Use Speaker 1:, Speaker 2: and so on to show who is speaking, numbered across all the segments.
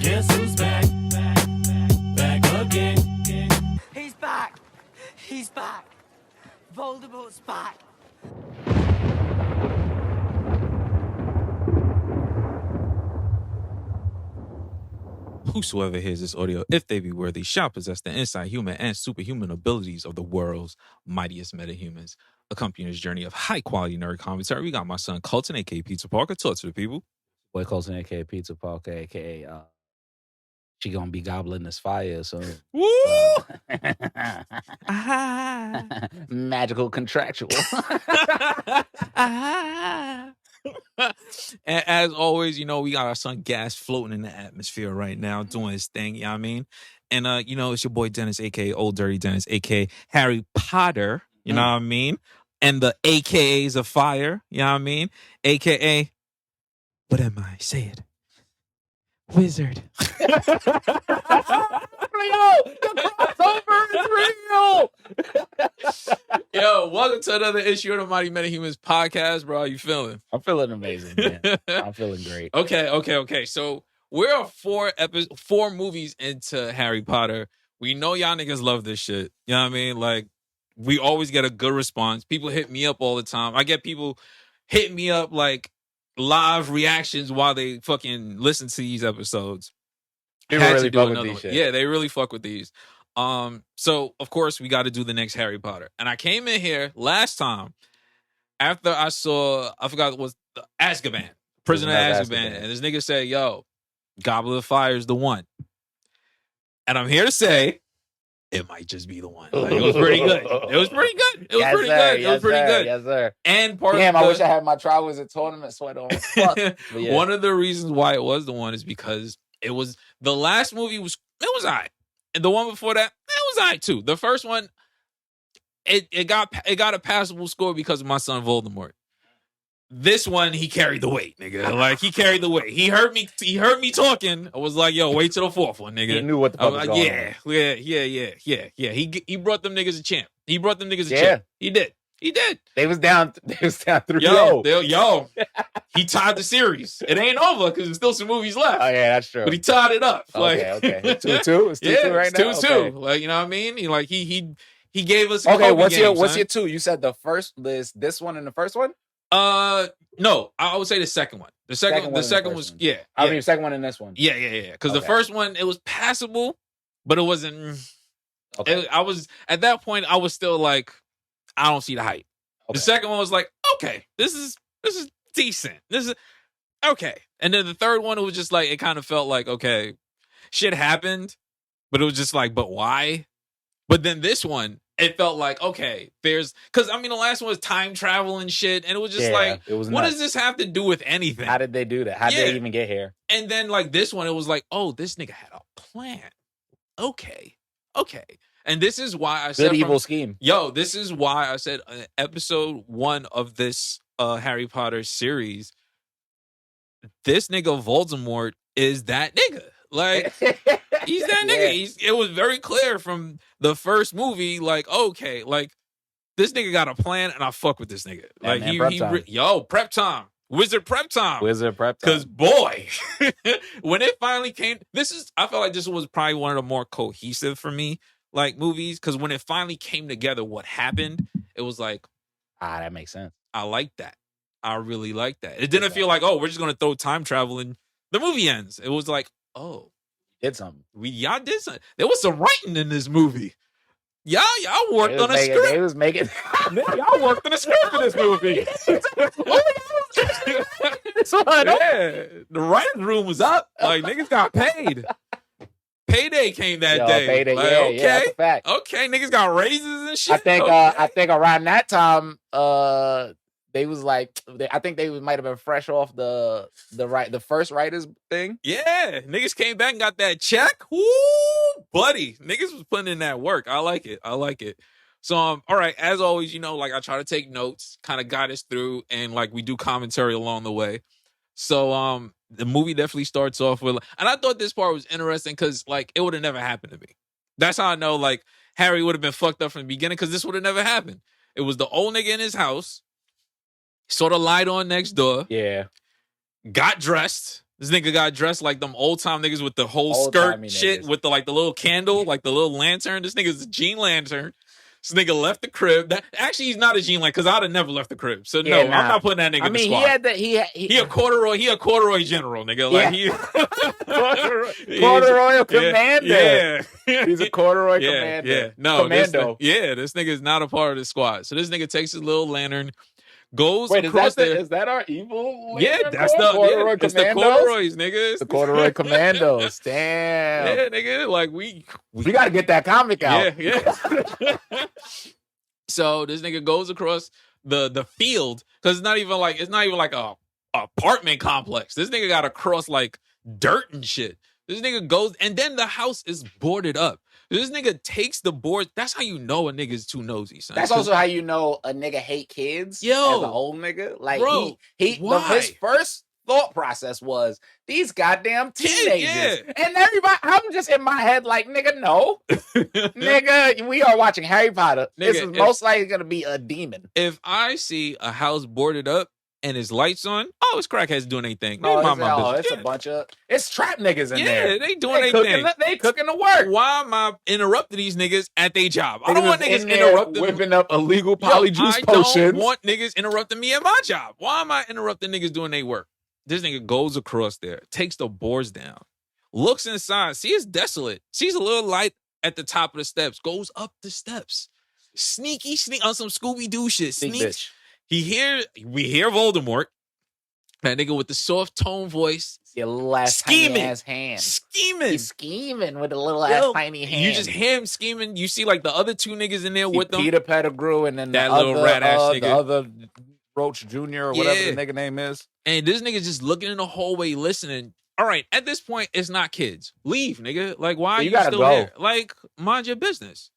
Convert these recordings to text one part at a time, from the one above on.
Speaker 1: Guess who's back? Back again.
Speaker 2: He's back. He's back. Voldemort's back.
Speaker 3: Whosoever hears this audio, if they be worthy, shall possess the inside human and superhuman abilities of the world's mightiest metahumans. Accompanying this journey of high quality nerd commentary, we got my son Colton, aka Pizza Parker. Talk to the people.
Speaker 4: Boy Colton, aka Pizza Parker, aka she gonna be gobbling this fire. So
Speaker 3: Woo!
Speaker 4: magical contractual.
Speaker 3: And as always, you know, we got our son Gas floating in the atmosphere right now, doing his thing, you know what I mean? And, you know, it's your boy Dennis, aka Old Dirty Dennis, aka Harry Potter, you know what I mean? And the AKAs of fire, you know what I mean? AKA, what am I? Say it. Wizard.
Speaker 4: Yo, the crossover is real.
Speaker 3: Yo, welcome to another issue of the Mighty Metahumans podcast, bro. How you feeling?
Speaker 4: I'm feeling amazing, man. I'm feeling great.
Speaker 3: Okay. So we're four movies into Harry Potter. We know y'all niggas love this shit. You know what I mean? Like, we always get a good response. People hit me up all the time. I get people hitting me up like live reactions while they fucking listen to these episodes.
Speaker 4: People really fuck with these shit.
Speaker 3: Yeah, they really fuck with these. So of course we got to do the next Harry Potter. And I came in here last time after I forgot what was the Azkaban, Prisoner of Azkaban, and this nigga said, "Yo, Goblet of Fire is the one." And I'm here to say, it might just be the one. Like, it was pretty good. It was pretty good. It was
Speaker 4: Yes,
Speaker 3: pretty
Speaker 4: sir.
Speaker 3: good. It
Speaker 4: Yes,
Speaker 3: was pretty
Speaker 4: sir.
Speaker 3: good.
Speaker 4: Yes, sir.
Speaker 3: And part
Speaker 4: Damn,
Speaker 3: of
Speaker 4: I wish I had my Triwizard Tournament sweat on. Fuck. But yeah.
Speaker 3: One of the reasons why it was the one is because it was the last movie it was all right. And the one before that, it was all right too. The first one, it got a passable score because of my son Voldemort. This one, he carried the weight, nigga. Like, he carried the weight. He heard me talking. I was like, yo, wait till the fourth one, nigga.
Speaker 4: He knew what the fuck was going on.
Speaker 3: Yeah. He brought them niggas a champ. He brought them niggas a
Speaker 4: Yeah.
Speaker 3: champ. He did.
Speaker 4: They was down 3-0.
Speaker 3: Yo, he tied the series. It ain't over because there's still some movies left.
Speaker 4: Oh yeah, that's true.
Speaker 3: But he tied it up.
Speaker 4: Okay. 2-2. It's 2-2 right now.
Speaker 3: 2-2.
Speaker 4: Okay.
Speaker 3: Like, you know what I mean? He gave us a
Speaker 4: Okay,
Speaker 3: Kobe
Speaker 4: what's
Speaker 3: game,
Speaker 4: your two? You said the first list, this one and the first one?
Speaker 3: No, I would say the second one. The second was
Speaker 4: one.
Speaker 3: yeah.
Speaker 4: I mean, second one and this one.
Speaker 3: Yeah. Because the first one, it was passable, but it wasn't.
Speaker 4: Okay.
Speaker 3: I was at that point. I was still like, I don't see the hype.
Speaker 4: Okay.
Speaker 3: The second one was like, okay, this is decent. This is okay. And then the third one, it was just like, it kind of felt like, okay, shit happened, but it was just like, but why? But then this one, it felt like, okay, because I mean, the last one was time travel and shit, and it was just like,
Speaker 4: it was
Speaker 3: what
Speaker 4: nuts.
Speaker 3: does this have to do with anything?
Speaker 4: How did they do that? How did they even get here?
Speaker 3: And then like this one, it was like, oh, this nigga had a plan. Okay. And this is why I said,
Speaker 4: Good evil scheme.
Speaker 3: Yo, this is why I said episode 1 of this Harry Potter series, this nigga Voldemort is that nigga. Like, he's that nigga.
Speaker 4: Yeah.
Speaker 3: It was very clear from the first movie, like, okay, like, this nigga got a plan and I fuck with this nigga. Like, prep time. Wizard prep time. Because, boy, when it finally came, I felt like this was probably one of the more cohesive for me, like, movies. Because when it finally came together, what happened, it was like,
Speaker 4: that makes sense.
Speaker 3: I like that. I really like that. It didn't feel like, oh, we're just going to throw time travel and the movie ends. It was like, oh.
Speaker 4: Did something.
Speaker 3: Y'all did something. There was some writing in this movie. Y'all worked on a script.
Speaker 4: They was making.
Speaker 3: Y'all worked on a script for this movie. The writing room was up. Like, niggas got paid. Payday came that day.
Speaker 4: Payday,
Speaker 3: like,
Speaker 4: yeah, that's a fact.
Speaker 3: Okay, niggas got raises and shit.
Speaker 4: I think around that time, they was like, I think they might have been fresh off the first writers thing.
Speaker 3: Yeah, niggas came back and got that check. Woo, buddy, niggas was putting in that work. I like it. So, all right, as always, you know, like, I try to take notes, kind of guide us through, and like we do commentary along the way. So, the movie definitely starts off with, and I thought this part was interesting because, like, it would have never happened to me. That's how I know, like, Harry would have been fucked up from the beginning because this would have never happened. It was the old nigga in his house, saw the light on next door.
Speaker 4: Yeah.
Speaker 3: Got dressed. This nigga got dressed like them old time niggas with the whole
Speaker 4: Old-timey
Speaker 3: skirt shit
Speaker 4: niggas.
Speaker 3: with the little candle, like the little lantern. This nigga's a jean lantern. This nigga left the crib. Actually, he's not a jean lantern because I'd have never left the crib. So no, I'm not putting that nigga in the squad. He a corduroy general, nigga. Like
Speaker 4: corduroy commander.
Speaker 3: Yeah.
Speaker 4: He's a corduroy commander.
Speaker 3: Yeah. No,
Speaker 4: commando.
Speaker 3: This nigga is not a part of the squad. So this nigga takes his little lantern, goes
Speaker 4: Wait,
Speaker 3: across there.
Speaker 4: Is that our evil?
Speaker 3: Yeah, that's the corduroy it's the corduroys, nigga.
Speaker 4: The corduroy commandos. Damn.
Speaker 3: Yeah, nigga. Like we
Speaker 4: gotta get that comic out.
Speaker 3: Yeah. So this nigga goes across the field because it's not even like a apartment complex. This nigga got to cross like dirt and shit. This nigga goes, and then the house is boarded up. This nigga takes the board. That's how you know a nigga's too nosy, son.
Speaker 4: That's also how you know a nigga hate kids.
Speaker 3: Yo,
Speaker 4: as an old nigga, like
Speaker 3: bro,
Speaker 4: his first thought process was these goddamn teenagers,
Speaker 3: yeah.
Speaker 4: And everybody. I'm just in my head like, nigga, no, nigga, we are watching Harry Potter.
Speaker 3: Nigga,
Speaker 4: this is most likely gonna be a demon.
Speaker 3: If I see a house boarded up and his lights on, it's crackheads doing anything.
Speaker 4: It's trap niggas in there.
Speaker 3: Yeah, they doing anything.
Speaker 4: They cooking the work.
Speaker 3: Why am I interrupting these niggas at their job? I don't want niggas interrupting
Speaker 4: whipping up illegal polyjuice potions.
Speaker 3: I don't want niggas interrupting me at my job. Why am I interrupting niggas doing their work? This nigga goes across there, takes the boards down, looks inside, see it's desolate, sees a little light at the top of the steps, goes up the steps, sneak on some Scooby-Doo shit. Sneaks. We hear Voldemort, that nigga with the soft tone voice,
Speaker 4: your little ass scheming ass hand,
Speaker 3: scheming
Speaker 4: with a little ass tiny hand.
Speaker 3: You just hear him scheming. You see like the other two niggas in there with them,
Speaker 4: Peter Pettigrew, and then
Speaker 3: that little rat ass nigga,
Speaker 4: the other Roach Jr. or whatever the nigga name is.
Speaker 3: And this nigga just looking in the hallway, listening. All right, at this point, it's not kids. Leave, nigga. Like, why are you still here? Like, mind your business.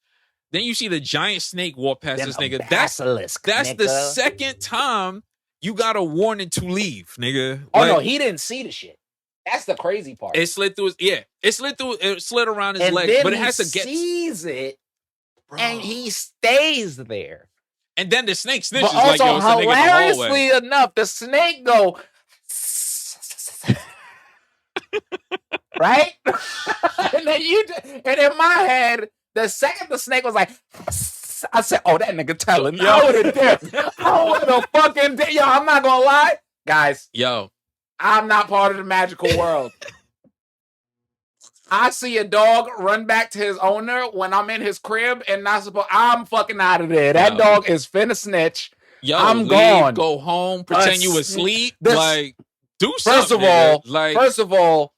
Speaker 3: Then you see the giant snake walk past this nigga. That's the second time you got a warning to leave, nigga.
Speaker 4: Oh, no, he didn't see the shit. That's the crazy part.
Speaker 3: It slid through it slid around his leg, but it has to get.
Speaker 4: Sees it, bro. And he stays there.
Speaker 3: And then the snake snitches
Speaker 4: but also,
Speaker 3: like, yo, it's a nigga in the hallway.
Speaker 4: Hilariously enough, the snake go, right? And in my head, the second the snake was like, I said, oh, that nigga telling. I would have dipped. I would have fucking dipped. Yo, I'm not gonna lie. Guys.
Speaker 3: Yo.
Speaker 4: I'm not part of the magical world. I see a dog run back to his owner when I'm in his crib and I'm fucking out of there. That dog is finna snitch.
Speaker 3: Yo,
Speaker 4: I'm gone.
Speaker 3: Go home, pretend you asleep. Like, do something.
Speaker 4: First of all,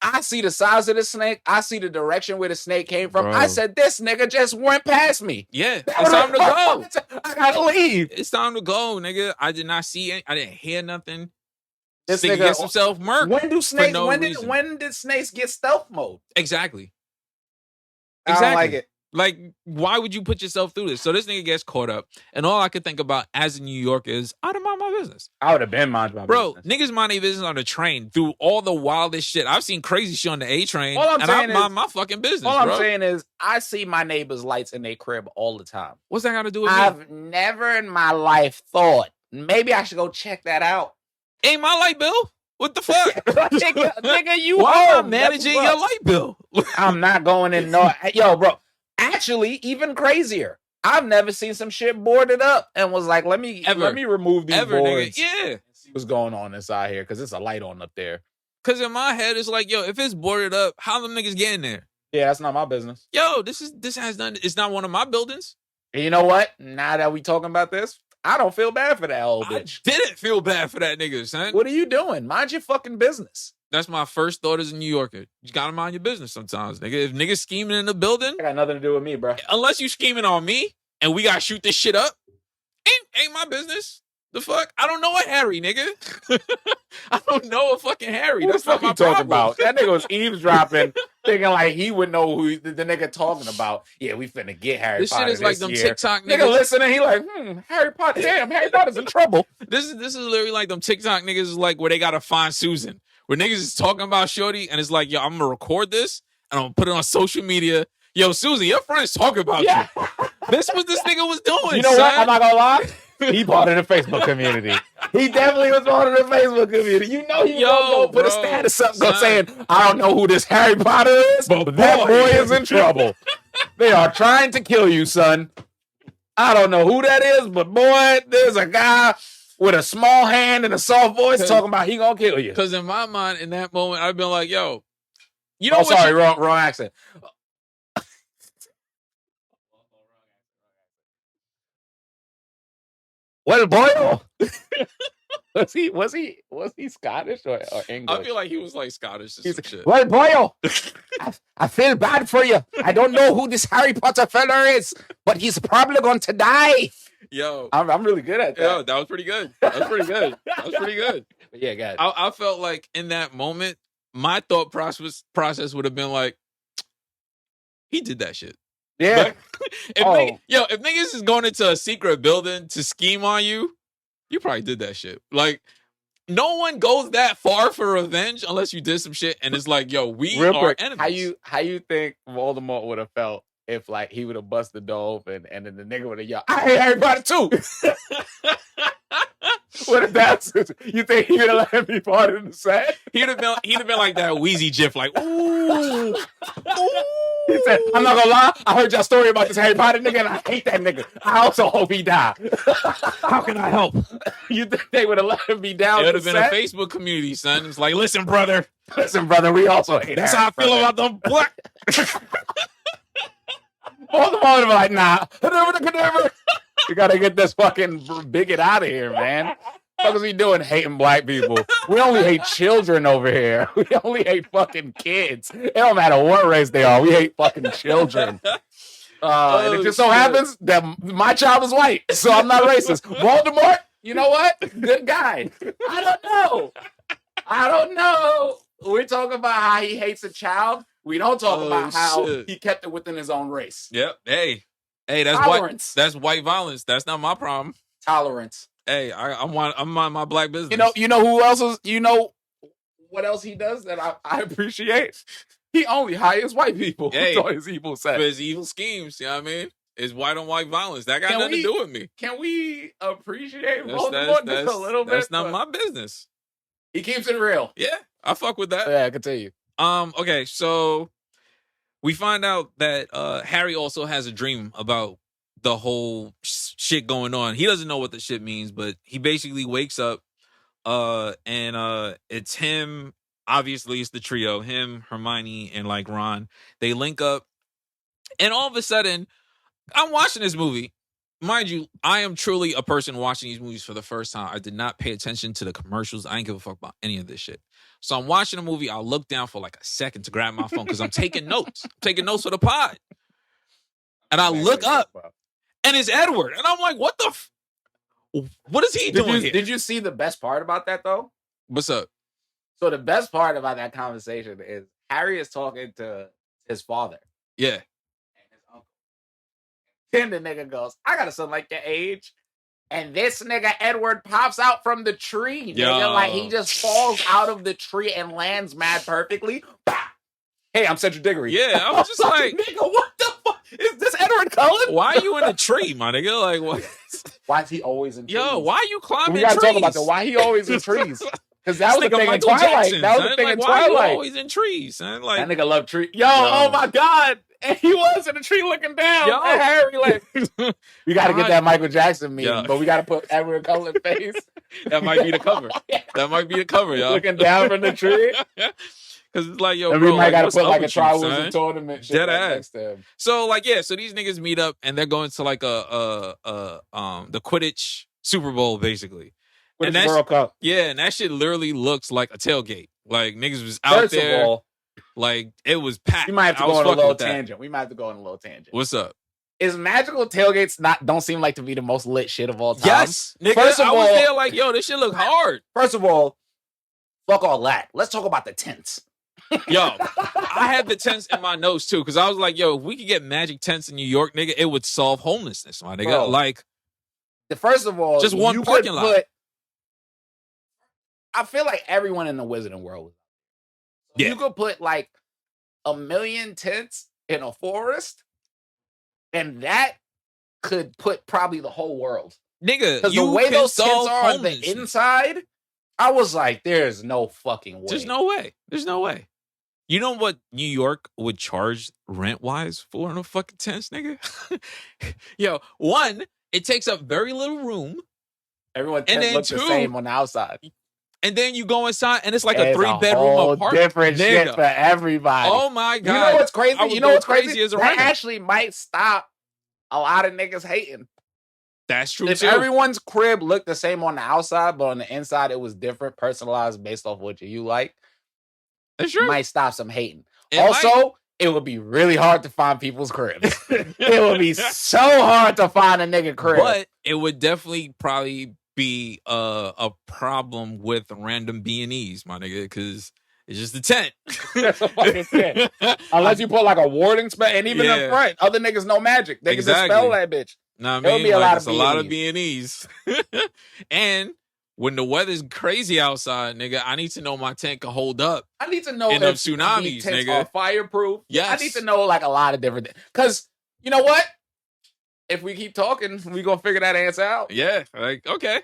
Speaker 4: I see the size of the snake. I see the direction where the snake came from. Bro. I said, this nigga just went past me.
Speaker 3: Yeah, it's time to go.
Speaker 4: I gotta leave.
Speaker 3: It's time to go, nigga. I did not see it. I didn't hear nothing. This nigga gets himself murked.
Speaker 4: When did snakes get stealth mode?
Speaker 3: Exactly.
Speaker 4: I don't like it.
Speaker 3: Like, why would you put yourself through this? So this nigga gets caught up, and all I could think about as a New Yorker is, I'd have mind my business.
Speaker 4: I would have been mind my business.
Speaker 3: Bro, niggas mind their business on the train through all the wildest shit. I've seen crazy shit on the A train, and I mind my fucking business,
Speaker 4: All I'm saying is, I see my neighbor's lights in their crib all the time.
Speaker 3: What's that got to do with me?
Speaker 4: I've never in my life thought, maybe I should go check that out.
Speaker 3: Ain't my light bill? What the fuck?
Speaker 4: nigga, you
Speaker 3: why am I managing your light bill?
Speaker 4: I'm not going in. No, yo, bro. Actually, even crazier. I've never seen some shit boarded up and was like, let me remove these boards.
Speaker 3: Nigga. Yeah.
Speaker 4: See what's going on inside here because it's a light on up there.
Speaker 3: Because in my head, it's like, yo, if it's boarded up, how them niggas getting there?
Speaker 4: Yeah, that's not my business.
Speaker 3: Yo, this has nothing. It's not one of my buildings.
Speaker 4: And you know what? Now that we talking about this, I don't feel bad for that old bitch.
Speaker 3: I didn't feel bad for that nigga, son.
Speaker 4: What are you doing? Mind your fucking business.
Speaker 3: That's my first thought as a New Yorker. You gotta mind your business sometimes, nigga. If niggas scheming in the building,
Speaker 4: that got nothing to do with me, bro.
Speaker 3: Unless you scheming on me and we gotta shoot this shit up, ain't my business. The fuck? I don't know a Harry, nigga. I don't know a fucking Harry.
Speaker 4: What
Speaker 3: That's
Speaker 4: the fuck
Speaker 3: not my
Speaker 4: you talking
Speaker 3: problem.
Speaker 4: about? That nigga was eavesdropping, thinking like he would know who the nigga talking about. Yeah, we finna get Harry Potter
Speaker 3: This shit is like them
Speaker 4: year.
Speaker 3: TikTok niggas.
Speaker 4: Nigga listening, he like, Harry Potter. Damn, Harry Potter's in trouble.
Speaker 3: This is literally like them TikTok niggas is like where they gotta find Susan. Where niggas is talking about Shorty and it's like, yo, I'm gonna record this and I'm gonna put it on social media. Yo, Susan, your friend's talking about you. This is what this nigga was doing.
Speaker 4: You know
Speaker 3: son.
Speaker 4: what? I'm not gonna lie. He part of the Facebook community. He definitely was on the Facebook community. You know he was gonna put a status up saying, I don't know who this Harry Potter is, but that boy is in trouble. They are trying to kill you, son. I don't know who that is, but boy, there's a guy with a small hand and a soft voice talking about he gonna kill you.
Speaker 3: Because in my mind, in that moment, I've been like, yo, you know
Speaker 4: what? Sorry, wrong accent. Well, boy, was he Scottish or English?
Speaker 3: I feel like he was like Scottish or some shit.
Speaker 4: Well, boy, I feel bad for you. I don't know who this Harry Potter fella is, but he's probably going to die.
Speaker 3: Yo,
Speaker 4: I'm really good at that.
Speaker 3: Yo, that was pretty good. That was pretty good.
Speaker 4: But yeah, guys.
Speaker 3: I felt like in that moment, my thought process would have been like, he did that shit.
Speaker 4: Yeah.
Speaker 3: If niggas is going into a secret building to scheme on you, you probably did that shit. Like, no one goes that far for revenge unless you did some shit and it's like, yo, we
Speaker 4: Real
Speaker 3: are
Speaker 4: quick,
Speaker 3: enemies.
Speaker 4: How you think Voldemort would have felt if like he would have busted the door open and then the nigga would have yelled, I hate Harry Potter too. What if that's you think he would have let him be part of the set?
Speaker 3: He'd have been like that Wheezy GIF, like, ooh.
Speaker 4: He said, I'm not gonna lie, I heard y'all story about this Harry Potter nigga and I hate that nigga. I also hope he die.
Speaker 3: How can I help?
Speaker 4: You think they would have let him be down?
Speaker 3: It would have been a Facebook community, son. It's like, listen, brother,
Speaker 4: we also hate
Speaker 3: that's
Speaker 4: Harry
Speaker 3: how I feel
Speaker 4: Potter.
Speaker 3: about the black.
Speaker 4: Voldemort would be like, nah, you gotta get this fucking bigot out of here, man. What is he doing hating black people? We only hate children over here. We only hate fucking kids. It don't matter what race they are. We hate fucking children. And it just so happens that my child is white, so I'm not racist. Voldemort, you know what? Good guy. I don't know. We're talking about how he hates a child. We don't talk about how he kept it within his own race.
Speaker 3: Yep. Hey, that's
Speaker 4: tolerance.
Speaker 3: That's white violence. That's not my problem.
Speaker 4: Tolerance.
Speaker 3: Hey, I'm on my black business.
Speaker 4: You know who else is? You know what else he does that I appreciate? He only hires white people.
Speaker 3: Hey,
Speaker 4: on his evil side.
Speaker 3: For his evil schemes. You know what I mean? It's white on white violence. That got nothing to do with me.
Speaker 4: Can we appreciate Voldemort just a little bit?
Speaker 3: That's not my business.
Speaker 4: He keeps it real.
Speaker 3: Yeah, I fuck with that.
Speaker 4: Yeah, I can tell you.
Speaker 3: Okay, so we find out that Harry also has a dream about the whole shit going on. He doesn't know what the shit means, but he basically wakes up and it's him. Obviously, it's the trio, him, Hermione, and like Ron. They link up, and all of a sudden, I'm watching this movie. Mind you, I am truly a person watching these movies for the first time. I did not pay attention to the commercials. I ain't give a fuck about any of this shit. So I'm watching a movie. I'll look down for like a second to grab my phone because I'm taking notes. I'm taking notes for the pod. And I look up, and it's Edward. And I'm like, what the what is he doing here?
Speaker 4: Did you see the best part about that, though?
Speaker 3: What's up?
Speaker 4: So the best part about that conversation is Harry is talking to his father.
Speaker 3: Yeah.
Speaker 4: And his uncle. Then the nigga goes, I got a son like your age. And this nigga Edward pops out from the tree. Nigga. Like he just falls out of the tree and lands mad perfectly. Bah! Hey, I'm Cedric Diggory.
Speaker 3: Yeah, I was just like,
Speaker 4: nigga, what the fuck? Is this Edward Cullen?
Speaker 3: Why are you in a tree, my nigga? Like, what?
Speaker 4: Why is he always in trees?
Speaker 3: Yo, why are you climbing trees?
Speaker 4: We gotta talk about that. Why he always in trees? Because that was the thing in Twilight. That was the thing in Twilight.
Speaker 3: Why you always in trees, son? Like,
Speaker 4: that nigga love trees. Yo, oh my God. And he was in a tree looking down.
Speaker 3: Yo.
Speaker 4: And Harry, like, we got to get that Michael Jackson meme, but we got to put Edward Cullen face.
Speaker 3: That might be the cover. That might be the cover, y'all.
Speaker 4: Looking down from the tree.
Speaker 3: Because it's like, yo,
Speaker 4: and
Speaker 3: bro,
Speaker 4: we might got to put like a
Speaker 3: trials
Speaker 4: Triwizard Tournament shit next to him.
Speaker 3: So, like, yeah, so these niggas meet up and they're going to like the Quidditch Super Bowl, basically. And that's,
Speaker 4: World Cup.
Speaker 3: Yeah, and that shit literally looks like a tailgate. Like, niggas was out there.
Speaker 4: First of all,
Speaker 3: like, it was packed.
Speaker 4: We might have to go on a little tangent.
Speaker 3: What's up?
Speaker 4: Is magical tailgates don't seem like to be the most lit shit of all time?
Speaker 3: Yes. Nigga, I was there like, yo, this shit look hard.
Speaker 4: First of all, fuck all that. Let's talk about the tents.
Speaker 3: Yo, I had the tents in my notes too, because I was like, yo, if we could get magic tents in New York, nigga, it would solve homelessness, my nigga.
Speaker 4: Bro,
Speaker 3: like,
Speaker 4: first of all,
Speaker 3: just one parking lot.
Speaker 4: I feel like everyone in the Wizarding world. Yeah. You could put like 1 million tents in a forest, and that could put probably the whole world
Speaker 3: nigga,
Speaker 4: Because the
Speaker 3: you
Speaker 4: way
Speaker 3: can
Speaker 4: those tents
Speaker 3: solve
Speaker 4: are on the
Speaker 3: homelessness.
Speaker 4: inside, I was like, there's no fucking way.
Speaker 3: There's no way. There's no way. You know what New York would charge rent-wise for one of fucking tents, nigga? Yo, one, it takes up very little room.
Speaker 4: Everyone
Speaker 3: And then
Speaker 4: looks the
Speaker 3: two-
Speaker 4: same on the outside.
Speaker 3: And then you go inside and it's like a
Speaker 4: It's
Speaker 3: 3-bedroom
Speaker 4: whole
Speaker 3: apartment.
Speaker 4: different shit
Speaker 3: Nigga.
Speaker 4: for everybody.
Speaker 3: Oh my God.
Speaker 4: You know what's crazy?
Speaker 3: I would
Speaker 4: You know
Speaker 3: go
Speaker 4: what's crazy?
Speaker 3: as a
Speaker 4: That
Speaker 3: renter.
Speaker 4: actually might stop a lot of niggas hating.
Speaker 3: That's true
Speaker 4: If
Speaker 3: too.
Speaker 4: everyone's crib looked the same on the outside, but on the inside it was different, personalized based off what you like,
Speaker 3: That's
Speaker 4: it
Speaker 3: true.
Speaker 4: might stop some hating.
Speaker 3: It
Speaker 4: Also,
Speaker 3: might.
Speaker 4: it would be really hard to find people's cribs. It would be so hard to find a nigga crib.
Speaker 3: But it would definitely probably be a problem with random B&Es, my nigga, because it's just a tent.
Speaker 4: That's a fucking tent. Unless you put like a warding spell, and even
Speaker 3: Yeah.
Speaker 4: up front, other niggas know magic. They
Speaker 3: Exactly.
Speaker 4: can dispel that bitch.
Speaker 3: Know what I
Speaker 4: There'll
Speaker 3: mean?
Speaker 4: be a
Speaker 3: Like,
Speaker 4: lot
Speaker 3: it's
Speaker 4: of
Speaker 3: a lot of
Speaker 4: B&Es.
Speaker 3: B&Es. And when the weather's crazy outside, nigga, I need to know my tent can hold up.
Speaker 4: I need to know
Speaker 3: In them
Speaker 4: if these
Speaker 3: tsunamis,
Speaker 4: tents
Speaker 3: nigga.
Speaker 4: are fireproof.
Speaker 3: Yes.
Speaker 4: I need to know like a lot of different things. Because you know what? If we keep talking, we gonna figure that answer out.
Speaker 3: Yeah. Like, okay.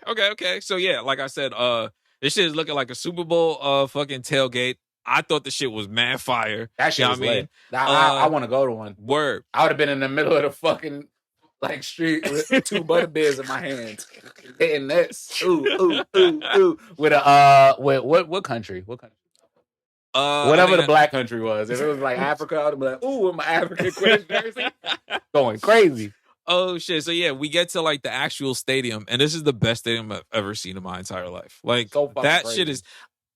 Speaker 3: So yeah, like I said, this shit is looking like a Super Bowl fucking tailgate. I thought the shit was mad fire.
Speaker 4: That shit
Speaker 3: You know
Speaker 4: was
Speaker 3: what I mean?
Speaker 4: lit. I want to go to one.
Speaker 3: Word.
Speaker 4: I would have been in the middle of the fucking like street with 2 butter beers in my hands, hitting this, ooh, with a with what country? What country? Whatever the black country was. If it was like Africa, I'd be like, ooh, with my African Quidditch jersey, going crazy.
Speaker 3: Oh shit! So yeah, we get to like the actual stadium, and this is the best stadium I've ever seen in my entire life. Like
Speaker 4: So fucking
Speaker 3: that
Speaker 4: crazy.
Speaker 3: shit is.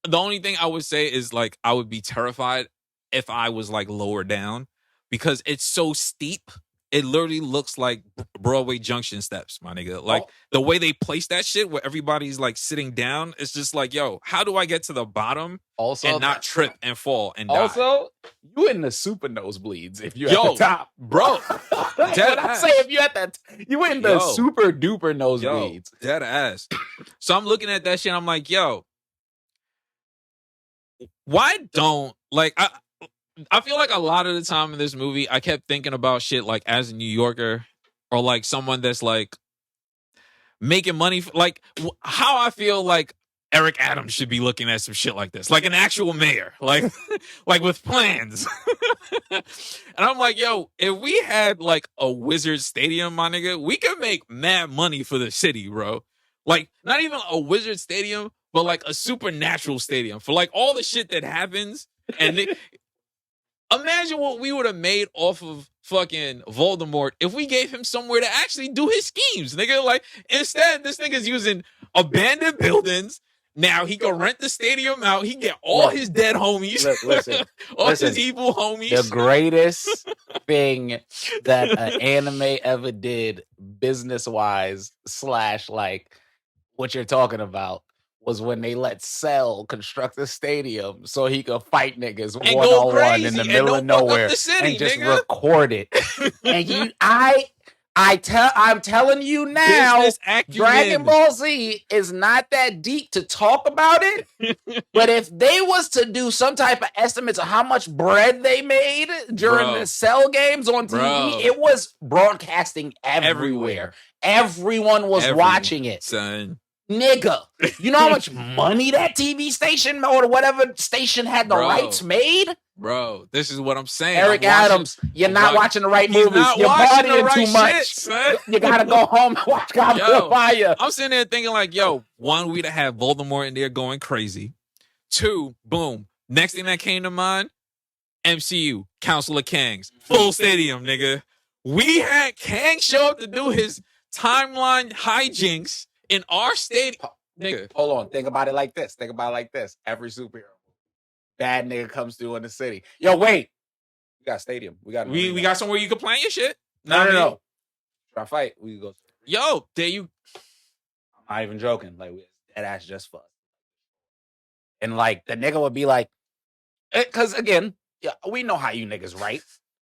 Speaker 3: The only thing I would say is like I would be terrified if I was like lower down because it's so steep. It literally looks like Broadway Junction steps, my nigga. Like the way they place that shit, where everybody's like sitting down, it's just like, yo, how do I get to the bottom
Speaker 4: Also,
Speaker 3: and not trip and fall and die?
Speaker 4: also, you in the super nosebleeds if you
Speaker 3: Yo,
Speaker 4: at the top,
Speaker 3: bro.
Speaker 4: Like,
Speaker 3: Dead
Speaker 4: when I
Speaker 3: ass.
Speaker 4: say if you at that, you in the
Speaker 3: Yo.
Speaker 4: super duper
Speaker 3: Yo,
Speaker 4: nosebleeds.
Speaker 3: dead ass. So I'm looking at that shit. I'm like, yo, why don't like I feel like a lot of the time in this movie, I kept thinking about shit like as a New Yorker or like someone that's like making money, like how I feel like Eric Adams should be looking at some shit like this, like an actual mayor, like like with plans. And I'm like, yo, if we had like a Wizard Stadium, my nigga, we could make mad money for the city, bro. Like not even a Wizard Stadium, but like a supernatural stadium for like all the shit that happens. And imagine what we would have made off of fucking Voldemort if we gave him somewhere to actually do his schemes, nigga. Like instead, this nigga's using abandoned buildings. Now he can rent the stadium out. He can get all his dead homies,
Speaker 4: Listen,
Speaker 3: all
Speaker 4: listen.
Speaker 3: his evil homies.
Speaker 4: The greatest thing that an anime ever did, business wise, / like what you're talking about, was when they let Cell construct a stadium so he could fight niggas
Speaker 3: And
Speaker 4: one
Speaker 3: go
Speaker 4: on one in
Speaker 3: crazy
Speaker 4: the
Speaker 3: and
Speaker 4: middle
Speaker 3: don't
Speaker 4: of
Speaker 3: fuck up
Speaker 4: nowhere
Speaker 3: the city,
Speaker 4: and just
Speaker 3: nigga.
Speaker 4: record it. And I'm telling you now,
Speaker 3: Business acumen.
Speaker 4: Dragon Ball Z is not that deep to talk about it. But if they was to do some type of estimates of how much bread they made during
Speaker 3: Bro.
Speaker 4: the Cell games on TV,
Speaker 3: Bro.
Speaker 4: it was broadcasting everywhere. Everyone was watching it.
Speaker 3: Son.
Speaker 4: Nigga, you know how much money that TV station or whatever station had the
Speaker 3: Bro.
Speaker 4: rights made?
Speaker 3: Bro, this is what I'm saying.
Speaker 4: Eric
Speaker 3: I'm watching-
Speaker 4: Adams, you're not watching the right
Speaker 3: He's
Speaker 4: movies.
Speaker 3: not
Speaker 4: You're
Speaker 3: watching the
Speaker 4: partying
Speaker 3: right
Speaker 4: too much.
Speaker 3: shit, son.
Speaker 4: You gotta go home and watch Goblet
Speaker 3: Yo.
Speaker 4: of Fire.
Speaker 3: I'm sitting there thinking like, yo, one, we'd have Voldemort in there going crazy. Two, boom. Next thing that came to mind, MCU, Council of Kangs, full stadium, nigga. We had Kang show up to do his timeline hijinks in our stadium. Nigga.
Speaker 4: Hold on. Think about it like this. Every superhero. Bad nigga comes through in the city. Yo, wait. We got a stadium. We got
Speaker 3: We got somewhere you can plan your shit.
Speaker 4: No. Try to fight. We go.
Speaker 3: Yo, there you.
Speaker 4: I'm not even joking. Like, that ass just fuck. And like, the nigga would be like, because again, yeah, we know how you niggas right.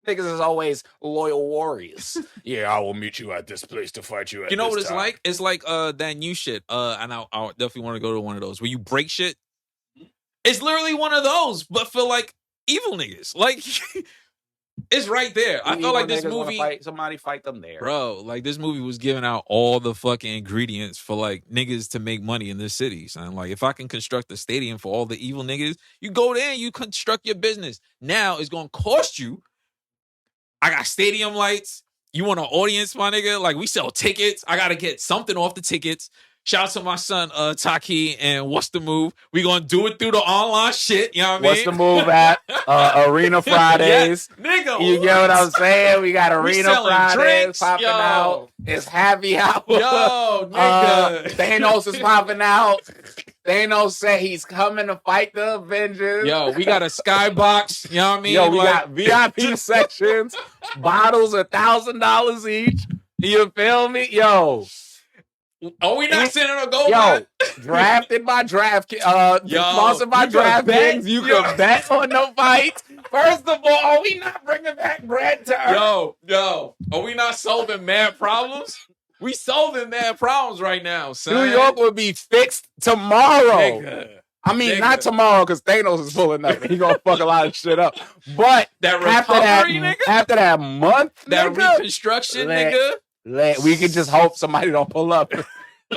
Speaker 4: Niggas is always loyal warriors. Yeah, I will meet you at this place to fight you at
Speaker 3: You know
Speaker 4: this
Speaker 3: what it's
Speaker 4: time.
Speaker 3: like? It's like that new shit. And I definitely want to go to one of those where you break shit. It's literally one of those, but for like evil niggas. Like It's right there. I felt like this movie,
Speaker 4: somebody fight them there,
Speaker 3: bro. Like this movie was giving out all the fucking ingredients for like niggas to make money in this city. So like, if I can construct a stadium for all the evil niggas, you go there and you construct your business. Now it's gonna cost you. I got stadium lights. You want an audience, my nigga? Like we sell tickets. I gotta get something off the tickets. Shout out to my son, Taki, and what's the move? We gonna do it through the online shit. You know what I mean?
Speaker 4: What's the move at Arena Fridays?
Speaker 3: Yeah, nigga,
Speaker 4: you get what I'm saying? We got Arena Fridays
Speaker 3: drinks,
Speaker 4: popping out. It's happy hour.
Speaker 3: Yo, nigga.
Speaker 4: Thanos is popping out. Thanos said he's coming to fight the Avengers.
Speaker 3: Yo, we got a skybox. You know what I mean?
Speaker 4: Yo, we got VIP sections. Bottles $1,000 each. You feel me? Yo.
Speaker 3: Are we not sending a goal?
Speaker 4: Yo, drafted by sponsored by DraftKings. You can bet on the fight. First of all, are we not bringing back Brad to Earth?
Speaker 3: Yo, are we not solving mad problems? We solving mad problems right now, son.
Speaker 4: New York will be fixed tomorrow.
Speaker 3: Nigga.
Speaker 4: I mean, not tomorrow because Thanos is pulling up. He gonna fuck a lot of shit up. But
Speaker 3: that recovery,
Speaker 4: after that month,
Speaker 3: that
Speaker 4: nigga,
Speaker 3: reconstruction, nigga.
Speaker 4: We can just hope somebody don't pull up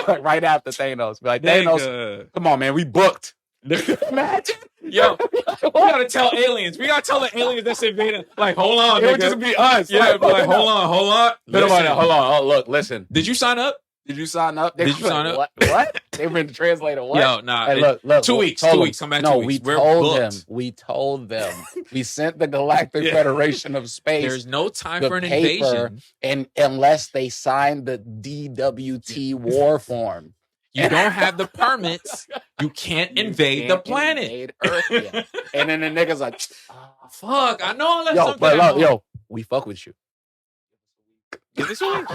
Speaker 4: right after Thanos. Be like, Thanos, come on, man, we booked. Imagine.
Speaker 3: Yo, we gotta tell aliens. We gotta tell the aliens that's invading. Like, hold on,
Speaker 4: it would just be us.
Speaker 3: Yeah, like, hold on.
Speaker 4: Hold on. Oh, look, listen.
Speaker 3: Did you sign up?
Speaker 4: Did you sign up?
Speaker 3: Did you sign up?
Speaker 4: What? They've been translated. What?
Speaker 3: Yo, nah.
Speaker 4: Hey, look.
Speaker 3: 2 weeks. 2 weeks. Come back 2 weeks.
Speaker 4: We told them. We sent the Galactic Federation of Space.
Speaker 3: There's no time for an invasion.
Speaker 4: And unless they sign the DWT war form.
Speaker 3: You don't have the permits. You can't invade the planet.
Speaker 4: Invade Earth yet. And then the niggas like,
Speaker 3: fuck. I know that's something.
Speaker 4: Yo, we fuck with you.
Speaker 3: Give this a week.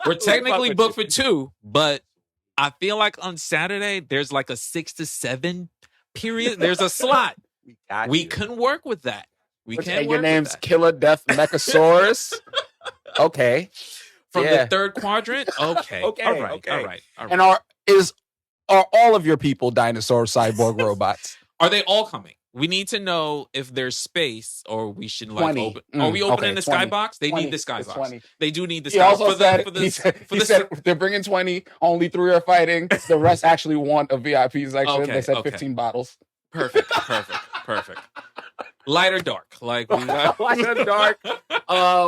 Speaker 3: We're technically booked for 2, but I feel like on Saturday there's like a 6 to 7 period. There's a slot. We can work with that. We can.
Speaker 4: Your name's Killer Death Mechasaurus. Okay.
Speaker 3: From the third quadrant. Okay.
Speaker 4: Okay.
Speaker 3: All right.
Speaker 4: And are all of your people dinosaur cyborg robots?
Speaker 3: Are they all coming? We need to know if there's space, or we should like
Speaker 4: 20.
Speaker 3: open. Are we opening the
Speaker 4: 20.
Speaker 3: skybox? They
Speaker 4: 20.
Speaker 3: need the skybox.
Speaker 4: 20.
Speaker 3: They do need the
Speaker 4: He
Speaker 3: skybox.
Speaker 4: also said they're bringing 20. Only 3 are fighting. The rest actually want a VIP section. They said 15 bottles.
Speaker 3: Perfect. Light or dark? Like we got
Speaker 4: light or dark.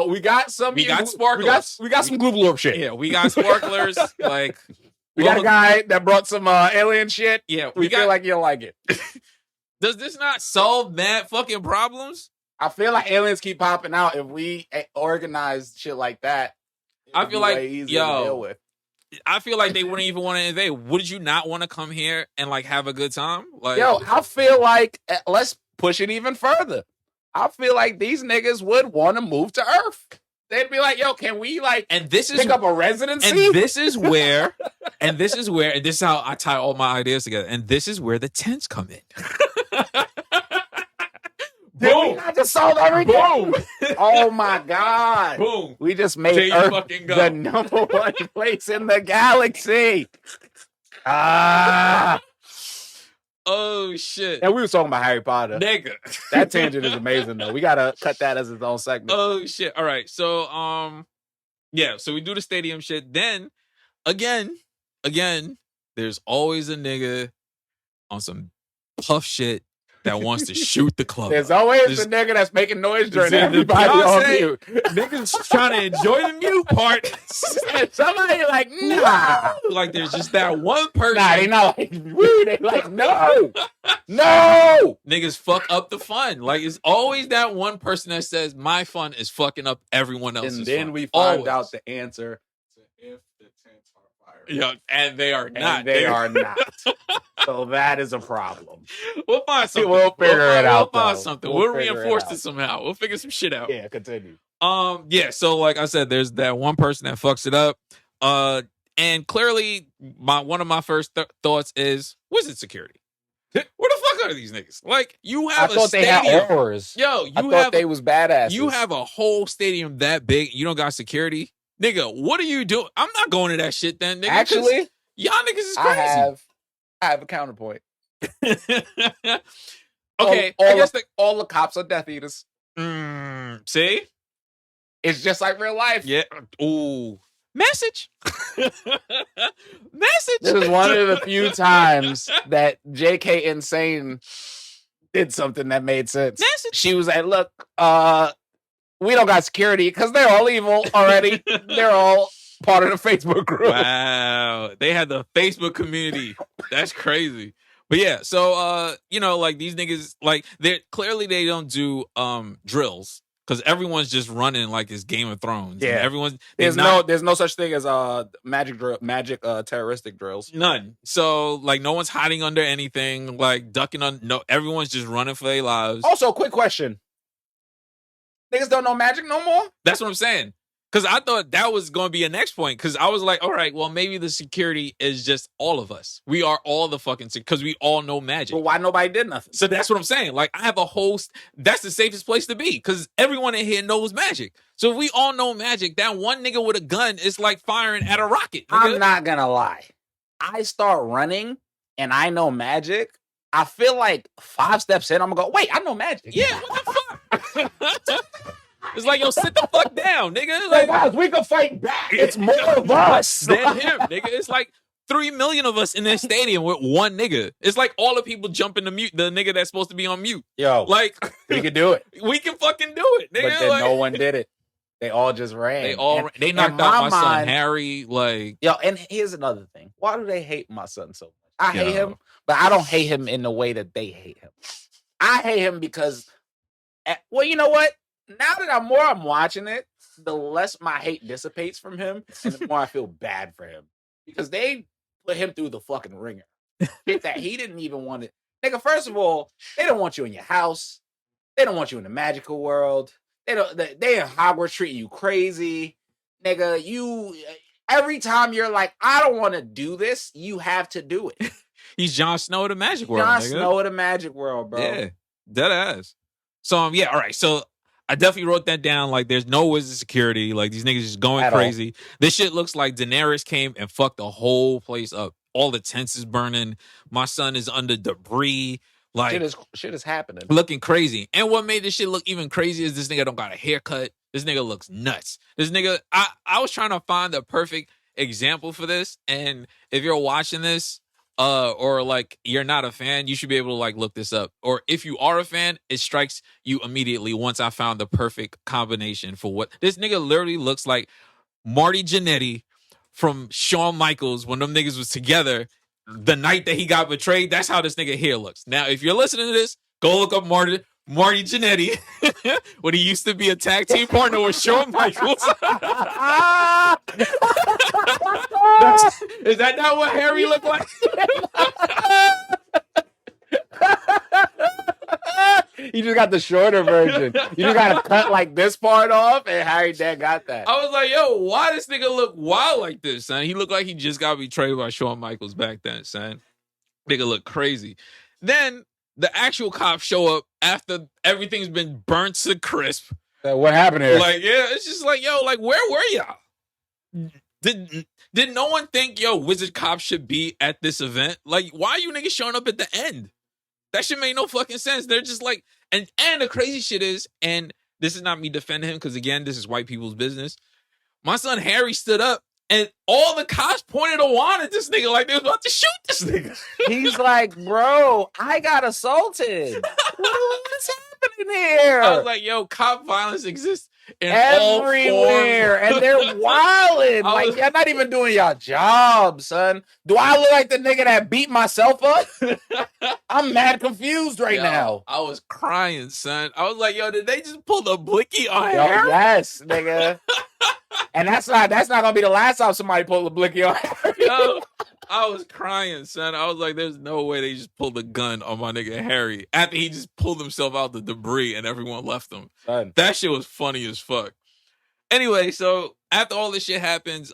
Speaker 4: We got some.
Speaker 3: We got sparklers.
Speaker 4: We got some Gloob shit.
Speaker 3: Yeah, we got sparklers. Like
Speaker 4: we got a guy that brought some alien shit.
Speaker 3: Yeah,
Speaker 4: we feel like you'll like it.
Speaker 3: Does this not solve mad fucking problems?
Speaker 4: I feel like aliens keep popping out. If we organize shit like that,
Speaker 3: I feel like
Speaker 4: to deal with.
Speaker 3: I feel like they wouldn't even want to invade. Would you not want to come here and like have a good time? Like,
Speaker 4: yo, I feel like let's push it even further. I feel like these niggas would want to move to Earth. They'd be like, yo, can we like pick up a residency?
Speaker 3: And this is where, and this is how I tie all my ideas together. And this is where the tents come in.
Speaker 4: Did we not just solve everything?
Speaker 3: Boom.
Speaker 4: Oh my God.
Speaker 3: Boom.
Speaker 4: We just made Earth the number 1 place in the galaxy.
Speaker 3: Oh shit.
Speaker 4: And we were talking about Harry Potter.
Speaker 3: Nigga.
Speaker 4: That tangent is amazing though. We gotta cut that as its own segment.
Speaker 3: Oh shit. All right. So yeah, so we do the stadium shit. Then again, there's always a nigga on some puff shit that wants to shoot the club.
Speaker 4: There's always a nigga that's making noise during everybody on mute.
Speaker 3: Niggas trying to enjoy the mute part.
Speaker 4: Somebody like, nah.
Speaker 3: Like there's just that one person.
Speaker 4: Nah, they not like, woo. They like, no. No.
Speaker 3: Niggas fuck up the fun. Like it's always that one person that says my fun is fucking up everyone else's fun.
Speaker 4: And then we find out the answer to if the tents are fired.
Speaker 3: Yeah, and they are not.
Speaker 4: They are not. So that is a problem.
Speaker 3: We'll find something.
Speaker 4: We'll figure it out.
Speaker 3: We'll find something. We'll reinforce it somehow. We'll figure some shit out.
Speaker 4: Yeah, continue.
Speaker 3: Yeah, so like I said, there's that one person that fucks it up. And clearly one of my first thoughts is wizard security. Where the fuck are these niggas? Like, you have a stadium.
Speaker 4: They had auras.
Speaker 3: Yo,
Speaker 4: I thought they was badasses.
Speaker 3: You have a whole stadium that big. You don't got security. Nigga, what are you doing? I'm not going to that shit then, nigga.
Speaker 4: Actually,
Speaker 3: y'all niggas is crazy.
Speaker 4: I have a counterpoint.
Speaker 3: Okay,
Speaker 4: all the cops are Death Eaters.
Speaker 3: See?
Speaker 4: It's just like real life.
Speaker 3: Yeah. Ooh. Message. Message.
Speaker 4: This is one of the few times that JK Insane did something that made sense.
Speaker 3: Message.
Speaker 4: She was like, look, we don't got security because they're all evil already. They're all part of the Facebook group.
Speaker 3: Wow. They had the Facebook community. That's crazy. But yeah, so like these niggas, like they don't do drills. Because everyone's just running like it's Game of Thrones.
Speaker 4: Yeah,
Speaker 3: everyone's
Speaker 4: there's no such thing as magic terroristic drills.
Speaker 3: None. So like no one's hiding under anything, like ducking on. No, everyone's just running for their lives.
Speaker 4: Also, quick question: niggas don't know magic no more?
Speaker 3: That's what I'm saying. Because I thought that was going to be a next point. Because I was like, all right, well, maybe the security is just all of us. We are all the fucking because we all know magic.
Speaker 4: But why nobody did nothing?
Speaker 3: So that's what I'm saying. Like, I have a host. That's the safest place to be because everyone in here knows magic. So if we all know magic, that one nigga with a gun is like firing at a rocket. Nigga.
Speaker 4: I'm not going to lie. I start running and I know magic. I feel like 5 steps in, I'm going to go, wait, I know magic.
Speaker 3: Yeah, what the fuck? It's like, yo, sit the fuck down, nigga.
Speaker 4: Like, guys, we can fight back. It's more of us
Speaker 3: than him, nigga. It's like 3 million of us in this stadium with one nigga. It's like all the people jumping to mute the nigga that's supposed to be on mute.
Speaker 4: Yo,
Speaker 3: like
Speaker 4: we can do it.
Speaker 3: We can fucking do it, nigga.
Speaker 4: But then no one did it. They all just ran.
Speaker 3: They knocked out my son Harry. Like,
Speaker 4: yo, and here's another thing. Why do they hate my son so much? I hate him, but I don't hate him in the way that they hate him. I hate him because, well, you know what? Now that I'm watching it, the less my hate dissipates from him, and the more I feel bad for him. Because they put him through the fucking ringer. Shit that he didn't even want it. Nigga, first of all, they don't want you in your house. They don't want you in the magical world. They in Hogwarts treating you crazy. Nigga, every time you're like, I don't want to do this, you have to do it.
Speaker 3: He's Jon Snow of the magic world,
Speaker 4: Jon Snow of the magic world, bro.
Speaker 3: Yeah, dead ass. So, yeah, all right, so I definitely wrote that down. Like, there's no wizard security. Like, these niggas just going crazy. This shit looks like Daenerys came and fucked the whole place up. All the tents is burning. My son is under debris. Like,
Speaker 4: shit is happening.
Speaker 3: Looking crazy. And what made this shit look even crazy is this nigga don't got a haircut. This nigga looks nuts. This nigga, I was trying to find the perfect example for this. And if you're watching this, or like you're not a fan, you should be able to like look this up. Or if you are a fan, it strikes you immediately once I found the perfect combination for what this nigga literally looks like. Marty Jannetty from Shawn Michaels when them niggas was together the night that he got betrayed. That's how this nigga here looks. Now, if you're listening to this, go look up Marty Jannetty when he used to be a tag team partner with Shawn Michaels. Is that not what Harry looked like?
Speaker 4: You just got the shorter version. You just got to cut like this part off, and Harry Dad got that.
Speaker 3: I was like, yo, why this nigga look wild like this, son? He looked like he just got betrayed by Shawn Michaels back then, son. Nigga look crazy. Then the actual cops show up after everything's been burnt to crisp.
Speaker 4: What happened here?
Speaker 3: Like, yeah, it's just like, yo, like, where were y'all? Did no one think, yo, wizard cops should be at this event? Like, why are you niggas showing up at the end? That shit made no fucking sense. They're just like, and the crazy shit is, and this is not me defending him, because again, this is white people's business. My son Harry stood up, and all the cops pointed a wand at this nigga like they was about to shoot this nigga.
Speaker 4: He's like, bro, I got assaulted. What's happening here?
Speaker 3: I was like, yo, cop violence exists in
Speaker 4: everywhere, and they're wilding. Like, y'all not even doing y'all job, son. Do I look like the nigga that beat myself up? I'm mad confused right now.
Speaker 3: I was crying, son. I was like, yo, did they just pull the blicky on Harry?
Speaker 4: Yes, nigga. And that's not gonna be the last time somebody pulled the blicky on Harry.
Speaker 3: Yo, I was crying, son. I was like, there's no way they just pulled a gun on my nigga Harry after he just pulled himself out the debris and everyone left him.
Speaker 4: Son.
Speaker 3: That shit was funny as fuck. Anyway, so after all this shit happens,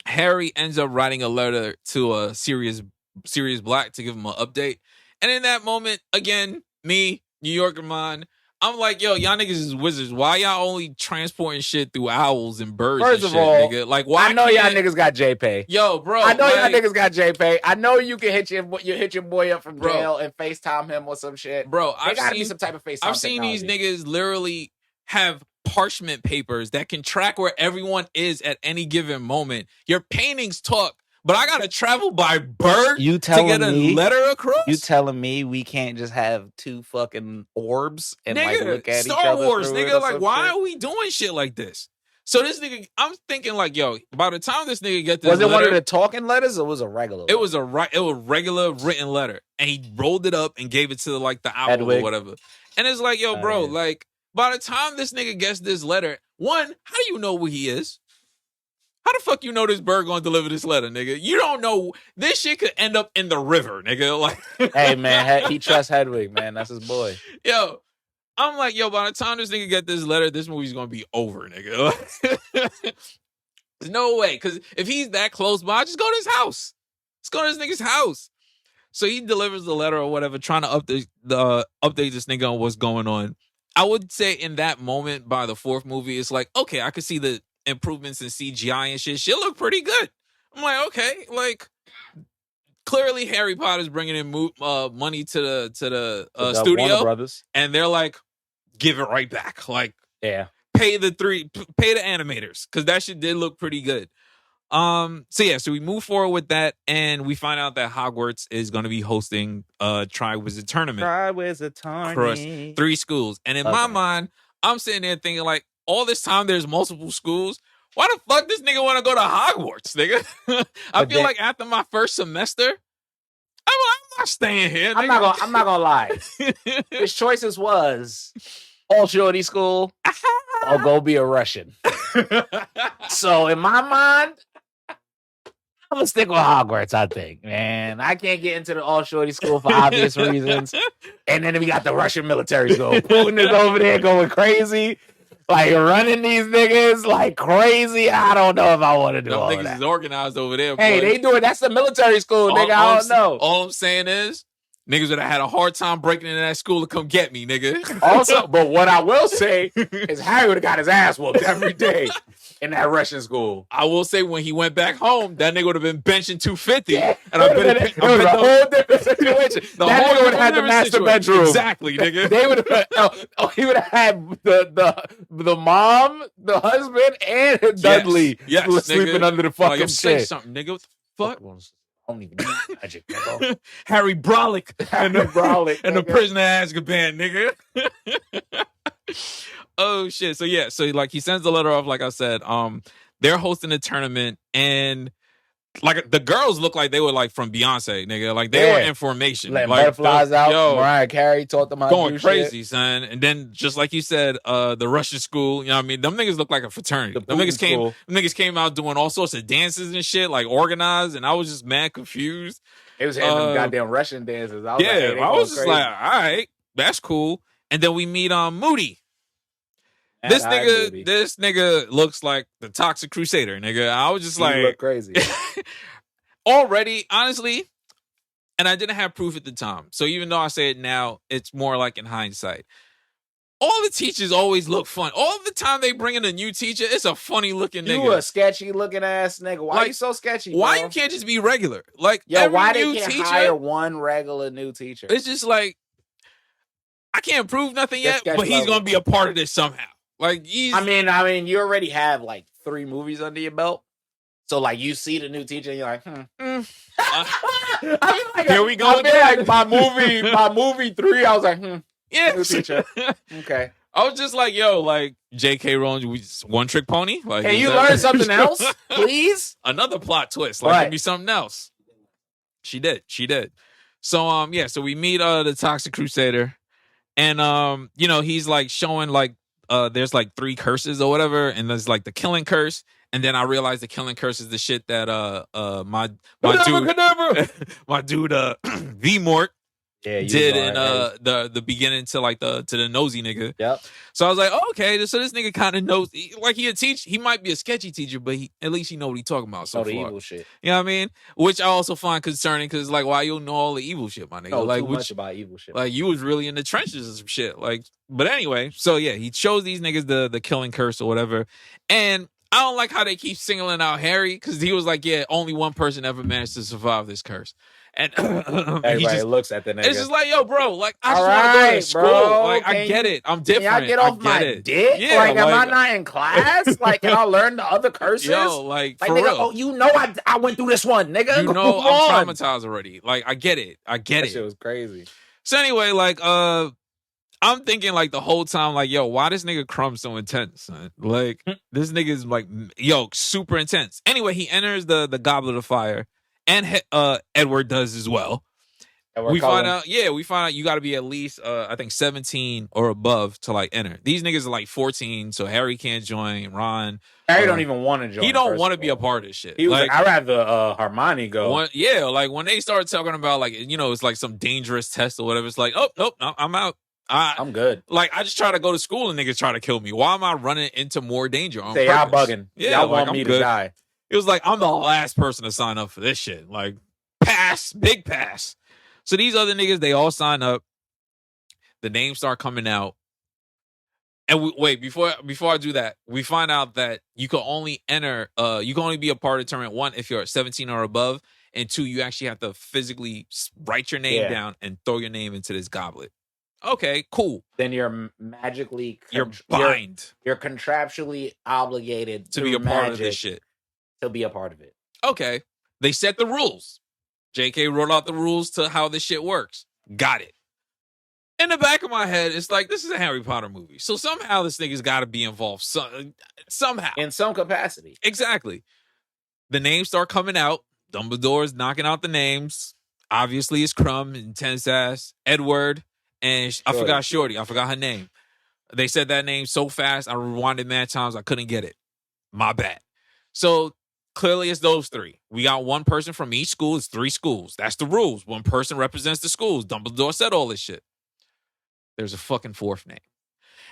Speaker 3: Harry ends up writing a letter to Sirius Black to give him an update. And in that moment, again, me, New Yorker man, I'm like, yo, y'all niggas is wizards. Why y'all only transporting shit through owls and birds
Speaker 4: First
Speaker 3: and
Speaker 4: of
Speaker 3: shit,
Speaker 4: all,
Speaker 3: nigga? Like, why
Speaker 4: I know y'all
Speaker 3: can't-
Speaker 4: niggas got JPay.
Speaker 3: Yo, bro.
Speaker 4: I know
Speaker 3: like,
Speaker 4: y'all niggas got JPay. I know you can hit your boy up from
Speaker 3: Bro.
Speaker 4: jail and FaceTime him or some shit.
Speaker 3: Bro,
Speaker 4: There
Speaker 3: I've
Speaker 4: gotta be
Speaker 3: seen
Speaker 4: some type of FaceTime
Speaker 3: I've seen these
Speaker 4: technology.
Speaker 3: niggas literally have parchment papers that can track where everyone is at any given moment. Your paintings talk, but I gotta travel by bird
Speaker 4: You
Speaker 3: to get
Speaker 4: telling
Speaker 3: a
Speaker 4: me-
Speaker 3: letter across?
Speaker 4: You telling me we can't just have two fucking orbs and
Speaker 3: nigga,
Speaker 4: like look at
Speaker 3: Star
Speaker 4: each other
Speaker 3: Wars,
Speaker 4: through it
Speaker 3: nigga.
Speaker 4: or
Speaker 3: Like,
Speaker 4: some
Speaker 3: why
Speaker 4: shit?
Speaker 3: are we doing shit like this? So this nigga, I'm thinking like, yo, by the time this nigga get this
Speaker 4: Was it
Speaker 3: letter,
Speaker 4: one of the talking letters or was it a regular?
Speaker 3: it was a regular written letter, and he rolled it up and gave it to like the owl
Speaker 4: Hedwig.
Speaker 3: or whatever. And it's like, yo, bro,
Speaker 4: yeah.
Speaker 3: like by the time this nigga gets this letter, one, how do you know where he is? How the fuck you know this bird gonna deliver this letter, nigga? You don't know. This shit could end up in the river, nigga. Like,
Speaker 4: Hey man, he trusts Hedwig, man. That's his boy.
Speaker 3: yo, I'm like, yo, by the time this nigga get this letter, this movie's gonna be over, nigga. There's no way, because if he's that close by, just go to his house. Let's go to this nigga's house. So he delivers the letter or whatever, trying to update this nigga on what's going on. I would say in that moment by the fourth movie, it's like, okay, I could see the improvements in CGI and shit. Shit look pretty good. I'm like, okay, like clearly Harry Potter's bringing in money to the
Speaker 4: Warner
Speaker 3: studio,
Speaker 4: Brothers.
Speaker 3: and they're like, give it right back. Like,
Speaker 4: Yeah.
Speaker 3: pay the animators, because that shit did look pretty good. So we move forward with that, and we find out that Hogwarts is going to be hosting a Triwizard Tournament.
Speaker 4: Triwizard Tournament.
Speaker 3: 3 schools. And in my mind, I'm sitting there thinking, like, all this time there's multiple schools. Why the fuck this nigga want to go to Hogwarts, nigga? I feel like after my first semester, I'm not staying here.
Speaker 4: I'm
Speaker 3: nigga.
Speaker 4: not gonna lie. His choices was all shorty school or go be a Russian. So in my mind, I'm gonna stick with Hogwarts, I think, man. I can't get into the all shorty school for obvious reasons. And then we got the Russian military school. Putin is over there going crazy, like running these niggas like crazy. I don't know if I want to do
Speaker 3: Them
Speaker 4: all
Speaker 3: niggas
Speaker 4: that.
Speaker 3: is organized over there.
Speaker 4: Hey,
Speaker 3: boy.
Speaker 4: they do it. That's the military school, nigga. I don't know.
Speaker 3: All I'm saying is, niggas would have had a hard time breaking into that school to come get me, nigga.
Speaker 4: Also, but what I will say is Harry would have got his ass whooped every day in that Russian school.
Speaker 3: I will say when he went back home, that nigga would have been benching 250.
Speaker 4: Yeah.
Speaker 3: And I bet
Speaker 4: It was a whole different situation. That nigga would have had the
Speaker 3: different
Speaker 4: master
Speaker 3: situation.
Speaker 4: bedroom.
Speaker 3: Exactly, nigga.
Speaker 4: They would have. He would have had the mom, the husband, and Dudley
Speaker 3: Yes,
Speaker 4: who was sleeping
Speaker 3: nigga.
Speaker 4: under the
Speaker 3: Like,
Speaker 4: fucking
Speaker 3: say
Speaker 4: shit.
Speaker 3: something, nigga. What the fuck?
Speaker 4: I don't even need magic, nigga.
Speaker 3: Harry Brolic and the
Speaker 4: Brolic,
Speaker 3: and the
Speaker 4: nigga.
Speaker 3: prisoner of Azkaban, nigga. Oh shit. So like he sends the letter off, like I said. They're hosting a tournament, and like the girls look like they were like from Beyonce, nigga. Like they were in formation.
Speaker 4: Letting
Speaker 3: like
Speaker 4: butterflies out.
Speaker 3: Yo,
Speaker 4: Mariah Carey taught them how
Speaker 3: going
Speaker 4: to do
Speaker 3: crazy,
Speaker 4: shit.
Speaker 3: son. And then just like you said, the Russian school, you know what I mean? Them niggas look like a fraternity.
Speaker 4: The
Speaker 3: Them
Speaker 4: Putin school.
Speaker 3: niggas came out doing all sorts of dances and shit, like organized, and I was just mad confused.
Speaker 4: It was hitting them goddamn Russian dances. I was
Speaker 3: Yeah,
Speaker 4: like, hey, they
Speaker 3: I was
Speaker 4: going
Speaker 3: just
Speaker 4: crazy.
Speaker 3: like, all right, that's cool. And then we meet Moody.
Speaker 4: That's high duty.
Speaker 3: This nigga looks like the Toxic Crusader, nigga. I was just
Speaker 4: He
Speaker 3: like,
Speaker 4: look crazy.
Speaker 3: already, honestly, and I didn't have proof at the time. So even though I say it now, it's more like in hindsight. All the teachers always look fun. All the time they bring in a new teacher, it's a funny looking nigga.
Speaker 4: You a sketchy looking ass nigga. Why
Speaker 3: Like,
Speaker 4: you so sketchy?
Speaker 3: Why
Speaker 4: bro?
Speaker 3: you can't just be regular? Like,
Speaker 4: Yo,
Speaker 3: every
Speaker 4: why
Speaker 3: new
Speaker 4: they can't
Speaker 3: teacher,
Speaker 4: hire one regular new teacher?
Speaker 3: it's just like, I can't prove nothing
Speaker 4: The
Speaker 3: yet,
Speaker 4: sketch
Speaker 3: but he's
Speaker 4: level.
Speaker 3: gonna be a part of this somehow. Like, he's
Speaker 4: I mean, you already have like 3 movies under your belt. So like you see the new teacher and you're like, I feel like
Speaker 3: Here we go
Speaker 4: I feel
Speaker 3: again.
Speaker 4: like my movie 3, I was like,
Speaker 3: yeah.
Speaker 4: new teacher. Okay.
Speaker 3: I was just like, yo, like J.K. Rowling, one trick pony. Like,
Speaker 4: Can
Speaker 3: is
Speaker 4: you
Speaker 3: that-
Speaker 4: learn something else, please?
Speaker 3: Another plot twist. Like,
Speaker 4: Right.
Speaker 3: give me something else. She did. So, so we meet the Toxic Crusader, and he's like showing like there's like 3 curses or whatever, and there's like the killing curse, and then I realized the killing curse is the shit that my dude Vmort
Speaker 4: Yeah, you
Speaker 3: did
Speaker 4: was
Speaker 3: in
Speaker 4: right.
Speaker 3: the beginning to like to the nosy nigga.
Speaker 4: Yep.
Speaker 3: So I was like, oh, okay, so this nigga kind of knows, like he might be a sketchy teacher, but at least he know what he talking about so
Speaker 4: the
Speaker 3: far.
Speaker 4: evil shit.
Speaker 3: You know what I mean? Which I also find concerning because like, why you know all the evil shit, my nigga?
Speaker 4: No,
Speaker 3: like
Speaker 4: too much about evil shit.
Speaker 3: Like you was really in the trenches and some shit. Like, but anyway, so yeah, he shows these niggas the killing curse or whatever, and I don't like how they keep singling out Harry because he was like, yeah, only one person ever managed to survive this curse. And
Speaker 4: everybody just looks at the nigga.
Speaker 3: It's just like, yo, bro, like I just want to go to school. Bro, like I get it. I'm different.
Speaker 4: Can I get off my dick?
Speaker 3: Yeah,
Speaker 4: like, am I not in class? Like, can I learn the other curses?
Speaker 3: Yo, like for
Speaker 4: nigga,
Speaker 3: real.
Speaker 4: Oh, you know I went through this one, nigga.
Speaker 3: You know I'm traumatized already. Like I get it.
Speaker 4: That shit was crazy.
Speaker 3: So anyway, like I'm thinking like the whole time, like, yo, why this nigga Crumb so intense, son? Like this nigga is like, yo, super intense. Anyway, he enters the Goblet of Fire, and Edward does as well. We find out you got to be at least I think 17 or above to like enter. These niggas are like 14, so Harry can't join. Ron,
Speaker 4: Harry don't even want to join.
Speaker 3: He don't want to be a part of this shit.
Speaker 4: He was like I'd rather Hermione go.
Speaker 3: Like when they start talking about like it's like some dangerous test or whatever. It's like oh nope, I'm out. I'm
Speaker 4: good.
Speaker 3: Like I just try to go to school and niggas try to kill me. Why am I running into more danger? On
Speaker 4: Say y'all bugging.
Speaker 3: Yeah,
Speaker 4: y'all want me to die.
Speaker 3: It was like I'm the last person to sign up for this shit. Like pass, big pass. So these other niggas, they all sign up. The names start coming out. And before I do that, we find out that you can only enter, you can only be a part of the tournament, one, if you're 17 or above, and two, you actually have to physically write your name down and throw your name into this goblet. Okay, cool.
Speaker 4: Then you're magically...
Speaker 3: You're bind.
Speaker 4: You're contractually obligated
Speaker 3: to be a part of this shit.
Speaker 4: To be a part of it.
Speaker 3: Okay. They set the rules. JK wrote out the rules to how this shit works. Got it. In the back of my head, it's like, this is a Harry Potter movie. So somehow this nigga's got to be involved. Somehow.
Speaker 4: In some capacity.
Speaker 3: Exactly. The names start coming out. Dumbledore's knocking out the names. Obviously, it's Crumb, Intense Ass, Edward, and I forgot Shorty. I forgot her name. They said that name so fast, I rewinded mad times, I couldn't get it. My bad. So clearly, it's those three. We got one person from each school. It's 3 schools. That's the rules. One person represents the schools. Dumbledore said all this shit. There's a fucking 4th name.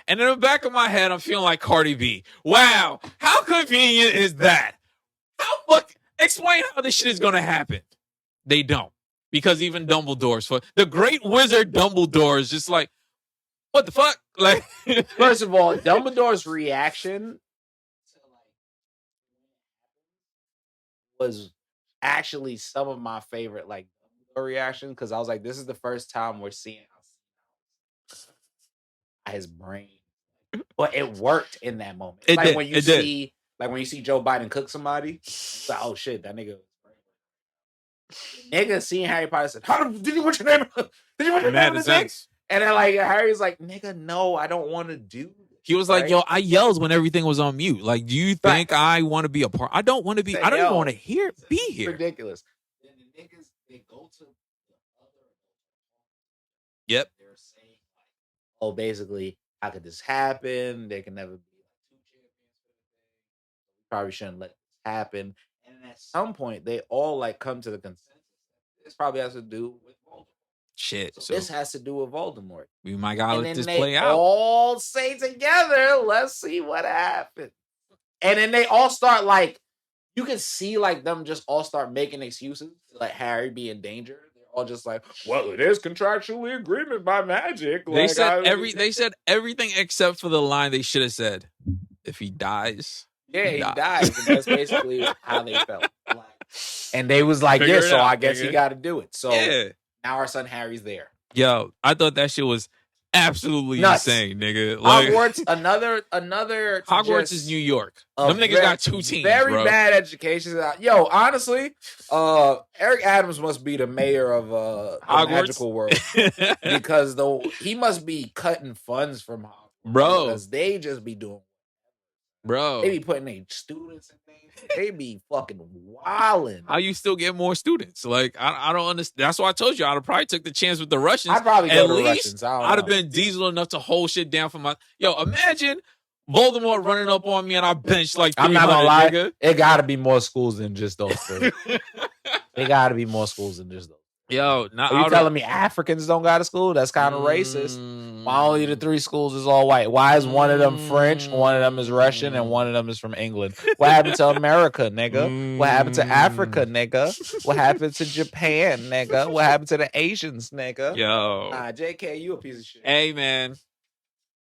Speaker 3: And in the back of my head, I'm feeling like Cardi B. Wow. How convenient is that? Explain how this shit is going to happen. They don't. Because even Dumbledore's... The great wizard Dumbledore is just like, what the fuck? Like,
Speaker 4: first of all, Dumbledore's reaction was actually some of my favorite like reactions because I was like, this is the first time we're seeing his brain, but it worked in that moment. It's like when you see, like when you see Joe Biden cook somebody, it's like, oh shit, that nigga. Nigga seeing Harry Potter said, "How did you want your name? Did you want your name?" And then like Harry's like, "Nigga, no, I don't want to do."
Speaker 3: He was like, yo, I yelled when everything was on mute. Like, do you think I want to be a part? I don't want to be. I don't even want to be here.
Speaker 4: Ridiculous. Then the niggas, they go to the other.
Speaker 3: Yep.
Speaker 4: They're saying, like, oh, basically, how could this happen? There can never be like 2 champions for the thing. We probably shouldn't let this happen. And at some point, they all like come to the consensus that this probably has to do with Voldemort.
Speaker 3: Shit.
Speaker 4: So this has to do with Voldemort.
Speaker 3: We might gotta let this play
Speaker 4: out. All say together, let's see what happens. And then they all start like, you can see like them just all start making excuses, like Harry be in danger. They're all just like, well, it is contractually agreement by magic.
Speaker 3: They said they said everything except for the line they should have said. If he dies.
Speaker 4: Yeah, he dies. And that's basically how they felt. Like, and they was like, yeah, so I guess he got to do it. So now our son Harry's there.
Speaker 3: Yo, I thought that shit was absolutely insane, nigga. Like,
Speaker 4: Hogwarts, another.
Speaker 3: Hogwarts is New York. Them niggas got 2 teams,
Speaker 4: very
Speaker 3: bro.
Speaker 4: bad education. Yo, honestly, Eric Adams must be the mayor of the magical world because he must be cutting funds from Hogwarts,
Speaker 3: bro.
Speaker 4: Because they just be doing.
Speaker 3: Bro,
Speaker 4: they be putting their students in things. They be fucking wilding.
Speaker 3: How you still get more students? Like I don't understand. That's why I told you I'd have probably took the chance with the Russians.
Speaker 4: I'd probably go to the Russians.
Speaker 3: I'd have been diesel enough to hold shit down for my. Yo, imagine Voldemort running up on me and I bench like 300. I'm not gonna lie.
Speaker 4: Nigga. It got to be more schools than just those 3. It got to be more schools than just those.
Speaker 3: Yo, not
Speaker 4: Are you
Speaker 3: out
Speaker 4: telling me Africans don't go to school? That's kind of racist. Why only the 3 schools is all white? Why is one of them French, one of them is Russian, and one of them is from England? What happened to America, nigga? What happened to Africa, nigga? What happened to Japan, nigga? What happened to the Asians, nigga?
Speaker 3: Yo.
Speaker 4: Nah, JK, you a piece of shit.
Speaker 3: Hey, man.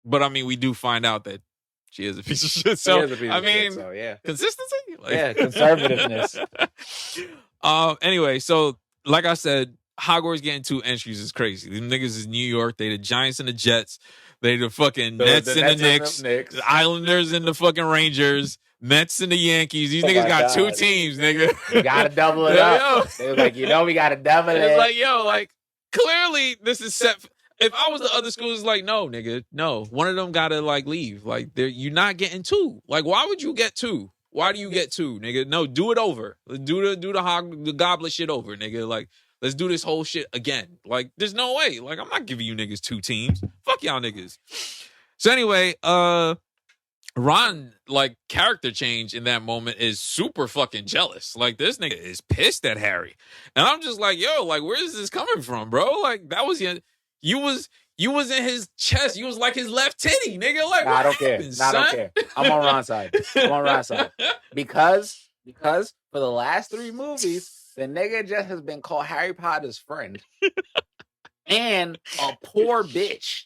Speaker 3: But I mean, we do find out that she is a piece of shit. So,
Speaker 4: Yeah.
Speaker 3: Consistency? Like,
Speaker 4: Yeah, conservativeness.
Speaker 3: Anyway, so like I said, Hogwarts getting 2 entries is crazy. These niggas is New York. They the Giants and the Jets. They the fucking Nets and the Knicks. The Islanders and the fucking Rangers. Mets and the Yankees. These niggas got 2 teams, nigga.
Speaker 4: We gotta double it up. It was like, we gotta double it.
Speaker 3: It's like, yo, like, clearly this is set. If I was the other schools, it's like, no, nigga, no. One of them gotta like leave. Like, you're not getting 2. Like, why would you get 2? Why do you get 2, nigga? No, do it over. Do the goblet shit over, nigga. Like, let's do this whole shit again. Like, there's no way. Like, I'm not giving you niggas 2 teams. Fuck y'all niggas. So anyway, Ron, like, character change in that moment is super fucking jealous. Like, this nigga is pissed at Harry. And I'm just like, yo, like, where is this coming from, bro? Like, that was you was in his chest. You was like his left titty, nigga. Like,
Speaker 4: I don't care. I don't care. I'm on Ron's side. Because for the last 3 movies, the nigga just has been called Harry Potter's friend and a poor bitch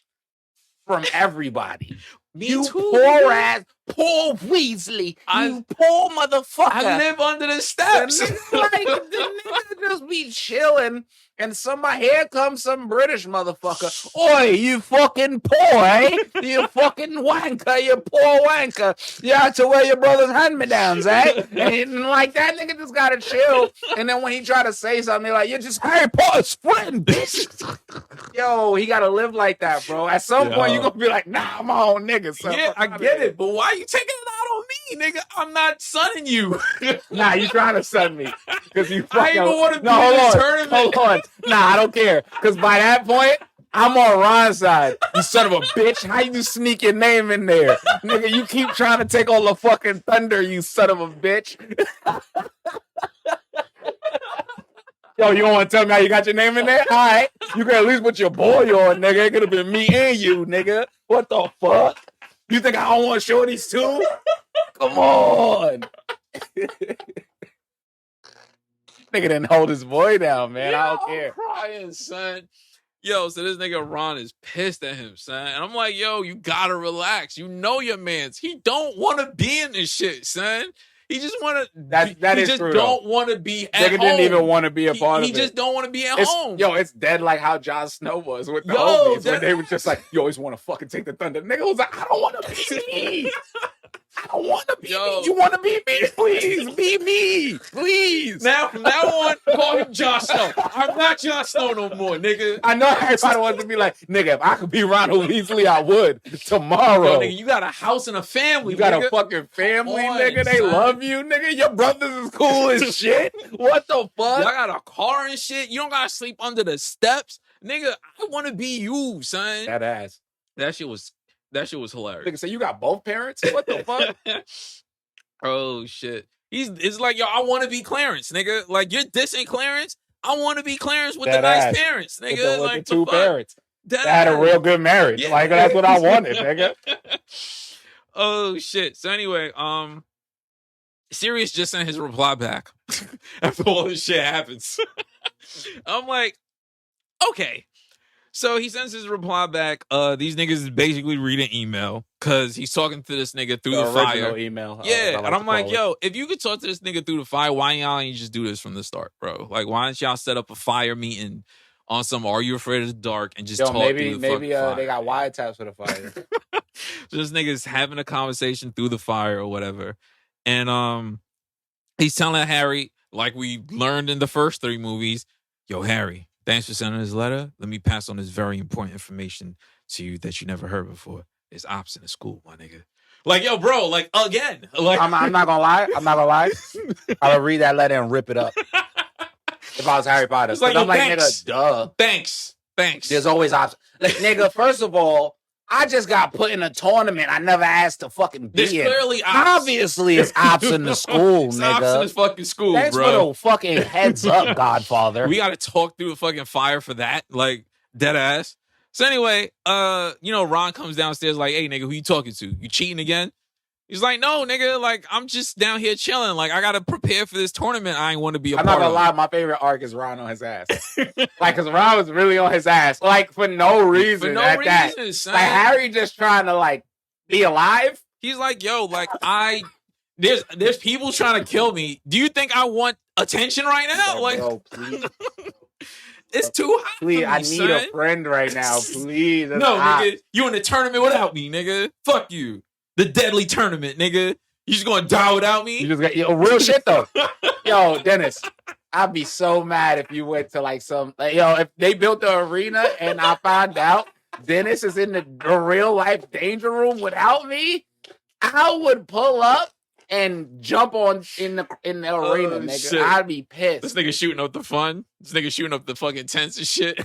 Speaker 4: from everybody. You
Speaker 3: too,
Speaker 4: poor ass, poor Weasley. You poor motherfucker.
Speaker 3: I live under the steps.
Speaker 4: The nigga just be chilling, and here comes some British motherfucker. Oi, you fucking poor, eh? You fucking wanker, you poor wanker. You have to wear your brother's hand-me-downs, eh? And like that nigga just gotta chill. And then when he try to say something, they're like, you're just Harry Potter's friend, bitch. Yo, he gotta live like that, bro. At some point, you're gonna be like, nah, I'm my own nigga. So
Speaker 3: yeah, I get it, but why are you taking it out on me, nigga? I'm not sunning you.
Speaker 4: Nah, you trying to sun me. Because you fucking...
Speaker 3: I ain't even want to be in this tournament.
Speaker 4: Hold on. Nah, I don't care. Because by that point, I'm on Ron's side. You son of a bitch. How you sneak your name in there? Nigga, you keep trying to take all the fucking thunder, you son of a bitch. Yo, you don't want to tell me how you got your name in there? All right. You can at least put your boy on, nigga. It could have been me and you, nigga. What the fuck? You think I don't want shorties too? Come on. Nigga didn't hold his boy down, man.
Speaker 3: Yo,
Speaker 4: I don't care.
Speaker 3: I'm crying, son. Yo, so this nigga Ron is pissed at him, son. And I'm like, yo, you gotta relax. You know your mans. He don't want to be in this shit, son. He just want to.
Speaker 4: That
Speaker 3: he
Speaker 4: is
Speaker 3: just
Speaker 4: true,
Speaker 3: don't want to be at
Speaker 4: nigga
Speaker 3: home.
Speaker 4: Didn't even want to be a part of it.
Speaker 3: He just don't want to be at home.
Speaker 4: Yo, it's dead like how Jon Snow was with the homies. When they were just like, you always want to fucking take the thunder. Nigga was like, I don't want to be me. I don't want to be me. You want to be me? Please be me. Please.
Speaker 3: Now, from now on, call him Jon Snow. I'm not Jon Snow no more, nigga.
Speaker 4: I know everybody wants to be like, nigga, if I could be Ronald Weasley, I would. Tomorrow.
Speaker 3: Yo, nigga, you got a house and a family,
Speaker 4: You got
Speaker 3: nigga.
Speaker 4: a fucking family, nigga. They love you, nigga. Your brothers is cool as shit. What the fuck?
Speaker 3: Y'all got a car and shit. You don't got to sleep under the steps. Nigga, I want to be you, son.
Speaker 4: That ass.
Speaker 3: That shit was hilarious.
Speaker 4: Nigga, so you got both parents? What the fuck?
Speaker 3: Oh shit. It's like, yo, I want to be Clarence, nigga. Like, you're dissing Clarence. I want to be Clarence with
Speaker 4: that
Speaker 3: the nice
Speaker 4: ass.
Speaker 3: parents, nigga.
Speaker 4: With
Speaker 3: like
Speaker 4: the 2 parents.
Speaker 3: That
Speaker 4: had a real good marriage.
Speaker 3: Yeah.
Speaker 4: Like, that's what I wanted, nigga.
Speaker 3: Oh shit. So anyway, Sirius just sent his reply back after all this shit happens. I'm like, okay. So he sends his reply back. These niggas is basically reading email because he's talking to this nigga through the fire.
Speaker 4: Email.
Speaker 3: Yeah, and I'm like, yo, if you could talk to this nigga through the fire, why y'all ain't just do this from the start, bro? Like, why don't y'all set up a fire meeting on some Are You Afraid of the Dark and just talk through the fucking fire?
Speaker 4: They got wiretaps for the fire.
Speaker 3: So this nigga's having a conversation through the fire or whatever, and he's telling Harry, like we learned in the first 3 movies, yo, Harry, thanks for sending this letter. Let me pass on this very important information to you that you never heard before. There's ops in the school, my nigga. Like, yo, bro, like, again. Like,
Speaker 4: I'm not gonna lie. I would read that letter and rip it up. If I was Harry Potter.
Speaker 3: It's like,
Speaker 4: I'm like,
Speaker 3: thanks.
Speaker 4: nigga, duh.
Speaker 3: Thanks.
Speaker 4: There's always options. Like, nigga, first of all, I just got put in a tournament I never asked to fucking be
Speaker 3: There's
Speaker 4: in.
Speaker 3: clearly ops.
Speaker 4: Obviously, it's ops in the school,
Speaker 3: It's
Speaker 4: nigga.
Speaker 3: ops in this fucking school,
Speaker 4: Thanks
Speaker 3: bro.
Speaker 4: for the fucking heads up, Godfather.
Speaker 3: We got to talk through the fucking fire for that, like dead ass. So anyway, Ron comes downstairs like, "Hey, nigga, who you talking to? You cheating again?" He's like, "No, nigga, like I'm just down here chilling. Like I gotta prepare for this tournament. I ain't want to be a
Speaker 4: I'm
Speaker 3: part
Speaker 4: not gonna
Speaker 3: of."
Speaker 4: lie, my favorite arc is Ron on his ass. Like, cause Ron was really on his ass, like for no reason.
Speaker 3: For no
Speaker 4: at that.
Speaker 3: reason, son.
Speaker 4: Like Harry just trying to like be alive.
Speaker 3: He's like, "Yo, like there's people trying to kill me. Do you think I want attention right now? Like,
Speaker 4: bro, please,
Speaker 3: it's too hot
Speaker 4: please,
Speaker 3: for me,
Speaker 4: I need
Speaker 3: son.
Speaker 4: a friend right now, please. It's
Speaker 3: No,
Speaker 4: hot.
Speaker 3: nigga, you in the tournament without me, nigga. Fuck you. The deadly tournament, nigga. You just gonna die without me?"
Speaker 4: You just got real shit though. Yo, Dennis, I'd be so mad if you went to like some if they built the arena and I found out Dennis is in the real life danger room without me. I would pull up and jump on in the arena, nigga.
Speaker 3: Shit.
Speaker 4: I'd be pissed.
Speaker 3: This nigga shooting up the fun. This nigga shooting up the fucking tents and shit.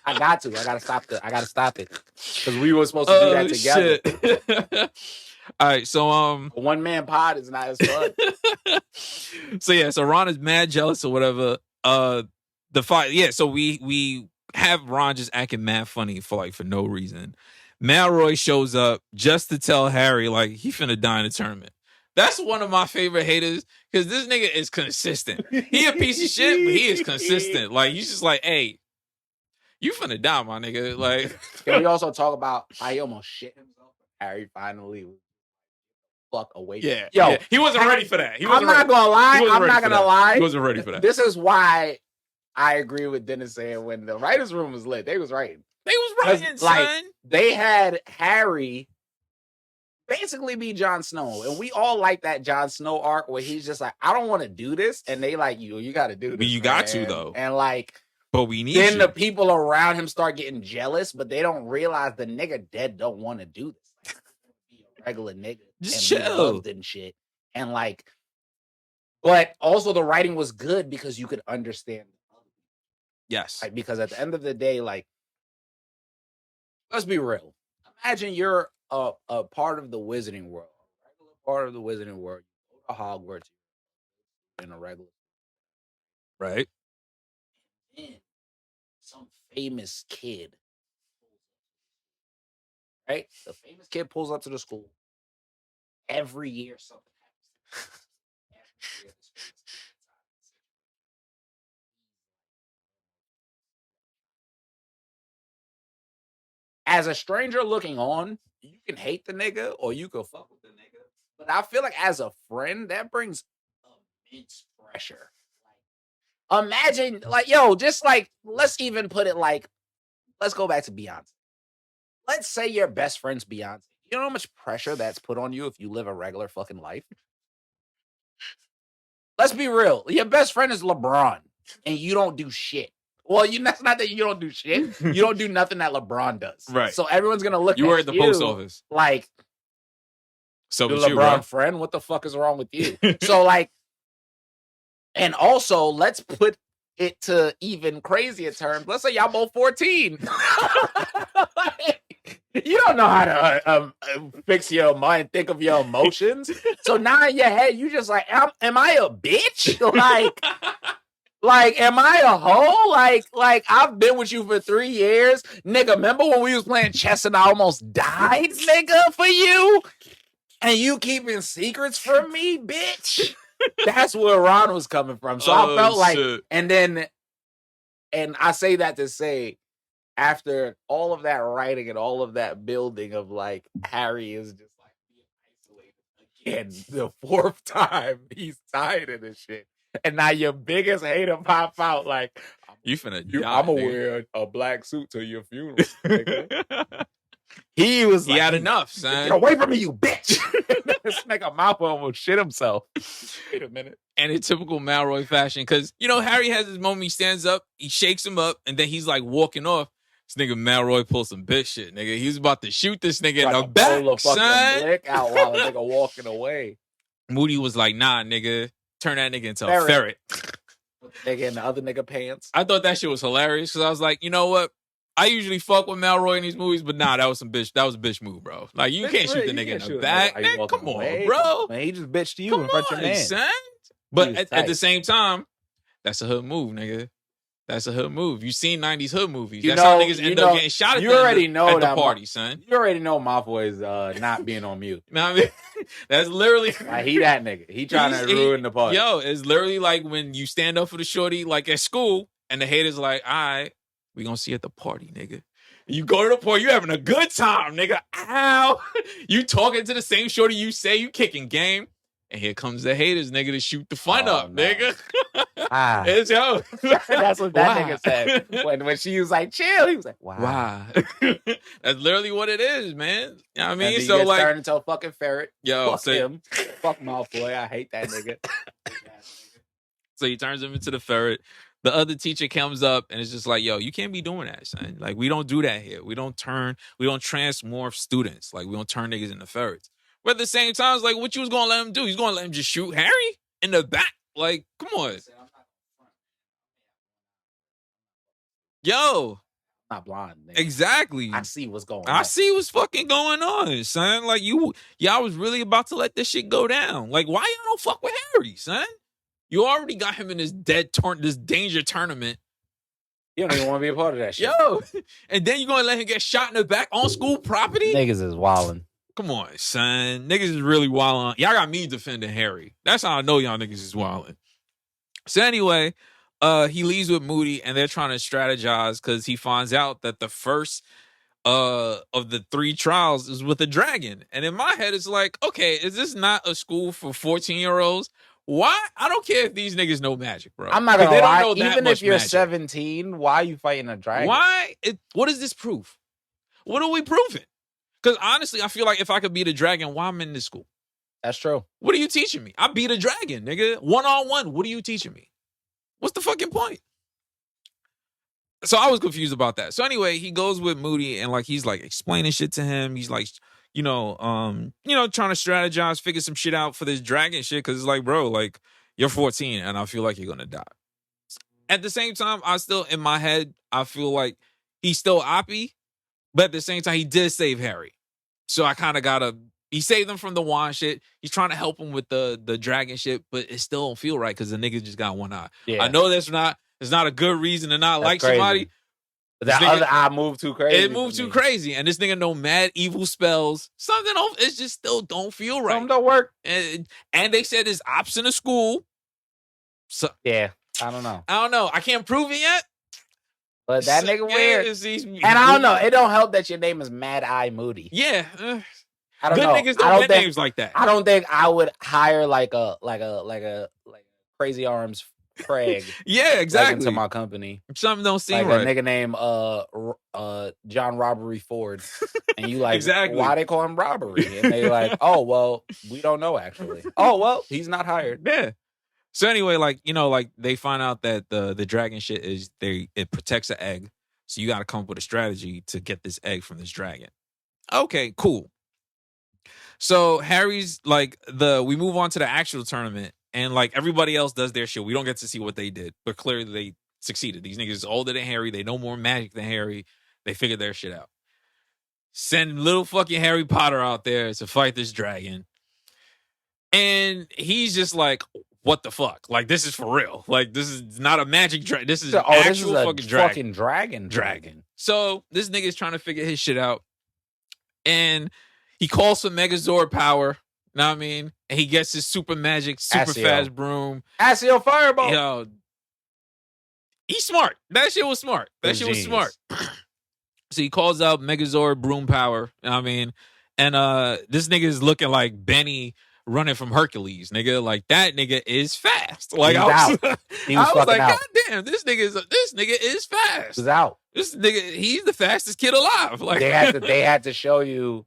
Speaker 4: I gotta stop it. Because we were supposed to do that together.
Speaker 3: Shit. All right, so
Speaker 4: A one-man pod is not as fun.
Speaker 3: so Ron is mad jealous or whatever. The fight, so we have Ron just acting mad funny for no reason. Malroy shows up just to tell Harry like he finna die in the tournament. That's one of my favorite haters because this nigga is consistent. He a piece of shit, but he is consistent. Like he's just like, "Hey, you finna die, my nigga." Like,
Speaker 4: can we also talk about how he almost shit himself? Harry finally was fuck away.
Speaker 3: Yo, he wasn't ready for that.
Speaker 4: I'm not gonna lie.
Speaker 3: He wasn't ready for that.
Speaker 4: This is why I agree with Dennis saying when the writers' room was lit, they was writing.
Speaker 3: They was writing, son.
Speaker 4: They had Harry basically be Jon Snow, and we all like that Jon Snow arc where he's just like, "I don't want to do this," and they like, "You got to do this."
Speaker 3: You got to though,
Speaker 4: and like.
Speaker 3: But we need
Speaker 4: then
Speaker 3: you.
Speaker 4: the people around him start getting jealous, but they don't realize the nigga dead don't want to do this. Like, be a regular nigga.
Speaker 3: Just
Speaker 4: and be
Speaker 3: chill.
Speaker 4: loved and shit. And like, but also the writing was good because you could understand.
Speaker 3: Yes.
Speaker 4: Like, because at the end of the day, like, let's be real. Imagine you're a part of the wizarding world. A regular part of the wizarding world. You go to Hogwarts in a regular.
Speaker 3: Right.
Speaker 4: And some famous kid, right? The famous kid pulls up to the school. Every year something happens. Every year this famous kid gets out of the situation. As a stranger looking on, you can hate the nigga or you can fuck with the nigga. But I feel like as a friend, that brings immense pressure. Imagine, like, just like, let's even put it like, let's go back to Beyonce. Let's say your best friend's Beyonce. You know how much pressure that's put on you if you live a regular fucking life? Let's be real. Your best friend is LeBron, and you don't do shit. Well, that's not that you don't do shit. You don't do nothing that LeBron does.
Speaker 3: Right.
Speaker 4: So everyone's going to look at you.
Speaker 3: You were at the post office.
Speaker 4: Like,
Speaker 3: So
Speaker 4: the
Speaker 3: was
Speaker 4: LeBron
Speaker 3: you, bro.
Speaker 4: friend, what the fuck is wrong with you? So, like, and also, let's put it to even crazier terms. Let's say y'all both 14. You don't know how to fix your mind, think of your emotions. So now in your head, you just like, am I a bitch? Like, am I a hoe? Like I've been with you for 3 years, nigga. Remember when we was playing chess and I almost died, nigga, for you? And you keeping secrets from me, bitch? That's where Ron was coming from. So I felt like,
Speaker 3: shit.
Speaker 4: and I say that to say, after all of that writing and all of that building of like Harry is just like being isolated again, the 4th time he's tired of this shit. And now your biggest hater pop out like,
Speaker 3: You finna
Speaker 4: I'm gonna
Speaker 3: die,
Speaker 4: wear a black suit to your funeral. Nigga.
Speaker 3: He
Speaker 4: was
Speaker 3: he
Speaker 4: like,
Speaker 3: had enough, son.
Speaker 4: Get away from me, you bitch. This nigga mouth almost shit himself. Wait a minute.
Speaker 3: And in typical Malroy fashion, because, Harry has his moment, he stands up, he shakes him up, and then he's like walking off. This nigga Malroy pulls some bitch shit, nigga. He was about to shoot this nigga in the back, son.
Speaker 4: Blick out while the nigga walking away.
Speaker 3: Moody was like, nah, nigga. Turn that nigga into a ferret.
Speaker 4: Nigga in the other nigga pants.
Speaker 3: I thought that shit was hilarious, because I was like, you know what? I usually fuck with Malroy in these movies, but nah, that was a bitch move, bro. Like you can't shoot the nigga in the back. Man, come on, bro.
Speaker 4: Man, he just bitched you in front of your man.
Speaker 3: Son. But at the same time, that's a hood move, nigga. That's a hood move. You seen 90s hood movies. That's how niggas end up getting shot at the party, son.
Speaker 4: You already know Malfoy's not being on mute.
Speaker 3: You know what I mean? That's literally
Speaker 4: like, he that nigga. He trying to ruin the party.
Speaker 3: Yo, it's literally like when you stand up for the shorty like at school and the haters like, all right, we gonna see you at the party, nigga. You go to the party, you having a good time, nigga. Ow. You talking to the same shorty you say you kicking game. And here comes the haters, nigga, to shoot the fun up, nigga. It's yo.
Speaker 4: That's what that nigga said. When she was like, chill, he was like, wow.
Speaker 3: That's literally what it is, man. You know what I mean?
Speaker 4: And
Speaker 3: so like
Speaker 4: turned into a fucking ferret.
Speaker 3: Yo,
Speaker 4: fuck him. Fuck Malfoy. I hate that nigga.
Speaker 3: So he turns him into the ferret. The other teacher comes up and it's just like, yo, you can't be doing that, son. Like, we don't do that here. We don't transmorph students. Like, we don't turn niggas into ferrets. But at the same time, it's like, what you was going to let him do? He's going to let him just shoot Harry in the back? Like, come on. Yo.
Speaker 4: I'm not blind, nigga.
Speaker 3: Exactly.
Speaker 4: I see what's going on.
Speaker 3: I see what's fucking going on, son. Like, y'all was really about to let this shit go down. Like, why y'all don't fuck with Harry, son? You already got him in this this danger tournament.
Speaker 4: You don't even want to be a part of that shit.
Speaker 3: Yo. And then you're going to let him get shot in the back on school property?
Speaker 4: Niggas is wildin'.
Speaker 3: Come on, son. Niggas is really wildin'. Y'all got me defending Harry. That's how I know y'all niggas is wildin'. So anyway, he leaves with Moody and they're trying to strategize because he finds out that the first of the 3 trials is with a dragon. And in my head, it's like, okay, is this not a school for 14-year-olds? Why? I don't care if these niggas know magic, bro.
Speaker 4: I'm not gonna lie. Even if you're 17, why are you fighting a dragon?
Speaker 3: Why? What is this proof? What are we proving? Because honestly, I feel like if I could beat a dragon, why I'm in this school?
Speaker 4: That's true.
Speaker 3: What are you teaching me? I beat a dragon, nigga. 1-on-1. What are you teaching me? What's the fucking point? So I was confused about that. So anyway, he goes with Moody and like he's like explaining shit to him. He's like, trying to strategize, figure some shit out for this dragon shit. Cause it's like, bro, like you're 14 and I feel like you're gonna die. At the same time, in my head, I feel like he's still Oppie, but at the same time, he did save Harry. So I kind of he saved him from the wand shit. He's trying to help him with the dragon shit, but it still don't feel right because the nigga just got one eye. Yeah. I know it's not a good reason to not like crazy. Somebody.
Speaker 4: That other eye moved too crazy.
Speaker 3: It moved too crazy. And this nigga know mad evil spells. Something it just still don't feel right.
Speaker 4: Something don't work.
Speaker 3: And they said there's ops in the school. So
Speaker 4: yeah, I don't know.
Speaker 3: I can't prove it yet.
Speaker 4: But that nigga weird. And I don't know. It don't help that your name is Mad Eye Moody.
Speaker 3: Yeah.
Speaker 4: I don't know.
Speaker 3: Niggas don't get names like that.
Speaker 4: I don't think I would hire like a Crazy Arms Craig.
Speaker 3: Yeah, exactly.
Speaker 4: Into my company.
Speaker 3: Something don't seem
Speaker 4: like
Speaker 3: right.
Speaker 4: A nigga named John Robbery Ford. And you like,
Speaker 3: exactly.
Speaker 4: Why they call him Robbery? And they like, oh, well, we don't know actually. Oh, well, he's not hired.
Speaker 3: Yeah. So anyway, they find out that the dragon shit is it protects an egg. So you got to come up with a strategy to get this egg from this dragon. Okay, cool. So Harry's we move on to the actual tournament and like everybody else does their shit. We don't get to see what they did, but clearly they succeeded. These niggas is older than Harry. They know more magic than Harry. They figured their shit out. Send little fucking Harry Potter out there to fight this dragon. And he's just like, what the fuck? Like, this is for real. Like, this is not a magic dragon. This is actual fucking dragon.
Speaker 4: Dragon.
Speaker 3: So this nigga is trying to figure his shit out. And he calls for Megazord power. Know what I mean? And he gets his super magic, super fast broom.
Speaker 4: Accio Fireball.
Speaker 3: Yo. He's smart. That shit was smart. So he calls out Megazord broom power. Know what I mean? And this nigga is looking like Benny running from Hercules, nigga. Like, that nigga is fast. Like, I was like, God damn, this nigga is fast.
Speaker 4: He's out.
Speaker 3: This nigga, he's the fastest kid alive. Like,
Speaker 4: they had to show you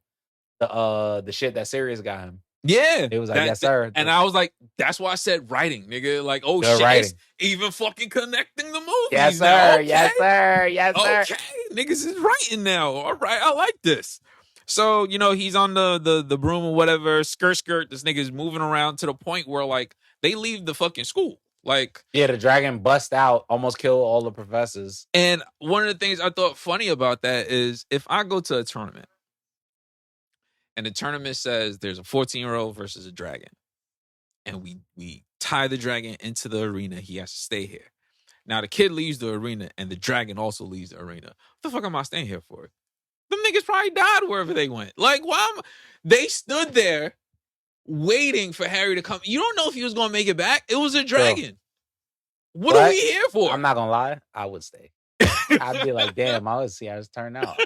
Speaker 4: the shit that Sirius got him.
Speaker 3: Yeah.
Speaker 4: It was like, yes, sir.
Speaker 3: And I was like, that's why I said writing, nigga. Like, oh, shit, it's even fucking connecting the movies.
Speaker 4: Yes, sir.
Speaker 3: Now. Okay.
Speaker 4: Yes, sir. Yes, sir.
Speaker 3: Okay, niggas is writing now. All right, I like this. So, he's on the broom or whatever, skirt. This nigga's moving around to the point where, like, they leave the fucking school. Like,
Speaker 4: Yeah, the dragon bust out, almost kill all the professors.
Speaker 3: and one of the things I thought funny about that is if I go to a tournament and the tournament says there's a 14-year-old versus a dragon, and we tie the dragon into the arena, he has to stay here. Now the kid leaves the arena and the dragon also leaves the arena. What the fuck am I staying here for? Them niggas probably died wherever they went. Like, why they stood there waiting for Harry to come. You don't know if he was gonna make it back. It was a dragon. What are we here for?
Speaker 4: I'm not gonna lie, I would stay. I'd be like, damn, I would see how this turned out.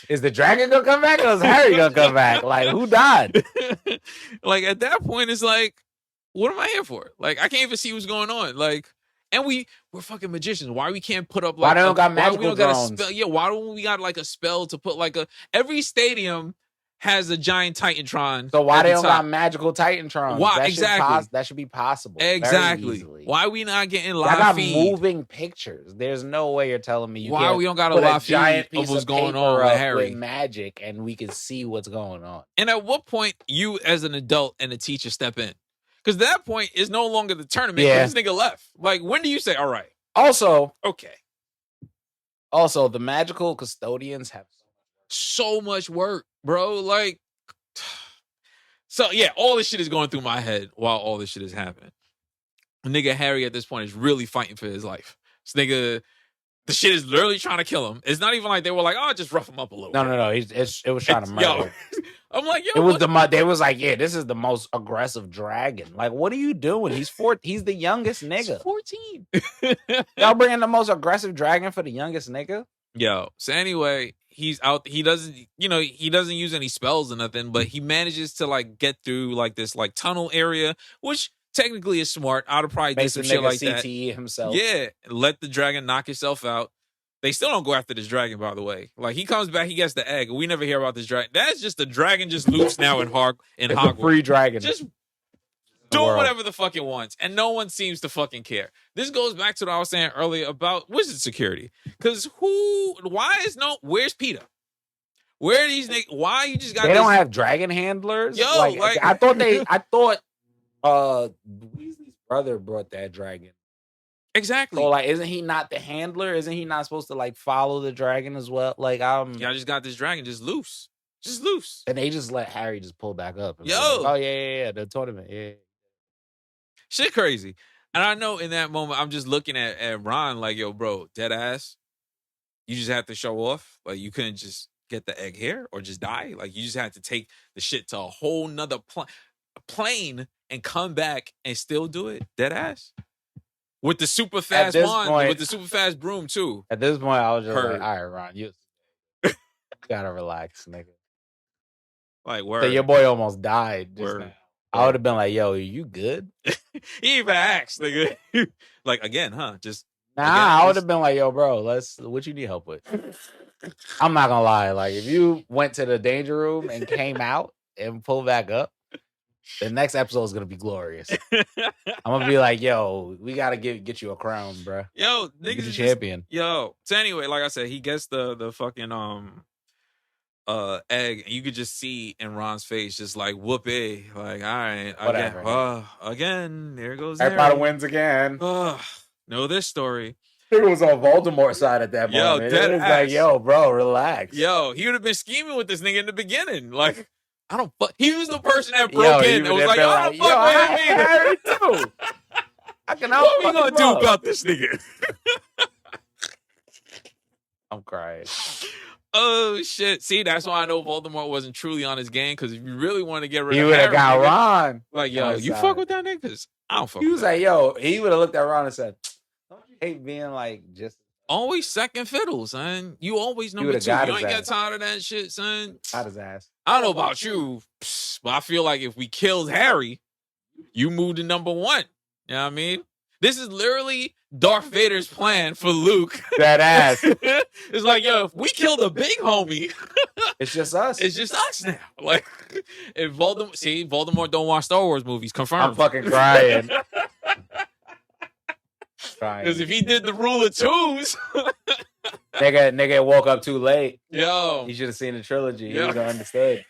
Speaker 4: Is the dragon gonna come back or is Harry gonna come back? Like, who died?
Speaker 3: Like, at that point, it's like, what am I here for? Like, I can't even see what's going on. Like, and we're fucking magicians. Why we can't put up like
Speaker 4: why they don't got magical
Speaker 3: why we don't got a
Speaker 4: drones?
Speaker 3: spell? Yeah, why don't we got like a spell to put like every stadium has a giant Titantron.
Speaker 4: So why
Speaker 3: at
Speaker 4: they
Speaker 3: the
Speaker 4: don't
Speaker 3: top.
Speaker 4: got magical Titantrons?
Speaker 3: Why exactly?
Speaker 4: That should be possible. Very
Speaker 3: Exactly.
Speaker 4: easily.
Speaker 3: Why we not getting
Speaker 4: I
Speaker 3: live
Speaker 4: got
Speaker 3: feed?
Speaker 4: moving pictures. There's no way you're telling me
Speaker 3: Why
Speaker 4: can't
Speaker 3: we don't got a
Speaker 4: put
Speaker 3: live
Speaker 4: giant
Speaker 3: feed of
Speaker 4: piece
Speaker 3: what's
Speaker 4: of
Speaker 3: going
Speaker 4: paper
Speaker 3: on with
Speaker 4: up
Speaker 3: Harry?
Speaker 4: magic and we can see what's going on.
Speaker 3: And at what point you as an adult and a teacher step in? Because that point is no longer the tournament.
Speaker 4: Yeah.
Speaker 3: This nigga left. Like, when do you say, all right,
Speaker 4: Also,
Speaker 3: okay,
Speaker 4: the magical custodians have
Speaker 3: so much work, bro. Like, so yeah, all this shit is going through my head while all this shit is happening. Nigga Harry at this point is really fighting for his life. This nigga, the shit is literally trying to kill him. It's not even like they were like, oh, just rough him up a little.
Speaker 4: No. It was trying to murder.
Speaker 3: Yo, I'm like, yo,
Speaker 4: It was they was like, yeah, this is the most aggressive dragon. Like, what are you doing? He's the youngest nigga.
Speaker 3: 14.
Speaker 4: Y'all bringing the most aggressive dragon for the youngest nigga?
Speaker 3: Yo, so anyway, he's out. He doesn't use any spells or nothing, but he manages to like get through like this like tunnel area, which technically is smart. I'd have probably did
Speaker 4: Makes
Speaker 3: some
Speaker 4: the
Speaker 3: shit
Speaker 4: nigga
Speaker 3: like
Speaker 4: CTE
Speaker 3: that.
Speaker 4: himself.
Speaker 3: Yeah, let the dragon knock itself out. They still don't go after this dragon, by the way. Like, he comes back, he gets the egg. We never hear about this dragon. That's just the dragon just loose now in Hogwarts.
Speaker 4: Free dragon.
Speaker 3: Just doing whatever the fuck it wants. And no one seems to fucking care. This goes back to what I was saying earlier about wizard security. Because where's Peter? Where are these niggas? Why you just got
Speaker 4: They don't have dragon handlers?
Speaker 3: Yo, like
Speaker 4: I thought Weasley's brother brought that dragon.
Speaker 3: Exactly.
Speaker 4: So like, isn't he not the handler? Isn't he not supposed to like follow the dragon as well? Like,
Speaker 3: I just got this dragon just loose.
Speaker 4: And they just let Harry just pull back up. And
Speaker 3: Yo.
Speaker 4: like, oh yeah, the tournament, yeah.
Speaker 3: Shit crazy. And I know in that moment, I'm just looking at Ron like, yo, bro, dead ass. You just have to show off. Like, you couldn't just get the egg here or just die. Like, you just had to take the shit to a whole nother plane and come back and still do it. Dead ass. With the super fast wand, with the super fast broom too.
Speaker 4: At this point, I was just like, all right, Ron, you gotta relax, nigga.
Speaker 3: Like, word.
Speaker 4: So your boy almost died just
Speaker 3: Word.
Speaker 4: now. I would have been like, yo, are you good?
Speaker 3: He even asked, nigga. Like, again, huh? Just
Speaker 4: I would have been like, yo, bro, what you need help with? I'm not gonna lie. Like, if you went to the danger room and came out and pulled back up, the next episode is gonna be glorious. I'm gonna be like, yo, we gotta get you a crown, bro.
Speaker 3: Yo, niggas
Speaker 4: Get you champion.
Speaker 3: Yo. So anyway, like I said, he gets the fucking egg, and you could just see in Ron's face, just like whoopee, like, all right,
Speaker 4: whatever.
Speaker 3: Again, there goes
Speaker 4: Harry Potter wins again.
Speaker 3: Know this story.
Speaker 4: It was on Voldemort's side at that
Speaker 3: Yo,
Speaker 4: moment.
Speaker 3: dead
Speaker 4: It was
Speaker 3: ass.
Speaker 4: like, yo, bro, relax.
Speaker 3: Yo, he would have been scheming with this nigga in the beginning. Like, I don't fuck. He was the person that broke in. It was like, I don't fuck with him either.
Speaker 4: Harry too.
Speaker 3: What we gonna do about this nigga?
Speaker 4: I'm crying.
Speaker 3: Oh shit! See, that's why I know Voldemort wasn't truly on his game. Because if you really want to get rid
Speaker 4: He
Speaker 3: of
Speaker 4: would have
Speaker 3: Harry,
Speaker 4: got
Speaker 3: nigga,
Speaker 4: Ron.
Speaker 3: like, yo, you fuck with that nigga? Because I don't fuck.
Speaker 4: He
Speaker 3: with
Speaker 4: was
Speaker 3: that.
Speaker 4: like, yo, he would have looked at Ron and said, don't you hate being like just
Speaker 3: always second fiddle, son. You always number
Speaker 4: would've
Speaker 3: two. You
Speaker 4: got
Speaker 3: ain't
Speaker 4: his
Speaker 3: got
Speaker 4: ass.
Speaker 3: tired of that shit, son.
Speaker 4: out his ass?
Speaker 3: I don't know about you, but I feel like if we killed Harry, you moved to number one. You know what I mean? This is literally Darth Vader's plan for Luke.
Speaker 4: That ass.
Speaker 3: It's like, yo, if we kill the big homie,
Speaker 4: It's just us.
Speaker 3: it's just us now. Like, if Voldemort don't watch Star Wars movies,
Speaker 4: I'm
Speaker 3: confirmed.
Speaker 4: fucking crying.
Speaker 3: Because if he did the rule of twos,
Speaker 4: nigga woke up too late.
Speaker 3: yo,
Speaker 4: He should have seen the trilogy. He
Speaker 3: Yeah.
Speaker 4: would have understood.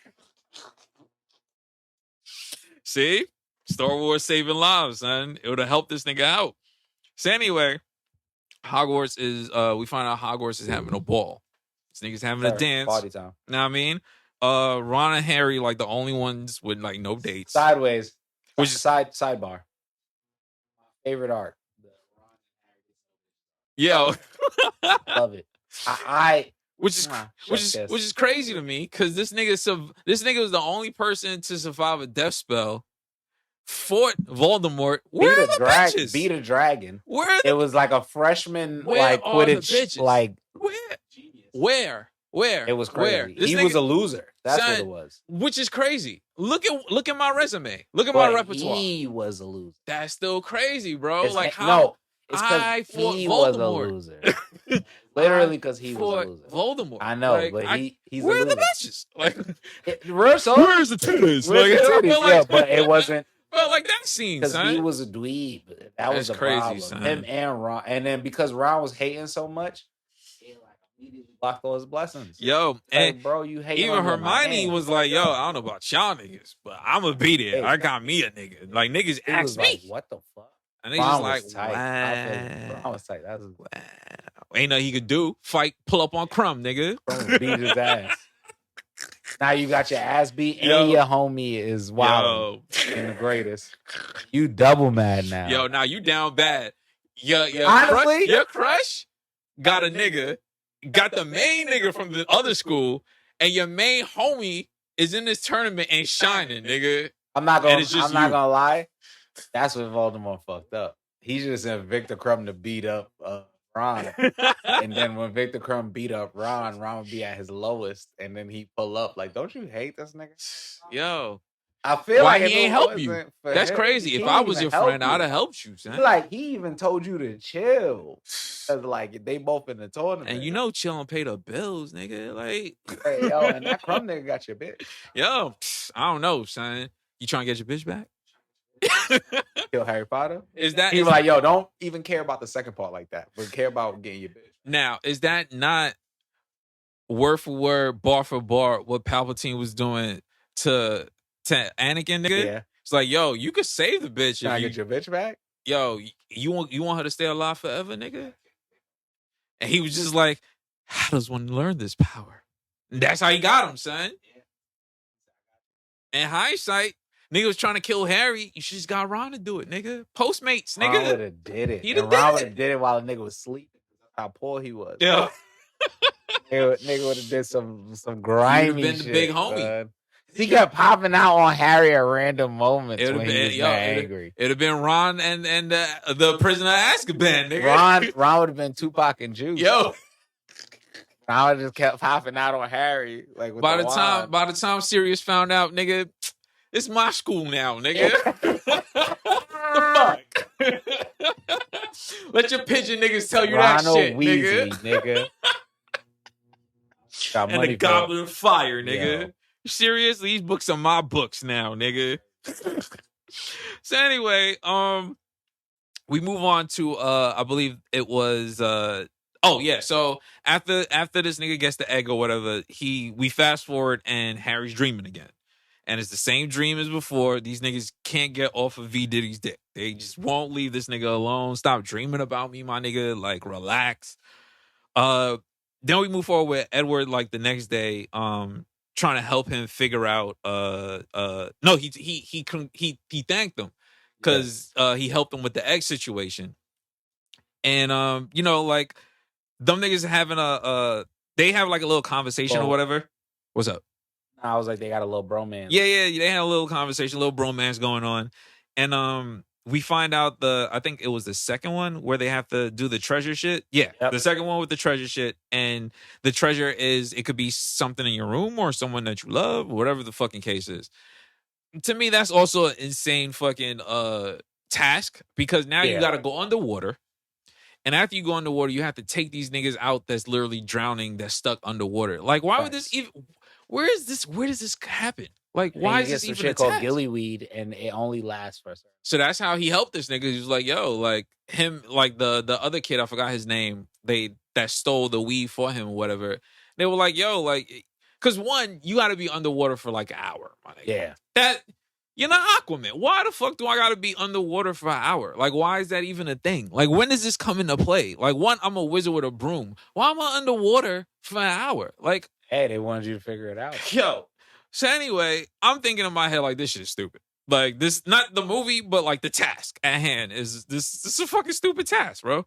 Speaker 3: see? Star Wars saving lives, son. It would have helped this nigga out. So anyway, Hogwarts is we find out Hogwarts is having a ball. This nigga's having a dance.
Speaker 4: Party time.
Speaker 3: Know what I mean? Ron and Harry like the only ones with like no dates.
Speaker 4: Sideways.
Speaker 3: Which is
Speaker 4: sidebar. Favorite art.
Speaker 3: Yo.
Speaker 4: Love it.
Speaker 3: Which is crazy to me because this nigga was the only person to survive a death spell. Fought Voldemort. Where are the bitches?
Speaker 4: Beat a dragon.
Speaker 3: It
Speaker 4: was like a freshman like Quidditch. Like
Speaker 3: where?
Speaker 4: It was crazy. He was a loser. That's what it was.
Speaker 3: Which is crazy. Look at my resume. Look at my repertoire.
Speaker 4: He was a loser.
Speaker 3: That's still crazy, bro. It's
Speaker 4: because he was a loser. Literally because he was a loser.
Speaker 3: Voldemort.
Speaker 4: I know, but he's
Speaker 3: where
Speaker 4: a loser.
Speaker 3: Are the bitches? Like,
Speaker 4: where's the titties? But it wasn't.
Speaker 3: Well, like that scene,
Speaker 4: because he was a dweeb. That was the
Speaker 3: crazy,
Speaker 4: problem.
Speaker 3: Son.
Speaker 4: Him and Ron, and then because Ron was hating so much, he like immediately blocked all his blessings.
Speaker 3: Yo, and
Speaker 4: bro, you hate.
Speaker 3: Even Hermione was like, "Yo, I don't know about y'all niggas, but I'm gonna beat it. I got me a nigga. Like niggas ask me,
Speaker 4: like, what the fuck?"
Speaker 3: And they just like,
Speaker 4: wow. I was tight. That was
Speaker 3: wow. Ain't nothing he could do. Fight, pull up on Crumb, nigga.
Speaker 4: Crumb beat his ass. Now you got your ass beat, and your homie is wild and the greatest. You double mad now.
Speaker 3: Yo, now you down bad.
Speaker 4: Honestly,
Speaker 3: your crush got a nigga, got the main nigga from the other school, and your main homie is in this tournament and shining, nigga.
Speaker 4: I'm not gonna lie. That's when Voldemort fucked up. He just sent Victor Crumb to beat up Ron. And then when Victor Crumb beat up Ron would be at his lowest, and then he pull up. Like, don't you hate this nigga?
Speaker 3: Yo.
Speaker 4: I feel
Speaker 3: why
Speaker 4: like
Speaker 3: he ain't help you. That's crazy. If I was your friend, I'd have helped you, son.
Speaker 4: Like, he even told you to chill. Cause like they both in the tournament.
Speaker 3: And you know chill and pay the bills, nigga. Like
Speaker 4: hey, yo, and that Crumb nigga got your bitch.
Speaker 3: Yo, I don't know, son. You trying to get your bitch back?
Speaker 4: Kill Harry Potter?
Speaker 3: Is that
Speaker 4: he was like, yo, don't even care about the second part like that, but care about getting your bitch.
Speaker 3: Now, is that not word for word, bar for bar, what Palpatine was doing to Anakin, nigga?
Speaker 4: Yeah.
Speaker 3: It's like, yo, you could save the bitch.
Speaker 4: Can I get your bitch back?
Speaker 3: Yo, you want her to stay alive forever, nigga? And he was just like, how does one learn this power? And that's how he got him, son. In hindsight, nigga was trying to kill Harry. You should just got Ron to do it, nigga. Postmates, nigga.
Speaker 4: Ron would have did it.
Speaker 3: He
Speaker 4: Ron would have did it while the nigga was sleeping. How poor he was.
Speaker 3: Yeah.
Speaker 4: Nigga would have did some grimy
Speaker 3: been
Speaker 4: shit.
Speaker 3: The big homie.
Speaker 4: Man. He kept popping out on Harry at random moments when he was angry.
Speaker 3: It'd have been Ron and the prisoner of Azkaban, nigga.
Speaker 4: Ron would have been Tupac and Juice.
Speaker 3: Yo.
Speaker 4: Ron would just kept popping out on Harry. Like with
Speaker 3: by the time Sirius found out, nigga, it's my school now, nigga. What the fuck? Let your pigeon niggas tell you
Speaker 4: Ronald
Speaker 3: that shit,
Speaker 4: Weasley,
Speaker 3: nigga.
Speaker 4: Got
Speaker 3: and the Goblet of Fire, nigga.
Speaker 4: Yo.
Speaker 3: Seriously, these books are my books now, nigga. So anyway, we move on to I believe it was so after this nigga gets the egg or whatever, we fast forward and Harry's dreaming again. And it's the same dream as before. These niggas can't get off of V Diddy's dick. They just won't leave this nigga alone. Stop dreaming about me, my nigga. Like, relax. Then we move forward with Edward, like, the next day, trying to help him figure out he thanked them because he helped them with the egg situation. And like, them niggas having they have like a little conversation or whatever. What's up?
Speaker 4: I was like, they got a little bromance.
Speaker 3: Yeah, they had a little conversation, a little bromance going on. And we find out I think it was the second one where they have to do the treasure shit. Yeah, yep. The second one with the treasure shit. And the treasure it could be something in your room or someone that you love, whatever the fucking case is. To me, that's also an insane fucking task because now you got to go underwater. And after you go underwater, you have to take these niggas out that's literally drowning, that's stuck underwater. Like, why would this even... Where does this happen? Like, why is this even
Speaker 4: shit called gillyweed, and it only lasts for a second.
Speaker 3: So that's how he helped this nigga. He was like, yo, like him, like the other kid, I forgot his name. That stole the weed for him or whatever. They were like, yo, like, because one, you got to be underwater for like an hour, my nigga.
Speaker 4: Yeah.
Speaker 3: That You're not Aquaman. Why the fuck do I gotta be underwater for an hour? Like, why is that even a thing? Like, when does this come into play? Like, one, I'm a wizard with a broom. Why am I underwater for an hour? Like,
Speaker 4: Hey, they wanted you to figure it out.
Speaker 3: yo. So anyway, I'm thinking in my head like, this shit is stupid. Like, this, not the movie, but like the task at hand is this is a fucking stupid task, bro.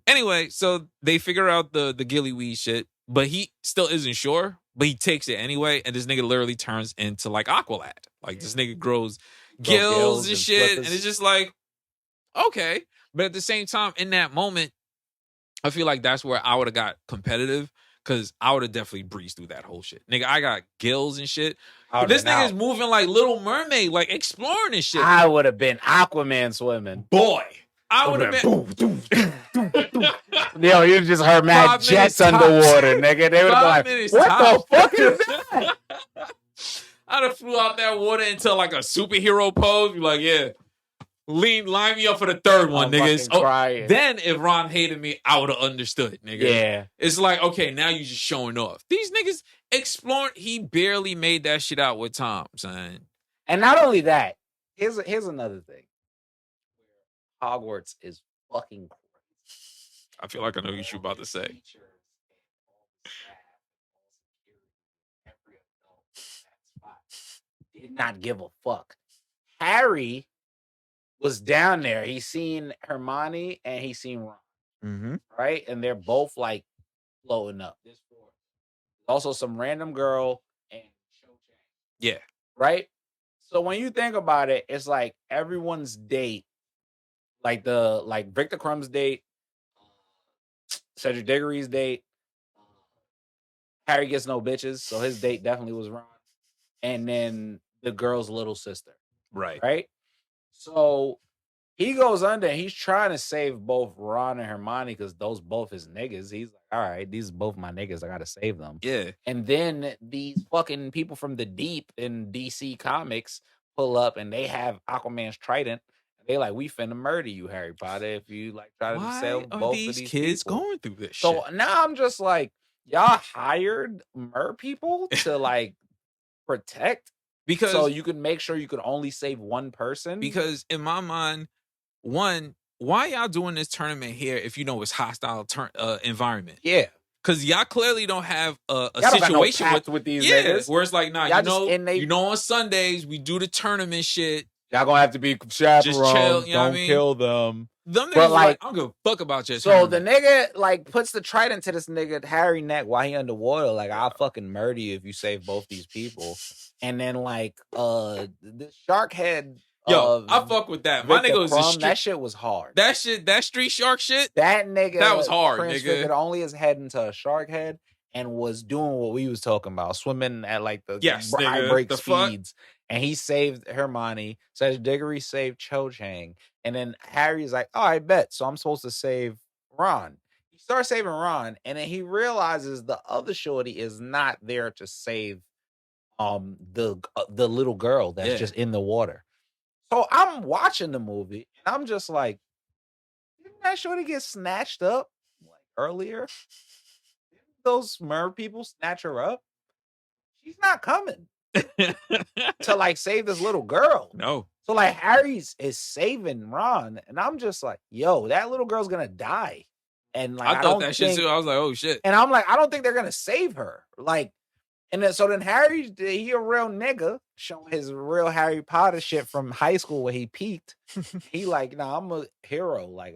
Speaker 3: Anyway, so they figure out the gillyweed shit, but he still isn't sure, but he takes it anyway, and this nigga literally turns into like Aqualad. Like, this nigga grows gills and shit,
Speaker 4: flippers.
Speaker 3: and it's just like, okay. But at the same time, in that moment, I feel like that's where I would have got competitive, because I would have definitely breezed through that whole shit. Nigga, I got gills and shit. But this nigga's moving like Little Mermaid, like exploring and shit.
Speaker 4: I would have been Aquaman swimming.
Speaker 3: Boy, I would have been.
Speaker 4: Yo, you just heard mad
Speaker 3: 5
Speaker 4: jets
Speaker 3: minutes
Speaker 4: underwater, nigga. They would have
Speaker 3: 5
Speaker 4: been like,
Speaker 3: minutes
Speaker 4: what
Speaker 3: tops.
Speaker 4: the fuck is that?
Speaker 3: I'd have flew out that water into like a superhero pose. Be like, yeah, line me up for the third one, niggas.
Speaker 4: Crying.
Speaker 3: Then if Ron hated me, I would have understood, nigga.
Speaker 4: Yeah.
Speaker 3: It's like, okay, now you just showing off. These niggas exploring. He barely made that shit out with Tom, son.
Speaker 4: And not only that, here's another thing. Hogwarts is fucking crazy.
Speaker 3: I feel like I know what you're about to say.
Speaker 4: Did not give a fuck. Harry was down there. He seen Hermione and he seen Ron.
Speaker 3: Mm-hmm.
Speaker 4: Right? And they're both like floating up. There's also some random girl and
Speaker 3: Yeah.
Speaker 4: right? So when you think about it, it's like everyone's date, like Victor Crumb's date, Cedric Diggory's date, Harry gets no bitches, so his date definitely was Ron, and then the girl's little sister, right? So he goes under and he's trying to save both Ron and Hermione because those both his niggas. He's like, all right, these are both my niggas. I gotta save them.
Speaker 3: Yeah.
Speaker 4: And then these fucking people from the deep in DC Comics pull up and they have Aquaman's trident. They like, we finna murder you, Harry Potter, if you like try to save both of these
Speaker 3: kids
Speaker 4: people.
Speaker 3: going through this
Speaker 4: So
Speaker 3: shit?
Speaker 4: now I'm just like, y'all hired mer people to like protect
Speaker 3: Because
Speaker 4: so you can make sure you could only save one person.
Speaker 3: Because in my mind, one, why y'all doing this tournament here if you know it's hostile environment?
Speaker 4: Yeah.
Speaker 3: Because y'all clearly don't have a
Speaker 4: situation
Speaker 3: situation
Speaker 4: with these niggas.
Speaker 3: where it's like, nah,
Speaker 4: Y'all
Speaker 3: you know, on Sundays we do the tournament shit.
Speaker 4: Y'all gonna have to be chaperones.
Speaker 3: Just chill, you know what I
Speaker 4: Don't
Speaker 3: mean?
Speaker 4: kill them.
Speaker 3: Them niggas
Speaker 4: But,
Speaker 3: like, I don't give a fuck about your
Speaker 4: So
Speaker 3: tournament.
Speaker 4: the nigga like puts the trident to this nigga Harry neck while he underwater. Like, I'll fucking murder you if you save both these people. And then like the shark head.
Speaker 3: Yo, I fuck with that. My
Speaker 4: Victor
Speaker 3: nigga was
Speaker 4: Crumb, that shit was hard.
Speaker 3: That street shark shit.
Speaker 4: That nigga
Speaker 3: that was hard,
Speaker 4: transfigured
Speaker 3: nigga.
Speaker 4: only his head into a shark head and was doing what we was talking about, swimming at like the high break speeds. And he saved Hermione. Says Diggory saved Cho Chang. And then Harry's like, oh, I bet. So I'm supposed to save Ron. He starts saving Ron, and then he realizes the other shorty is not there to save the little girl that's just in the water. So I'm watching the movie, and I'm just like, didn't that shorty get snatched up like earlier? Didn't those mer people snatch her up? She's not coming to like save this little girl.
Speaker 3: No.
Speaker 4: So like Harry's is saving Ron, and I'm just like, yo, that little girl's gonna die. And like
Speaker 3: I thought that shit too. I was like, oh shit.
Speaker 4: And I'm like, I don't think they're gonna save her. Like, and then so then Harry, he a real nigga, showing his real Harry Potter shit from high school where he peaked. He like, nah, I'm a hero. Like,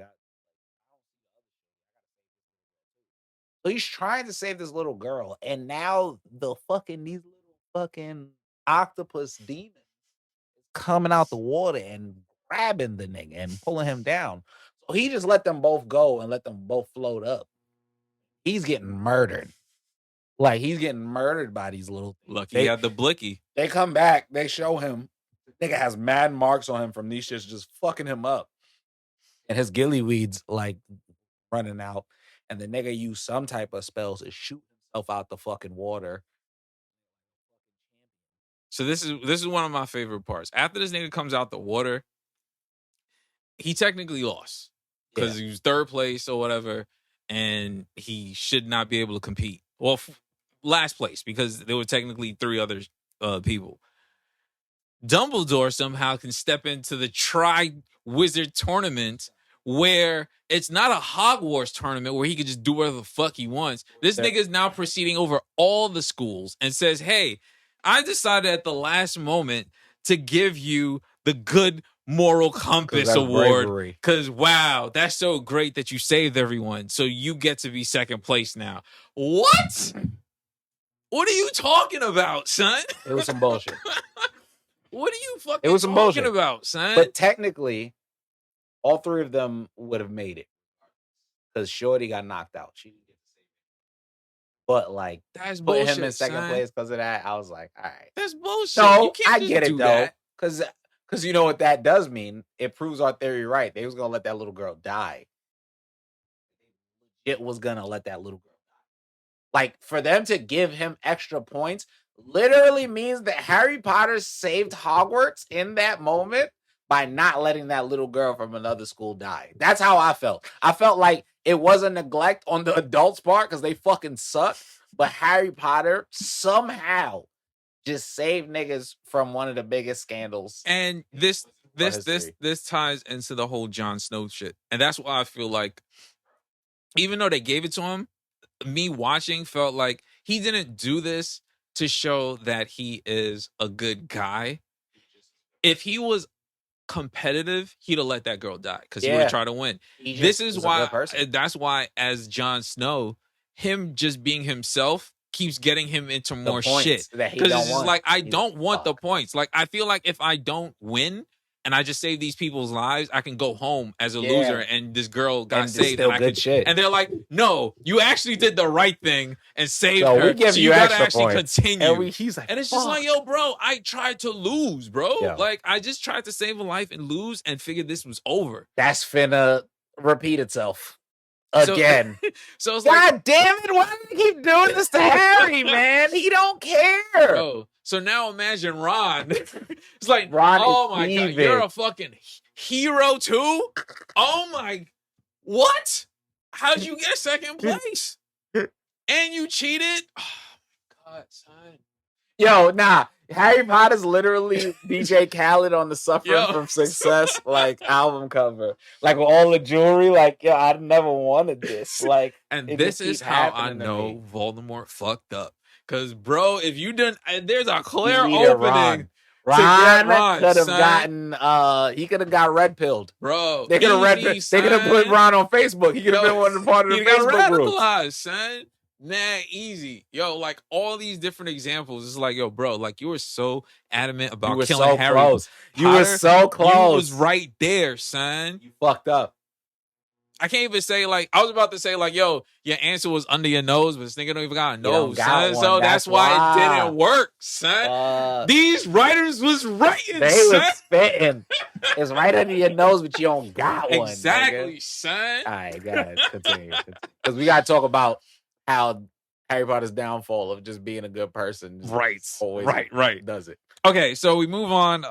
Speaker 4: so he's trying to save this little girl, and now these little fucking octopus demons coming out the water and grabbing the nigga and pulling him down. So he just let them both go and let them both float up. He's getting murdered. Like, he's getting murdered by these little things.
Speaker 3: Lucky he had the blicky.
Speaker 4: They come back, they show him. The nigga has mad marks on him from these shits just fucking him up. And his gillyweeds like running out. And the nigga used some type of spells to shoot himself out the fucking water.
Speaker 3: So this is one of my favorite parts. After this nigga comes out the water, he technically lost because he was third place or whatever, and he should not be able to compete. Well, last place because there were technically 3 other people. Dumbledore somehow can step into the Tri-Wizard tournament where it's not a Hogwarts tournament where he could just do whatever the fuck he wants. This nigga is now proceeding over all the schools and says, hey, I decided at the last moment to give you the good moral compass award because, wow, that's so great that you saved everyone. So you get to be second place now. What? What are you talking about, son?
Speaker 4: It was some bullshit.
Speaker 3: What are you fucking
Speaker 4: It was some
Speaker 3: talking
Speaker 4: bullshit.
Speaker 3: about, son?
Speaker 4: But technically, all three of them would have made it because Shorty got knocked out. She didn't get to save it. But like,
Speaker 3: that's
Speaker 4: put
Speaker 3: bullshit,
Speaker 4: him in second
Speaker 3: son.
Speaker 4: place because of that. I was like, all right,
Speaker 3: that's bullshit.
Speaker 4: No,
Speaker 3: you can't
Speaker 4: I
Speaker 3: just
Speaker 4: get
Speaker 3: do
Speaker 4: it though,
Speaker 3: that.
Speaker 4: because you know what that does mean. It proves our theory right. They was gonna let that little girl die. It was gonna let that little girl die. Like for them to give him extra points literally means that Harry Potter saved Hogwarts in that moment by not letting that little girl from another school die. That's how I felt. I felt like it was a neglect on the adults' part because they fucking suck. But Harry Potter somehow just saved niggas from one of the biggest scandals.
Speaker 3: And this ties into the whole Jon Snow shit. And that's why I feel like even though they gave it to him, me watching felt like he didn't do this to show that he is a good guy. If he was competitive, he'd have let that girl die because he would have tried to win. This is why, that's why as Jon Snow, him just being himself keeps getting him into more shit. Because it's just like, I don't want the points. Like, I feel like if I don't win and I just save these people's lives, I can go home as a loser and this girl got saved. And they're like, no, you actually did the right thing and saved her. So you gotta actually continue. And he's like, and it's just like, yo, bro, I tried to lose, bro. Like, I just tried to save a life and lose and figured this was over.
Speaker 4: That's finna repeat itself again.
Speaker 3: So it's
Speaker 4: God
Speaker 3: like,
Speaker 4: damn it, why do you keep doing this to Harry, man? He don't care.
Speaker 3: Bro. So now imagine Ron. It's like, Ron, oh my God, you're a fucking hero too? Oh my, what? How'd you get second place? And you cheated? Oh my God, son.
Speaker 4: Yo, nah. Harry Potter's literally DJ Khaled on the Suffering from Success like album cover. Like with all the jewelry, like, yo, I never wanted this. Like,
Speaker 3: and this is how I know Voldemort fucked up. Cause bro, if you didn't, there's a clear opening.
Speaker 4: Ron could have gotten he could have got red pilled.
Speaker 3: Bro.
Speaker 4: They could have put Ron on Facebook. He could have been one of the part of the Facebook group.
Speaker 3: Son. Nah, easy. Yo, like all these different examples. It's like, yo, bro, like you were so adamant about killing Harry Potter.
Speaker 4: You were so close.
Speaker 3: You was right there, son.
Speaker 4: You fucked up.
Speaker 3: I can't even say like, I was about to say like, yo, your answer was under your nose, but this nigga don't even got a nose, son. So that's why it didn't work, son. These writers was writing,
Speaker 4: they
Speaker 3: son.
Speaker 4: Was spitting. It's right under your nose, but you don't got one.
Speaker 3: Exactly,
Speaker 4: nigga.
Speaker 3: Son.
Speaker 4: All right, guys, continue. Because we got to talk about how Harry Potter's downfall of just being a good person.
Speaker 3: Right.
Speaker 4: Always does it.
Speaker 3: Okay, so we move on.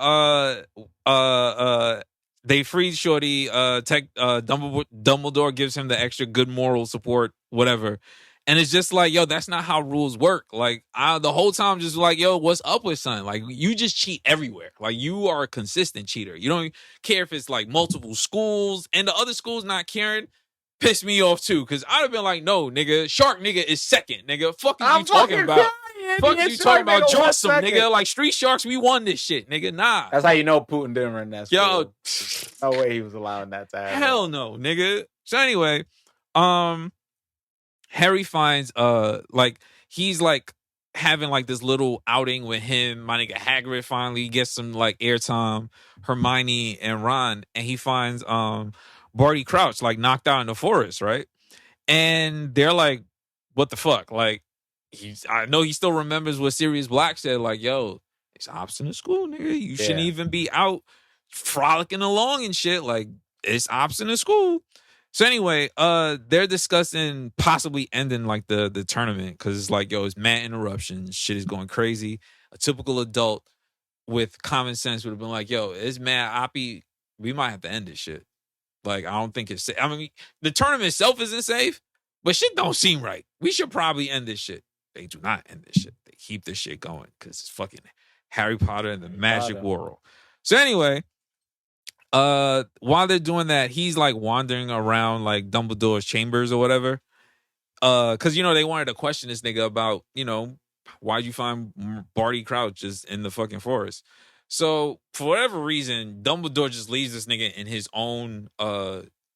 Speaker 3: They freed Shorty. Dumbledore gives him the extra good moral support, whatever. And it's just like, yo, that's not how rules work. Like, the whole time, just like, yo, what's up with son? Like, you just cheat everywhere. Like, you are a consistent cheater. You don't care if it's like multiple schools and the other schools not caring. Pissed me off too, because I'd have been like, no, nigga, Shark nigga is second, nigga. Fuck is you talking about? Fuck you talking about Johnson, nigga? Like Street Sharks, we won this shit, nigga. Nah.
Speaker 4: That's how you know Putin didn't run that school.
Speaker 3: Yo,
Speaker 4: no way he was allowing that to happen.
Speaker 3: Hell no, nigga. So anyway, Harry finds like he's like having like this little outing with him. My nigga Hagrid finally gets some like airtime, Hermione and Ron, and he finds Barty Crouch like knocked out in the forest, right? And they're like, what the fuck? Like, I know he still remembers what Sirius Black said, like, yo, it's option in school, nigga. You shouldn't even be out frolicking along and shit. Like, it's option in school. So anyway, they're discussing possibly ending like the tournament because it's like, yo, it's mad interruptions. Shit is going crazy. A typical adult with common sense would have been like, yo, it's mad oppie. We might have to end this shit. Like, I don't think it's safe. I mean, the tournament itself isn't safe, but shit don't seem right. We should probably end this shit. They do not end this shit. They keep this shit going because it's fucking Harry Potter and the Magic
Speaker 4: Potter.
Speaker 3: World. So anyway, while they're doing that, he's like wandering around like Dumbledore's chambers or whatever. Because they wanted to question this nigga about why'd you find Barty Crouch just in the fucking forest. So for whatever reason, Dumbledore just leaves this nigga in his own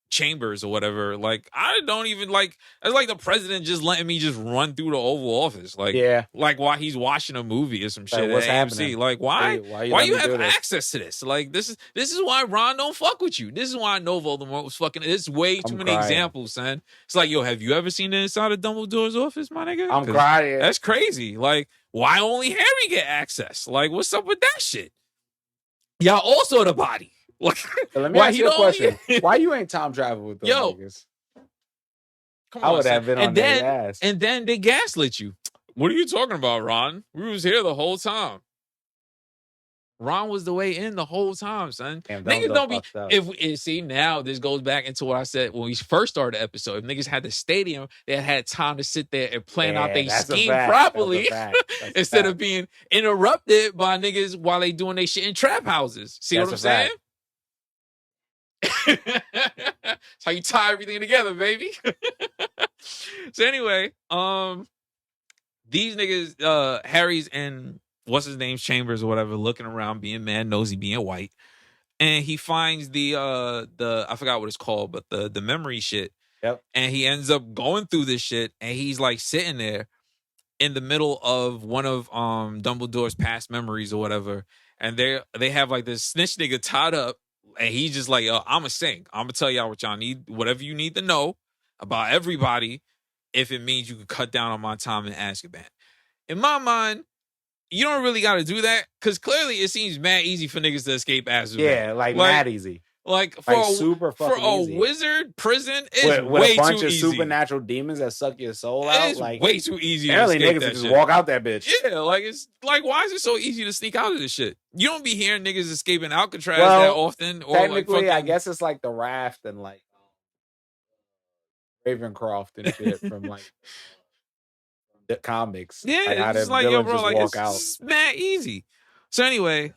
Speaker 3: chambers or whatever. Like, I don't even like. It's like the president just letting me just run through the Oval Office, like while he's watching a movie or some shit
Speaker 4: what's
Speaker 3: at AMC.
Speaker 4: happening?
Speaker 3: Like, why
Speaker 4: Why
Speaker 3: you have access to this? Like, this is why Ron don't fuck with you. This is why I know Voldemort was fucking. There's way too many examples, son. It's like, yo, have you ever seen the inside of Dumbledore's office, my nigga?
Speaker 4: I'm crying.
Speaker 3: That's crazy. Like, why only Harry get access? Like, what's up with that shit? Y'all also the body. Like,
Speaker 4: let me ask you a question. Why you ain't time travel with those niggas?
Speaker 3: Come on,
Speaker 4: I would have been on their ass.
Speaker 3: And then they gaslit you. What are you talking about, Ron? We was here the whole time. Ron was the way in the whole time, son.
Speaker 4: Damn,
Speaker 3: niggas don't be. See, now this goes back into what I said when we first started the episode. If niggas had the stadium, they had time to sit there and plan out their scheme properly instead of being interrupted by niggas while they doing their shit in trap houses. See what I'm saying? That's how you tie everything together, baby. So anyway, these niggas, Harry's in what's his name's chambers or whatever, looking around, being mad nosy, being white, and he finds the I forgot what it's called, but the memory shit.
Speaker 4: Yep.
Speaker 3: And he ends up going through this shit, and he's like sitting there in the middle of one of Dumbledore's past memories or whatever, and they have like this snitch nigga tied up. And he's just like, I'm going to sing. I'm going to tell y'all what y'all need, whatever you need to know about everybody, if it means you can cut down on my time in Azkaban. In my mind, you don't really got to do that, because clearly it seems mad easy for niggas to escape Azkaban.
Speaker 4: Yeah, like mad easy.
Speaker 3: Like for
Speaker 4: super fucking
Speaker 3: easy. Wizard prison is
Speaker 4: with
Speaker 3: way
Speaker 4: a bunch
Speaker 3: too
Speaker 4: of
Speaker 3: easy.
Speaker 4: supernatural demons that suck your soul out.
Speaker 3: It's
Speaker 4: like
Speaker 3: way too easy.
Speaker 4: Apparently, niggas
Speaker 3: that
Speaker 4: just
Speaker 3: shit.
Speaker 4: walk out that bitch.
Speaker 3: Yeah, like it's like, why is it so easy to sneak out of this shit? You don't be hearing niggas escaping Alcatraz that often. Or
Speaker 4: technically,
Speaker 3: like
Speaker 4: I guess it's like the Raft and like Ravencroft and shit from like the comics.
Speaker 3: Yeah,
Speaker 4: like how
Speaker 3: it's
Speaker 4: the
Speaker 3: like, yo,
Speaker 4: villains
Speaker 3: bro,
Speaker 4: just
Speaker 3: like
Speaker 4: walk out.
Speaker 3: it's mad easy. So anyway,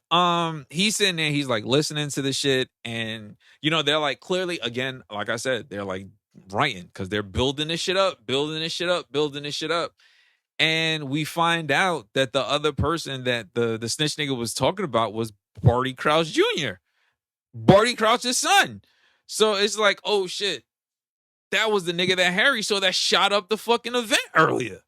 Speaker 3: he's sitting there, he's like listening to the shit, and they're like clearly, again, like I said, they're like writing because they're building this shit up. And we find out that the other person that the snitch nigga was talking about was Barty Crouch Jr., Barty Crouch's son. So it's like, oh shit, that was the nigga that Harry saw that shot up the fucking event earlier.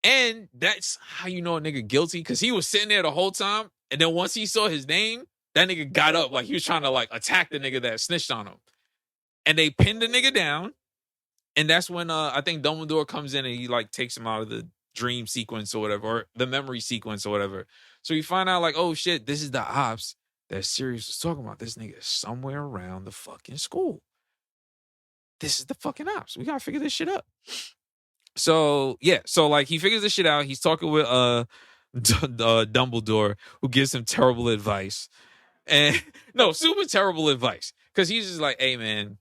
Speaker 3: And that's how you know a nigga guilty, because he was sitting there the whole time, and then once he saw his name, that nigga got up like he was trying to like attack the nigga that snitched on him. And they pinned the nigga down, and that's when I think Dumbledore comes in and he like takes him out of the dream sequence or whatever, or the memory sequence or whatever. So you find out like, oh shit, this is the ops that Sirius was talking about. This nigga is somewhere around the fucking school. This is the fucking ops. We gotta figure this shit out. So yeah, so like he figures this shit out. He's talking with Dumbledore, who gives him terrible advice, and no, super terrible advice, because he's just like, hey man,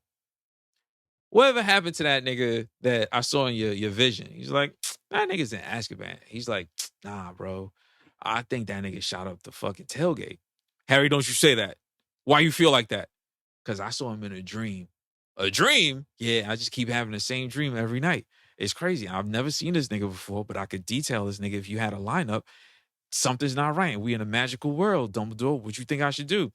Speaker 3: whatever happened to that nigga that I saw in your vision? He's like, that nigga's in Azkaban. He's like, nah, bro, I think that nigga shot up the fucking tailgate. Harry, don't you say that. Why you feel like that? Because I saw him in a dream. A dream? Yeah, I just keep having the same dream every night. It's crazy. I've never seen this nigga before, but I could detail this nigga if you had a lineup. Something's not right. We in a magical world, Dumbledore. What you think I should do?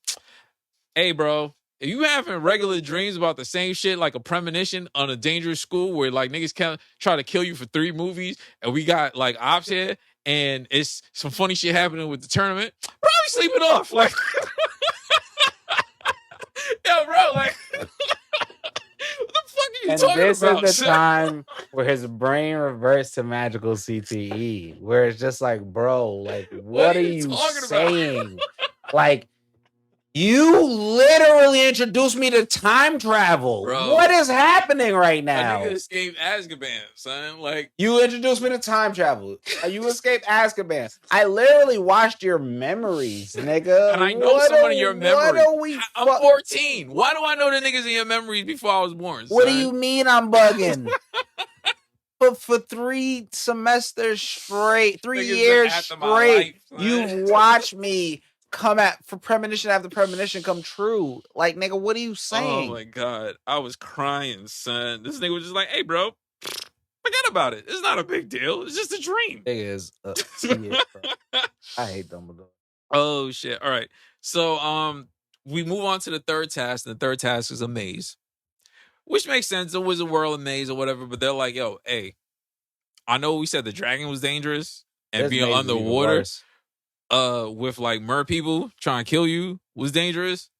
Speaker 3: Hey, bro, if you having regular dreams about the same shit, like a premonition on a dangerous school where like niggas can try to kill you for 3 movies, and we got like ops here, and it's some funny shit happening with the tournament, probably sleep it off. Like, yo, bro, like, what the fuck are you talking
Speaker 4: this
Speaker 3: about?
Speaker 4: Is the time where his brain reverts to magical CTE, where it's just like, bro, like, what are you saying? Like, you literally introduced me to time travel. Bro, what is happening right now?
Speaker 3: That nigga escaped Azkaban, son. Like,
Speaker 4: you introduced me to time travel. You escaped Azkaban. I literally watched your memories, nigga.
Speaker 3: And I know some of your memories. I'm 14. Why do I know the niggas in your memories before I was born, son?
Speaker 4: What do you mean I'm bugging? But for 3 semesters straight, 3
Speaker 3: Niggas
Speaker 4: years
Speaker 3: after my
Speaker 4: straight,
Speaker 3: life, man.
Speaker 4: you watch me come for premonition after premonition come true. Like, nigga, what are you saying?
Speaker 3: Oh my god, I was crying, son. This nigga was just like, "Hey, bro, forget about it. It's not a big deal. It's just a dream."
Speaker 4: Nigga is idiot, bro. I hate Dumbledore.
Speaker 3: Oh shit! All right, so we move on to the third task. And the third task is a maze, which makes sense. The Wizard World, a maze or whatever. But they're like, "Yo, hey, I know we said the dragon was dangerous and
Speaker 4: This
Speaker 3: being
Speaker 4: maze is even
Speaker 3: underwater,
Speaker 4: worse.
Speaker 3: with like mer people trying to kill you was dangerous."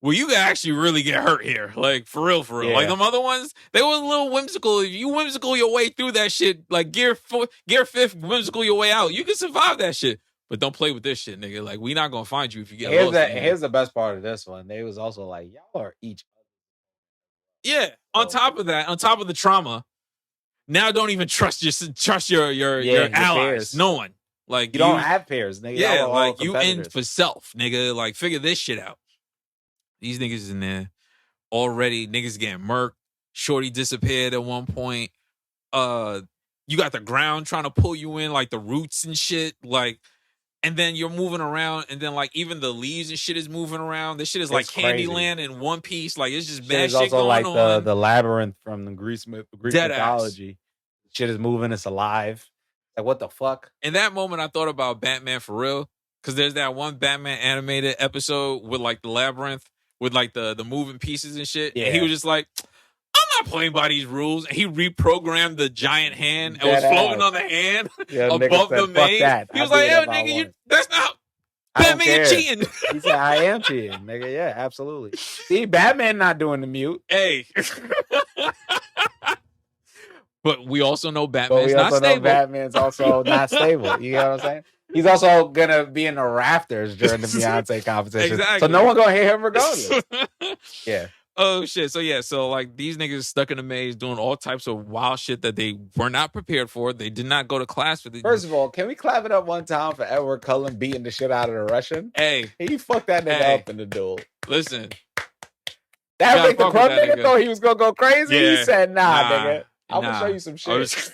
Speaker 3: Well, you can actually really get hurt here. Like, for real, for real.
Speaker 4: Yeah.
Speaker 3: Like, them other ones, they were a little whimsical. If you whimsical your way through that shit, like gear 5th, whimsical your way out, you can survive that shit. But don't play with this shit, nigga. Like, we not gonna find you if you get lost.
Speaker 4: Here's the best part of this one. They was also like, y'all are each
Speaker 3: Yeah. On top of that, on top of the trauma, now don't even trust your
Speaker 4: your
Speaker 3: allies.
Speaker 4: peers.
Speaker 3: No one. Like,
Speaker 4: You don't have peers, nigga.
Speaker 3: Yeah,
Speaker 4: Y'all are all
Speaker 3: like you in
Speaker 4: competitors.
Speaker 3: for self, nigga. Like, figure this shit out. These niggas in there already. Niggas getting murked. Shorty disappeared at one point. You got the ground trying to pull you in, like the roots and shit. Like, and then you're moving around, and then like even the leaves and shit is moving around. This shit is like
Speaker 4: It's crazy.
Speaker 3: Candyland in one piece. Like, it's just
Speaker 4: Shit
Speaker 3: bad
Speaker 4: is
Speaker 3: shit
Speaker 4: also
Speaker 3: going
Speaker 4: like
Speaker 3: on.
Speaker 4: the labyrinth from the Greek
Speaker 3: Dead ass.
Speaker 4: mythology. Shit is moving. It's alive. Like, what the fuck?
Speaker 3: In that moment, I thought about Batman for real, because there's that one Batman animated episode with like the labyrinth with like the moving pieces and shit.
Speaker 4: Yeah.
Speaker 3: And he was just like, I'm not playing by these rules. And he reprogrammed the giant hand and was
Speaker 4: Dead
Speaker 3: floating
Speaker 4: ass.
Speaker 3: on the hand
Speaker 4: Yeah, nigga
Speaker 3: above
Speaker 4: said,
Speaker 3: the
Speaker 4: "Fuck
Speaker 3: maze.
Speaker 4: that.
Speaker 3: He was
Speaker 4: I'll
Speaker 3: like,
Speaker 4: do
Speaker 3: yo,
Speaker 4: whatever I
Speaker 3: nigga,
Speaker 4: want."
Speaker 3: that's not
Speaker 4: I don't
Speaker 3: Batman, you're
Speaker 4: care.
Speaker 3: cheating.
Speaker 4: He said, I am cheating, nigga. Yeah, absolutely. See, Batman not doing the mute.
Speaker 3: Hey. But we also know
Speaker 4: But
Speaker 3: Batman's
Speaker 4: we
Speaker 3: not
Speaker 4: also know
Speaker 3: stable.
Speaker 4: Batman's also not stable. You know what I'm saying? He's also gonna be in the rafters during the Beyonce competition.
Speaker 3: Exactly.
Speaker 4: So no one gonna hear him regardless. Yeah.
Speaker 3: Oh shit. So yeah, so like these niggas stuck in a maze doing all types of wild shit that they were not prepared for. They did not go to class for the
Speaker 4: First of all, can we clap it up one time for Edward Cullen beating the shit out of the Russian?
Speaker 3: Hey,
Speaker 4: He fucked that nigga
Speaker 3: Hey.
Speaker 4: up in the duel.
Speaker 3: listen.
Speaker 4: That
Speaker 3: gotta
Speaker 4: make the
Speaker 3: fuck with
Speaker 4: crumb
Speaker 3: that
Speaker 4: nigga
Speaker 3: nigga.
Speaker 4: thought he was gonna go crazy. He
Speaker 3: Yeah.
Speaker 4: said, nah,
Speaker 3: Nah.
Speaker 4: nigga. I'm gonna
Speaker 3: Nah.
Speaker 4: show you some
Speaker 3: I
Speaker 4: shit.
Speaker 3: was-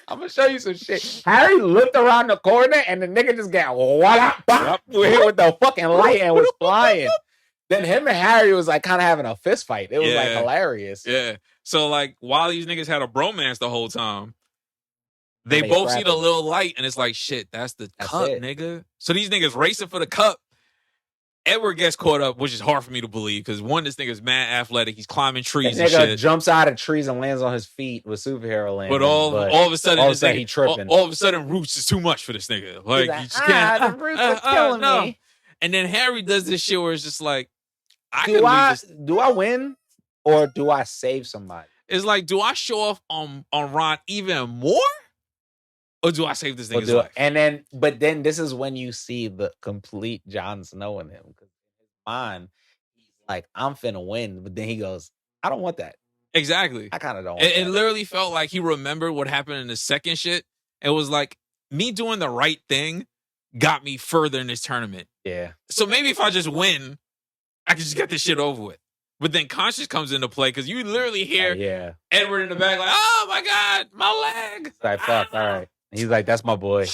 Speaker 4: I'm gonna show you some shit. Harry looked around the corner and the nigga just got wallop bop with the fucking light and was flying. Then him and Harry was like kind of having a fist fight. It was like
Speaker 3: Yeah.
Speaker 4: hilarious.
Speaker 3: Yeah. So like while these niggas had a bromance the whole time, they
Speaker 4: They
Speaker 3: both see the
Speaker 4: scrapping.
Speaker 3: little light and it's like, shit, that's the
Speaker 4: That's
Speaker 3: cup,
Speaker 4: it.
Speaker 3: nigga. So these niggas racing for the cup. Edward gets caught up, which is hard for me to believe because one, this nigga's mad athletic. He's climbing
Speaker 4: That
Speaker 3: trees and
Speaker 4: nigga
Speaker 3: shit.
Speaker 4: jumps out of trees and lands on his feet with superhero land.
Speaker 3: But all of a sudden,
Speaker 4: all of a
Speaker 3: this
Speaker 4: sudden
Speaker 3: nigga-
Speaker 4: he tripping.
Speaker 3: All of a sudden, roots is too much for this nigga. Like,
Speaker 4: like,
Speaker 3: you just can't.
Speaker 4: the roots are killing me.
Speaker 3: And then Harry does this shit where it's just like, I
Speaker 4: Do
Speaker 3: can
Speaker 4: I
Speaker 3: leave this.
Speaker 4: do I win or do I save somebody?
Speaker 3: It's like, do I show off on Ron even more, or do I save this
Speaker 4: Or
Speaker 3: nigga's
Speaker 4: do-
Speaker 3: life?
Speaker 4: And then this is when you see the complete Jon Snow in him. Because in his mind, he's like, I'm finna win. But then he goes, I don't want that.
Speaker 3: Exactly.
Speaker 4: I kind of don't want
Speaker 3: It
Speaker 4: that.
Speaker 3: literally felt like he remembered what happened in the second shit. It was like me doing the right thing got me further in this tournament.
Speaker 4: Yeah.
Speaker 3: So maybe if I just win, I can just get this shit over with. But then conscience comes into play because you literally hear
Speaker 4: Yeah.
Speaker 3: Edward in the back like, oh my God, my leg.
Speaker 4: It's like, fuck, all right. He's like, that's my boy.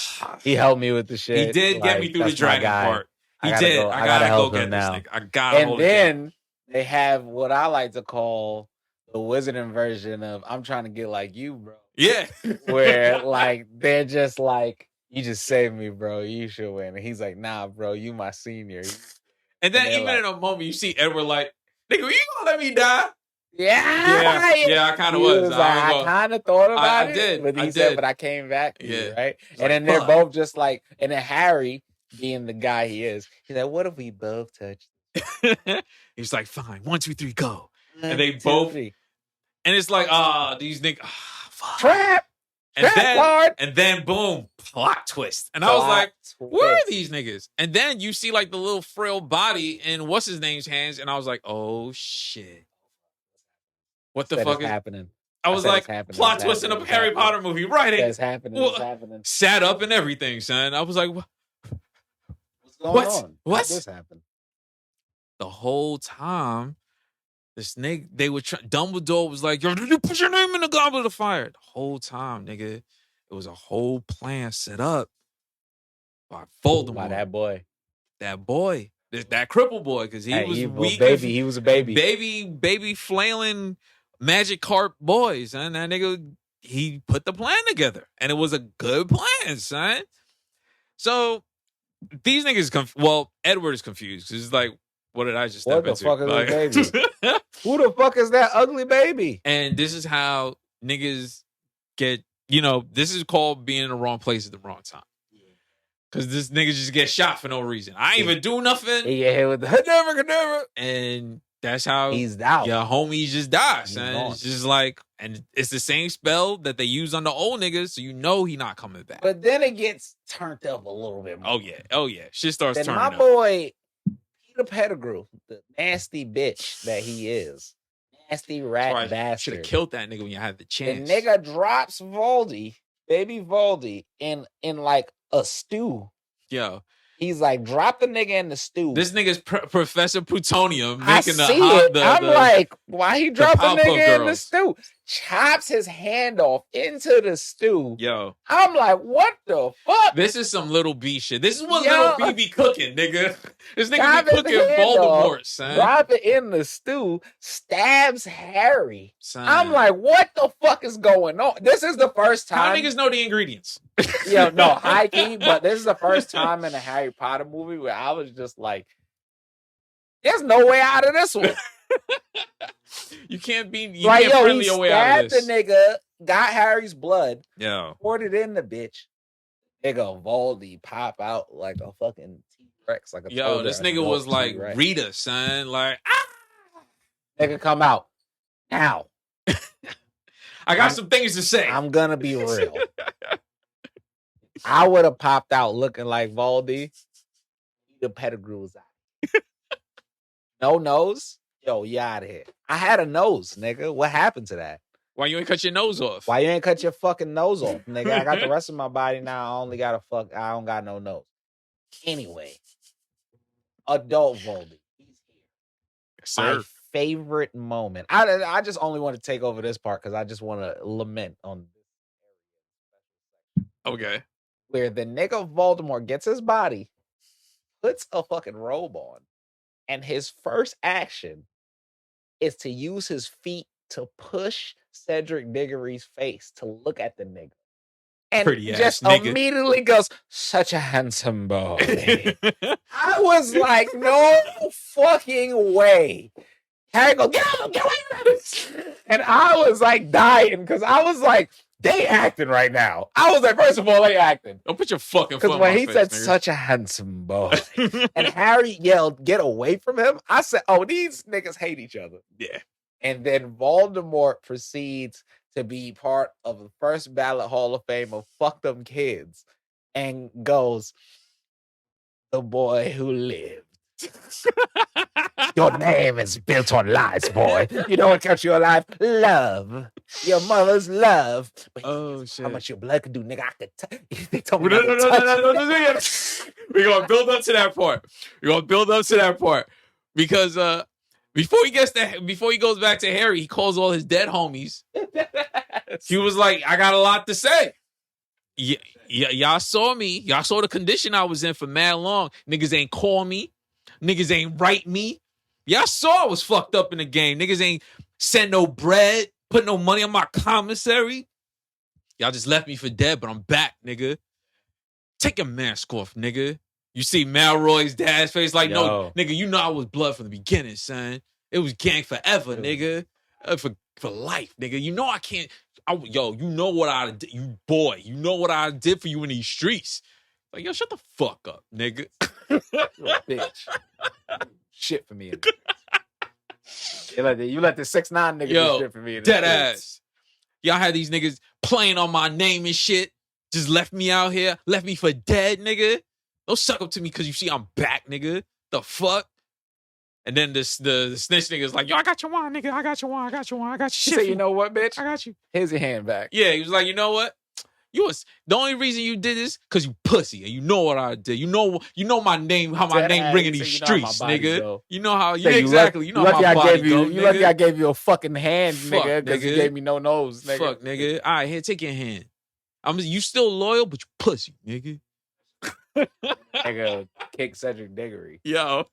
Speaker 4: He helped me with the shit.
Speaker 3: He did get me
Speaker 4: Like,
Speaker 3: through the
Speaker 4: that's my
Speaker 3: dragon
Speaker 4: guy.
Speaker 3: part. He
Speaker 4: I gotta
Speaker 3: did.
Speaker 4: go-
Speaker 3: I
Speaker 4: I gotta
Speaker 3: gotta go
Speaker 4: help
Speaker 3: get
Speaker 4: him
Speaker 3: this
Speaker 4: now.
Speaker 3: nigga. I gotta
Speaker 4: And
Speaker 3: hold it down.
Speaker 4: then they have what I like to call the wizarding version of I'm trying to get like you, bro.
Speaker 3: Yeah.
Speaker 4: Where like they're just like, you just saved me, bro. You should win. And he's like, nah, bro, you my senior.
Speaker 3: And then
Speaker 4: And they're
Speaker 3: even in a moment, you see Edward like, nigga, you gonna let me die?
Speaker 4: Yeah,
Speaker 3: Yeah, I kind of
Speaker 4: He
Speaker 3: was.
Speaker 4: like, I kind of thought about
Speaker 3: I
Speaker 4: it.
Speaker 3: did.
Speaker 4: But he
Speaker 3: I
Speaker 4: said,
Speaker 3: did.
Speaker 4: but I came back to you,
Speaker 3: Yeah.
Speaker 4: right?
Speaker 3: It's
Speaker 4: And then
Speaker 3: like,
Speaker 4: they're
Speaker 3: fuck.
Speaker 4: both just like, and then Harry, being the guy he is, he's like, what if we both touch?
Speaker 3: He's like, fine, 1, 2, 3, go. And
Speaker 4: One,
Speaker 3: they
Speaker 4: two,
Speaker 3: both-
Speaker 4: three.
Speaker 3: And it's like, these niggas, fuck.
Speaker 4: Trap!
Speaker 3: And
Speaker 4: Trap
Speaker 3: then,
Speaker 4: card!
Speaker 3: and then boom, plot twist. And I was like,
Speaker 4: Plot
Speaker 3: where are
Speaker 4: twist.
Speaker 3: these niggas? And then you see like the little frail body in what's his name's hands, and I was like, oh shit. What the
Speaker 4: Said
Speaker 3: fuck
Speaker 4: it's
Speaker 3: is
Speaker 4: happening.
Speaker 3: I was
Speaker 4: said
Speaker 3: like,
Speaker 4: it's happening,
Speaker 3: plot
Speaker 4: it's
Speaker 3: twist in a
Speaker 4: happening, it's
Speaker 3: Harry
Speaker 4: happening.
Speaker 3: Potter movie, right?
Speaker 4: It's happening.
Speaker 3: Well,
Speaker 4: It's happening.
Speaker 3: Sat up and everything, son. I was like,
Speaker 4: What's going
Speaker 3: what?
Speaker 4: on?
Speaker 3: What?
Speaker 4: How'd this happen?
Speaker 3: the whole time The snake, they were Dumbledore was like, yo, did you put your name in the Goblet of Fire? The whole time, nigga, it was a whole plan set up by Voldemort.
Speaker 4: By that boy.
Speaker 3: That boy. That cripple boy, because he was weak.
Speaker 4: Baby, he was a baby.
Speaker 3: Baby flailing magic carp boys, and that nigga, he put the plan together. And it was a good plan, son. So these niggas, Edward is confused. Because it's like, what did I just step into?
Speaker 4: What the fuck is this baby? Who the fuck is that ugly baby?
Speaker 3: And this is how niggas get, this is called being in the wrong place at the wrong time. Because this nigga just get shot for no reason. I ain't even do nothing.
Speaker 4: He get hit with the never.
Speaker 3: And that's how
Speaker 4: he's out.
Speaker 3: Your homie just dies. And it's just like, and it's the same spell that they use on the old niggas, so you know he not coming back.
Speaker 4: But then it gets turned up a little bit more.
Speaker 3: Oh yeah. Shit starts
Speaker 4: then
Speaker 3: turning up.
Speaker 4: My boy, Peter Pettigrew, the nasty bitch that he is. Nasty rat bastard.
Speaker 3: Should have killed that nigga when you had the chance.
Speaker 4: The nigga drops baby Voldy, in like a stew.
Speaker 3: Yo.
Speaker 4: He's like, drop the nigga in the stew.
Speaker 3: This nigga's Professor Plutonium making
Speaker 4: I'm like, why he drop the nigga in the stew? Chops his hand off into the stew.
Speaker 3: Yo.
Speaker 4: I'm like, what the fuck?
Speaker 3: This is some Little B shit. This is what Little B be cooking, nigga. This nigga be cooking Voldemort, son.
Speaker 4: Drop it in the stew, stabs Harry.
Speaker 3: Son.
Speaker 4: I'm like, what the fuck is going on? This is the first time.
Speaker 3: How niggas know the ingredients?
Speaker 4: Yo, no, high key, but this is the first time in a Harry Potter movie where I was just like, there's no way out of this one.
Speaker 3: You can't be
Speaker 4: he stabbed the nigga, got Harry's blood, poured it in the bitch. Nigga Voldy pop out like a fucking T-Rex, like a
Speaker 3: this nigga was like
Speaker 4: T-Rex.
Speaker 3: Rita, son. Like,
Speaker 4: nigga, come out now.
Speaker 3: I got some things to say.
Speaker 4: I'm gonna be real. I would have popped out looking like Voldy. The Pettigrew was out. No nose. Yo, you out of here. I had a nose, nigga. What happened to that?
Speaker 3: Why you ain't cut your nose off?
Speaker 4: Why you ain't cut your fucking nose off, nigga? I got the rest of my body now. I don't got no nose. Anyway, adult Voldy. He's here.
Speaker 3: Yes, sir.
Speaker 4: My favorite moment. I just only want to take over this part because I just want to lament on this area.
Speaker 3: Okay.
Speaker 4: Where the nigga Voldemort gets his body, puts a fucking robe on, and his first action is to use his feet to push Cedric Diggory's face to look at the nigga. And just immediately goes, such a handsome boy. I was like, no fucking way. Harry goes, get away from me. And I was like dying because I was like, they acting right now. I was like, first of all, they acting.
Speaker 3: Don't put your fucking foot
Speaker 4: because when he said,
Speaker 3: nigga.
Speaker 4: Such a handsome boy, and Harry yelled, get away from him, I said, oh, these niggas hate each other.
Speaker 3: Yeah.
Speaker 4: And then Voldemort proceeds to be part of the first ballot Hall of Fame of Fuck Them Kids and goes, the boy who lived. Your name is built on lies, boy. You know what kept you alive? Love. Your mother's love. But
Speaker 3: shit.
Speaker 4: How much your blood could do, nigga? I could they told me
Speaker 3: No. We're gonna build up to that part. Because before he goes back to Harry, he calls all his dead homies. He was like, I got a lot to say. Y'all saw me. Y'all saw the condition I was in for mad long. Niggas ain't call me. Niggas ain't write me. Y'all saw I was fucked up in the game. Niggas ain't send no bread, put no money on my commissary. Y'all just left me for dead, but I'm back, nigga. Take your mask off, nigga. You see Malroy's dad's face like, no, nigga, you know I was blood from the beginning, son. It was gang forever, nigga. For life, nigga. You know I can't. You know what I did. You know what I did for you in these streets. Like, yo, shut the fuck up, nigga.
Speaker 4: You're a bitch. Shit for me. You let the 6ix9ine nigga do shit for me.
Speaker 3: Dead ass. Y'all had these niggas playing on my name and shit. Just left me out here. Left me for dead, nigga. Don't suck up to me because you see I'm back, nigga. The fuck? And then the snitch nigga's like, yo, I got your wine, nigga. I got your shit.
Speaker 4: He said, you know what, bitch?
Speaker 3: I got you.
Speaker 4: Here's your hand back.
Speaker 3: Yeah, he was like, you know what? The only reason you did this because you pussy, and you know what I did. You know my name, how my name ringing these streets, nigga. You know how exactly. You know how my body go, nigga.
Speaker 4: You lucky I gave you a fucking hand,
Speaker 3: Fuck,
Speaker 4: nigga, because you
Speaker 3: nigga.
Speaker 4: gave me no nose, nigga.
Speaker 3: Fuck, nigga. All right, here, take your hand. You still loyal, but you pussy, nigga.
Speaker 4: Nigga, kick Cedric Diggory.
Speaker 3: Yo.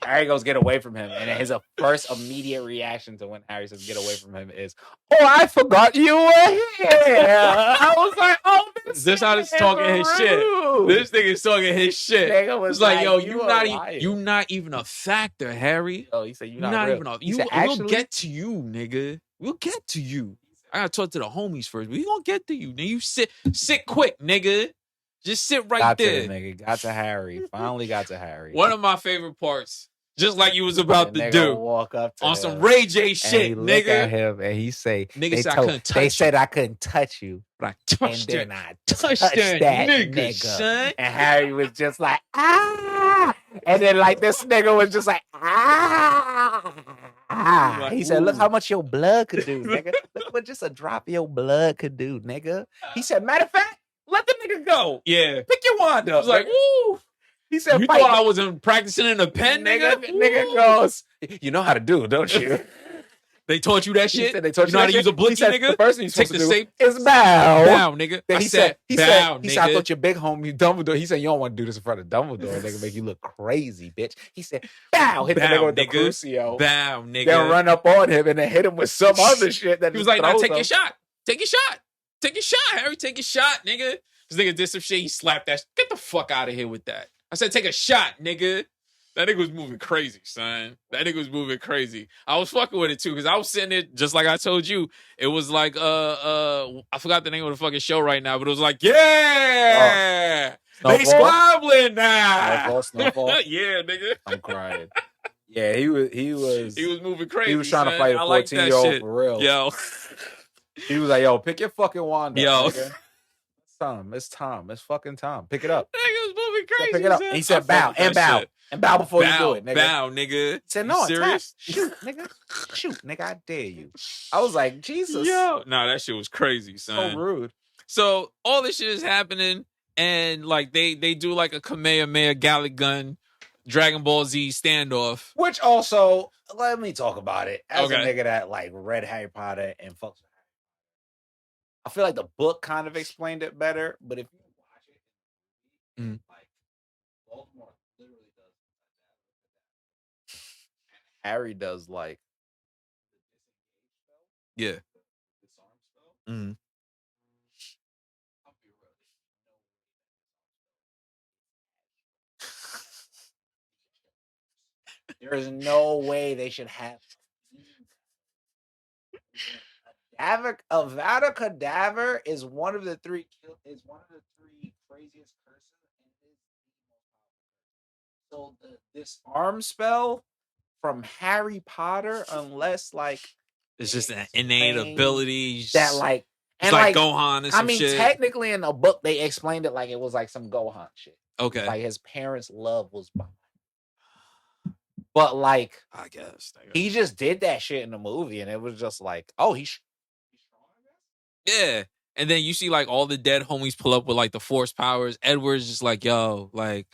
Speaker 4: Harry goes get away from him, and his first immediate reaction to when Harry says get away from him is, "Oh, I forgot you were here." I was like, "Oh,
Speaker 3: this how this talking his shit. This nigga's talking his shit." It's like, yo, you not even a factor, Harry.
Speaker 4: Oh, he said you're
Speaker 3: not
Speaker 4: real.
Speaker 3: even a. We'll get to you, nigga. We'll get to you. I gotta talk to the homies first. We gonna get to you. Then you sit quick, nigga. Just sit right there.
Speaker 4: Nigga. Got to Harry. Finally got to Harry.
Speaker 3: One of my favorite parts. Just like you was about to do.
Speaker 4: Walk up to
Speaker 3: on
Speaker 4: him,
Speaker 3: some Ray J shit,
Speaker 4: and
Speaker 3: nigga.
Speaker 4: Look at him and he say,
Speaker 3: They
Speaker 4: said I couldn't touch you.
Speaker 3: But I touched
Speaker 4: and
Speaker 3: it.
Speaker 4: then I
Speaker 3: touched
Speaker 4: that
Speaker 3: nigga, son.
Speaker 4: And Harry was just like, ah. And then like this nigga was just like, ah.
Speaker 3: Like,
Speaker 4: he said, look how much your blood could do, nigga. Look what just a drop of your blood could do, nigga. He said, matter of fact, let the nigga go.
Speaker 3: Yeah.
Speaker 4: Pick your wand up.
Speaker 3: I was like, woo.
Speaker 4: He said,
Speaker 3: you thought I wasn't practicing in a pen, nigga?
Speaker 4: Nigga goes, you know how to do it, don't you?
Speaker 3: They taught you that shit?
Speaker 4: They taught
Speaker 3: you know how to use a blicky, nigga?
Speaker 4: The first thing you're supposed
Speaker 3: to
Speaker 4: do
Speaker 3: say
Speaker 4: is bow.
Speaker 3: Bow, nigga.
Speaker 4: Then
Speaker 3: he said, bow, nigga.
Speaker 4: I thought your big homie Dumbledore. He said, you don't want to do this in front of Dumbledore. Nigga, make you look crazy, bitch. He said, bow. Hit the nigga with the Crucio.
Speaker 3: Bow, nigga.
Speaker 4: Then run up on him and then hit him with some other shit. That
Speaker 3: he was like, now take your shot. Take your shot. Take your shot, Harry. Take your shot, nigga. This nigga did some shit. He slapped that. Get the fuck out of here with that. I said, take a shot, nigga. That nigga was moving crazy, son. That nigga was moving crazy. I was fucking with it too, because I was sitting there just like I told you. It was like I forgot the name of the fucking show right now, but it was like, yeah, they squabbling now.
Speaker 4: Snowfall.
Speaker 3: Yeah, nigga.
Speaker 4: I'm crying. Yeah, he was
Speaker 3: moving crazy.
Speaker 4: He was trying to fight a 14-year-old for real.
Speaker 3: Yo.
Speaker 4: He was like, yo, pick your fucking wand up,
Speaker 3: yo.
Speaker 4: Nigga. It's Tom. It's fucking Tom. Pick it up.
Speaker 3: That nigga was moving crazy.
Speaker 4: Pick it up. And he said, bow. And bow.
Speaker 3: Shit.
Speaker 4: And bow before you do it, nigga.
Speaker 3: Bow, nigga.
Speaker 4: He said, no,
Speaker 3: serious?
Speaker 4: Shoot, nigga. Shoot, nigga. I dare you. I was like, Jesus.
Speaker 3: Yo. Nah, that shit was crazy, son.
Speaker 4: So rude.
Speaker 3: So all this shit is happening, and like they do like a Kamehameha Gallic gun Dragon Ball Z standoff.
Speaker 4: Which also, let me talk about it. As a nigga that like read Harry Potter and fucks with Harry Potter, I feel like the book kind of explained it better, but if you watch it, like Voldemort literally does Harry does like
Speaker 3: yeah.
Speaker 4: Disarm spell.
Speaker 3: Mm-hmm.
Speaker 4: There is no way they should have Avada Kedavra is one of the three craziest curses, and it is the most powerful. So the disarm spell from Harry Potter, unless like
Speaker 3: it's just an innate ability
Speaker 4: that like
Speaker 3: and like Gohan and some shit.
Speaker 4: Technically in the book they explained it like it was like some Gohan shit.
Speaker 3: Okay.
Speaker 4: Like his parents' love was behind. But like
Speaker 3: I guess
Speaker 4: he just did that shit in the movie, and it was just like, oh, he's strong, I guess.
Speaker 3: Yeah. And then you see like all the dead homies pull up with like the force powers. Edward's just like, yo, like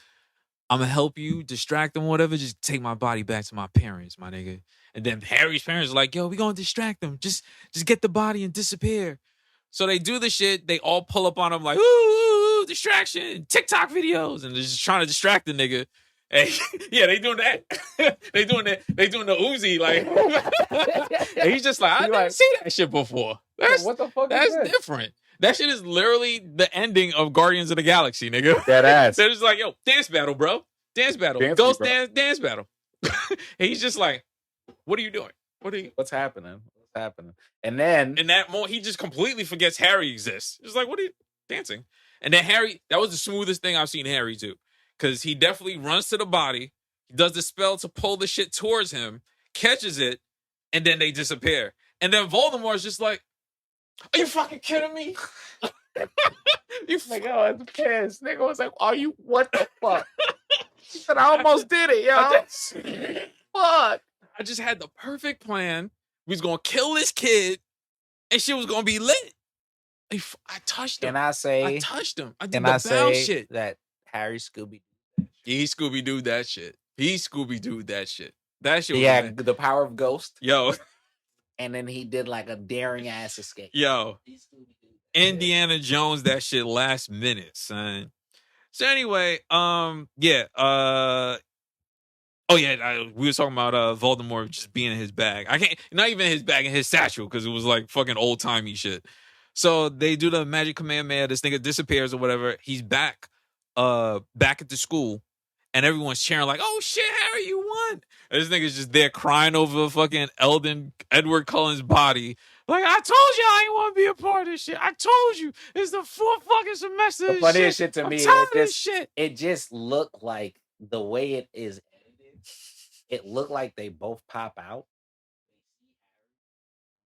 Speaker 3: I'm gonna help you distract them, whatever. Just take my body back to my parents, my nigga. And then Harry's parents are like, yo, we gonna distract them. Just get the body and disappear. So they do the shit. They all pull up on him like, ooh, distraction, TikTok videos, and they're just trying to distract the nigga. Hey, yeah, they doing that. They doing the Uzi like. And he's just like, I didn't see that shit before.
Speaker 4: What the fuck?
Speaker 3: That's different. That shit is literally the ending of Guardians of the Galaxy, nigga.
Speaker 4: That ass.
Speaker 3: They're just like, yo, dance battle, bro. Dance battle. Ghost dance battle. And he's just like, what are you doing?
Speaker 4: What's happening? And then
Speaker 3: in that moment, he just completely forgets Harry exists. Just like, what are you dancing? And then Harry, that was the smoothest thing I've seen Harry do. Because he definitely runs to the body, does the spell to pull the shit towards him, catches it, and then they disappear. And then Voldemort's just like, are you fucking kidding me?
Speaker 4: Nigga was pissed. Nigga was like, are you, what the fuck? He said, I almost did it, yo. Fuck.
Speaker 3: I just had the perfect plan. We was going to kill this kid, and shit was going to be lit. I touched him.
Speaker 4: Can I say?
Speaker 3: I touched him. I did
Speaker 4: Can
Speaker 3: the
Speaker 4: I
Speaker 3: bow
Speaker 4: say
Speaker 3: shit.
Speaker 4: that Harry Scooby?
Speaker 3: He Scooby Doo that shit. He Scooby Doo that shit. That shit
Speaker 4: He
Speaker 3: was
Speaker 4: had the power of ghost,
Speaker 3: yo,
Speaker 4: and then he did like a daring ass escape.
Speaker 3: yo, Indiana Jones that shit last minute, son. So anyway, yeah, oh yeah, we were talking about Voldemort just being in his bag. I can't, not even his bag, in his satchel, because it was like fucking old timey shit. So they do the magic command man. This nigga disappears or whatever. He's back at the school, and everyone's cheering like, "Oh shit, Harry, you won!" And this nigga's just there crying over fucking Edward Cullen's body. Like, I told you I ain't want to be a part of this shit. I told you it's the fourth fucking semester.
Speaker 4: The
Speaker 3: of
Speaker 4: funniest
Speaker 3: shit
Speaker 4: shit to
Speaker 3: I'm
Speaker 4: me
Speaker 3: tired
Speaker 4: is
Speaker 3: of this shit.
Speaker 4: it just looked like the way it is edited. It looked like they both pop out.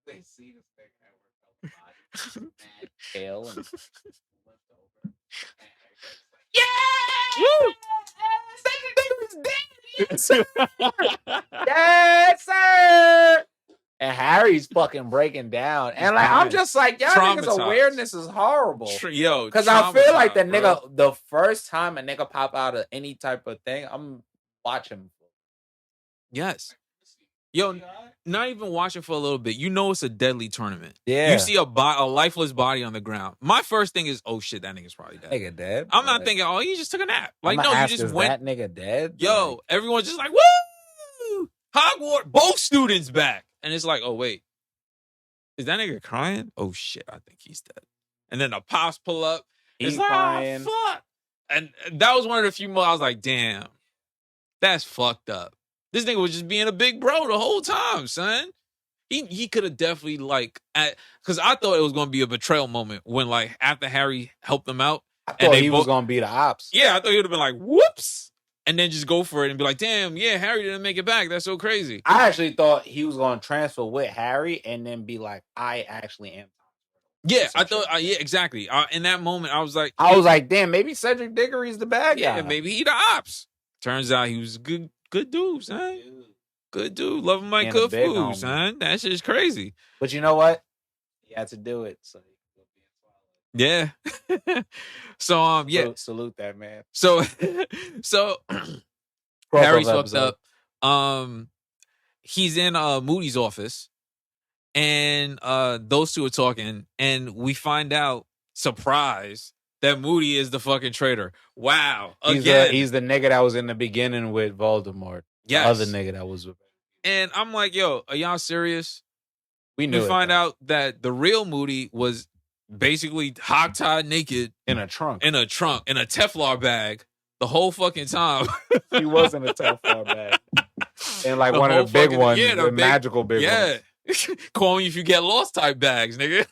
Speaker 4: They see this thing Edward Cullen's body, mad tail, and
Speaker 3: Woo!
Speaker 4: Yes, sir. Yes, sir. And Harry's fucking breaking down. And like, I'm just like, y'all niggas'
Speaker 3: Traumatized.
Speaker 4: awareness is horrible.
Speaker 3: Yo,
Speaker 4: Because I feel like the
Speaker 3: traumatized, bro.
Speaker 4: nigga, the first time a nigga pop out of any type of thing, I'm watching.
Speaker 3: Yes. Yo, not even watching for a little bit. You know it's a deadly tournament.
Speaker 4: Yeah.
Speaker 3: You see a lifeless body on the ground. My first thing is, oh shit, that nigga's probably dead.
Speaker 4: Nigga dead.
Speaker 3: I'm not thinking, oh, he just took a nap. Like,
Speaker 4: I'm
Speaker 3: no,
Speaker 4: gonna
Speaker 3: you
Speaker 4: ask,
Speaker 3: just
Speaker 4: is
Speaker 3: went.
Speaker 4: that nigga dead?
Speaker 3: Yo,
Speaker 4: Like,
Speaker 3: everyone's just like, woo! Hogwarts, both students back. And it's like, oh, wait. Is that nigga crying? Oh shit, I think he's dead. And then the pops pull up. It's
Speaker 4: He's
Speaker 3: like,
Speaker 4: crying.
Speaker 3: oh, fuck. And that was one of the few moments I was like, damn, that's fucked up. This nigga was just being a big bro the whole time, son. He could have definitely like, because I thought it was going to be a betrayal moment when like after Harry helped them out.
Speaker 4: I thought he was gonna be the ops.
Speaker 3: Yeah, I thought he would have been like, whoops. And then just go for it and be like, damn, yeah, Harry didn't make it back. That's so crazy.
Speaker 4: I actually thought he was gonna transfer with Harry and then be like, I actually am.
Speaker 3: Yeah, I thought, yeah, exactly. In that moment, I was like,
Speaker 4: damn, maybe Cedric Diggory's the bad guy.
Speaker 3: yeah, maybe he the ops. Turns out he was a good dude, son. Good dude. Love him like
Speaker 4: And a
Speaker 3: good
Speaker 4: big
Speaker 3: food,
Speaker 4: homie.
Speaker 3: son. That shit's crazy.
Speaker 4: But you know what? He had to do it. So
Speaker 3: Yeah. So yeah.
Speaker 4: Salute that man.
Speaker 3: So Harry's fucked up. He's in Moody's office, and those two are talking, and we find out, surprise, that Moody is the fucking traitor. Wow. Again.
Speaker 4: He's the nigga that was in the beginning with Voldemort.
Speaker 3: Yes.
Speaker 4: The other nigga that was with.
Speaker 3: And I'm like, yo, are y'all serious?
Speaker 4: We knew
Speaker 3: We
Speaker 4: it,
Speaker 3: find
Speaker 4: though.
Speaker 3: out that the real Moody was basically hogtied naked
Speaker 4: in a trunk.
Speaker 3: in a Teflon bag the whole fucking time.
Speaker 4: He was in a Teflon bag. And like
Speaker 3: The
Speaker 4: one
Speaker 3: whole
Speaker 4: of the big
Speaker 3: fucking-
Speaker 4: ones,
Speaker 3: yeah, the
Speaker 4: the
Speaker 3: big-
Speaker 4: magical big ones.
Speaker 3: Yeah. Call me if you get lost type bags, nigga.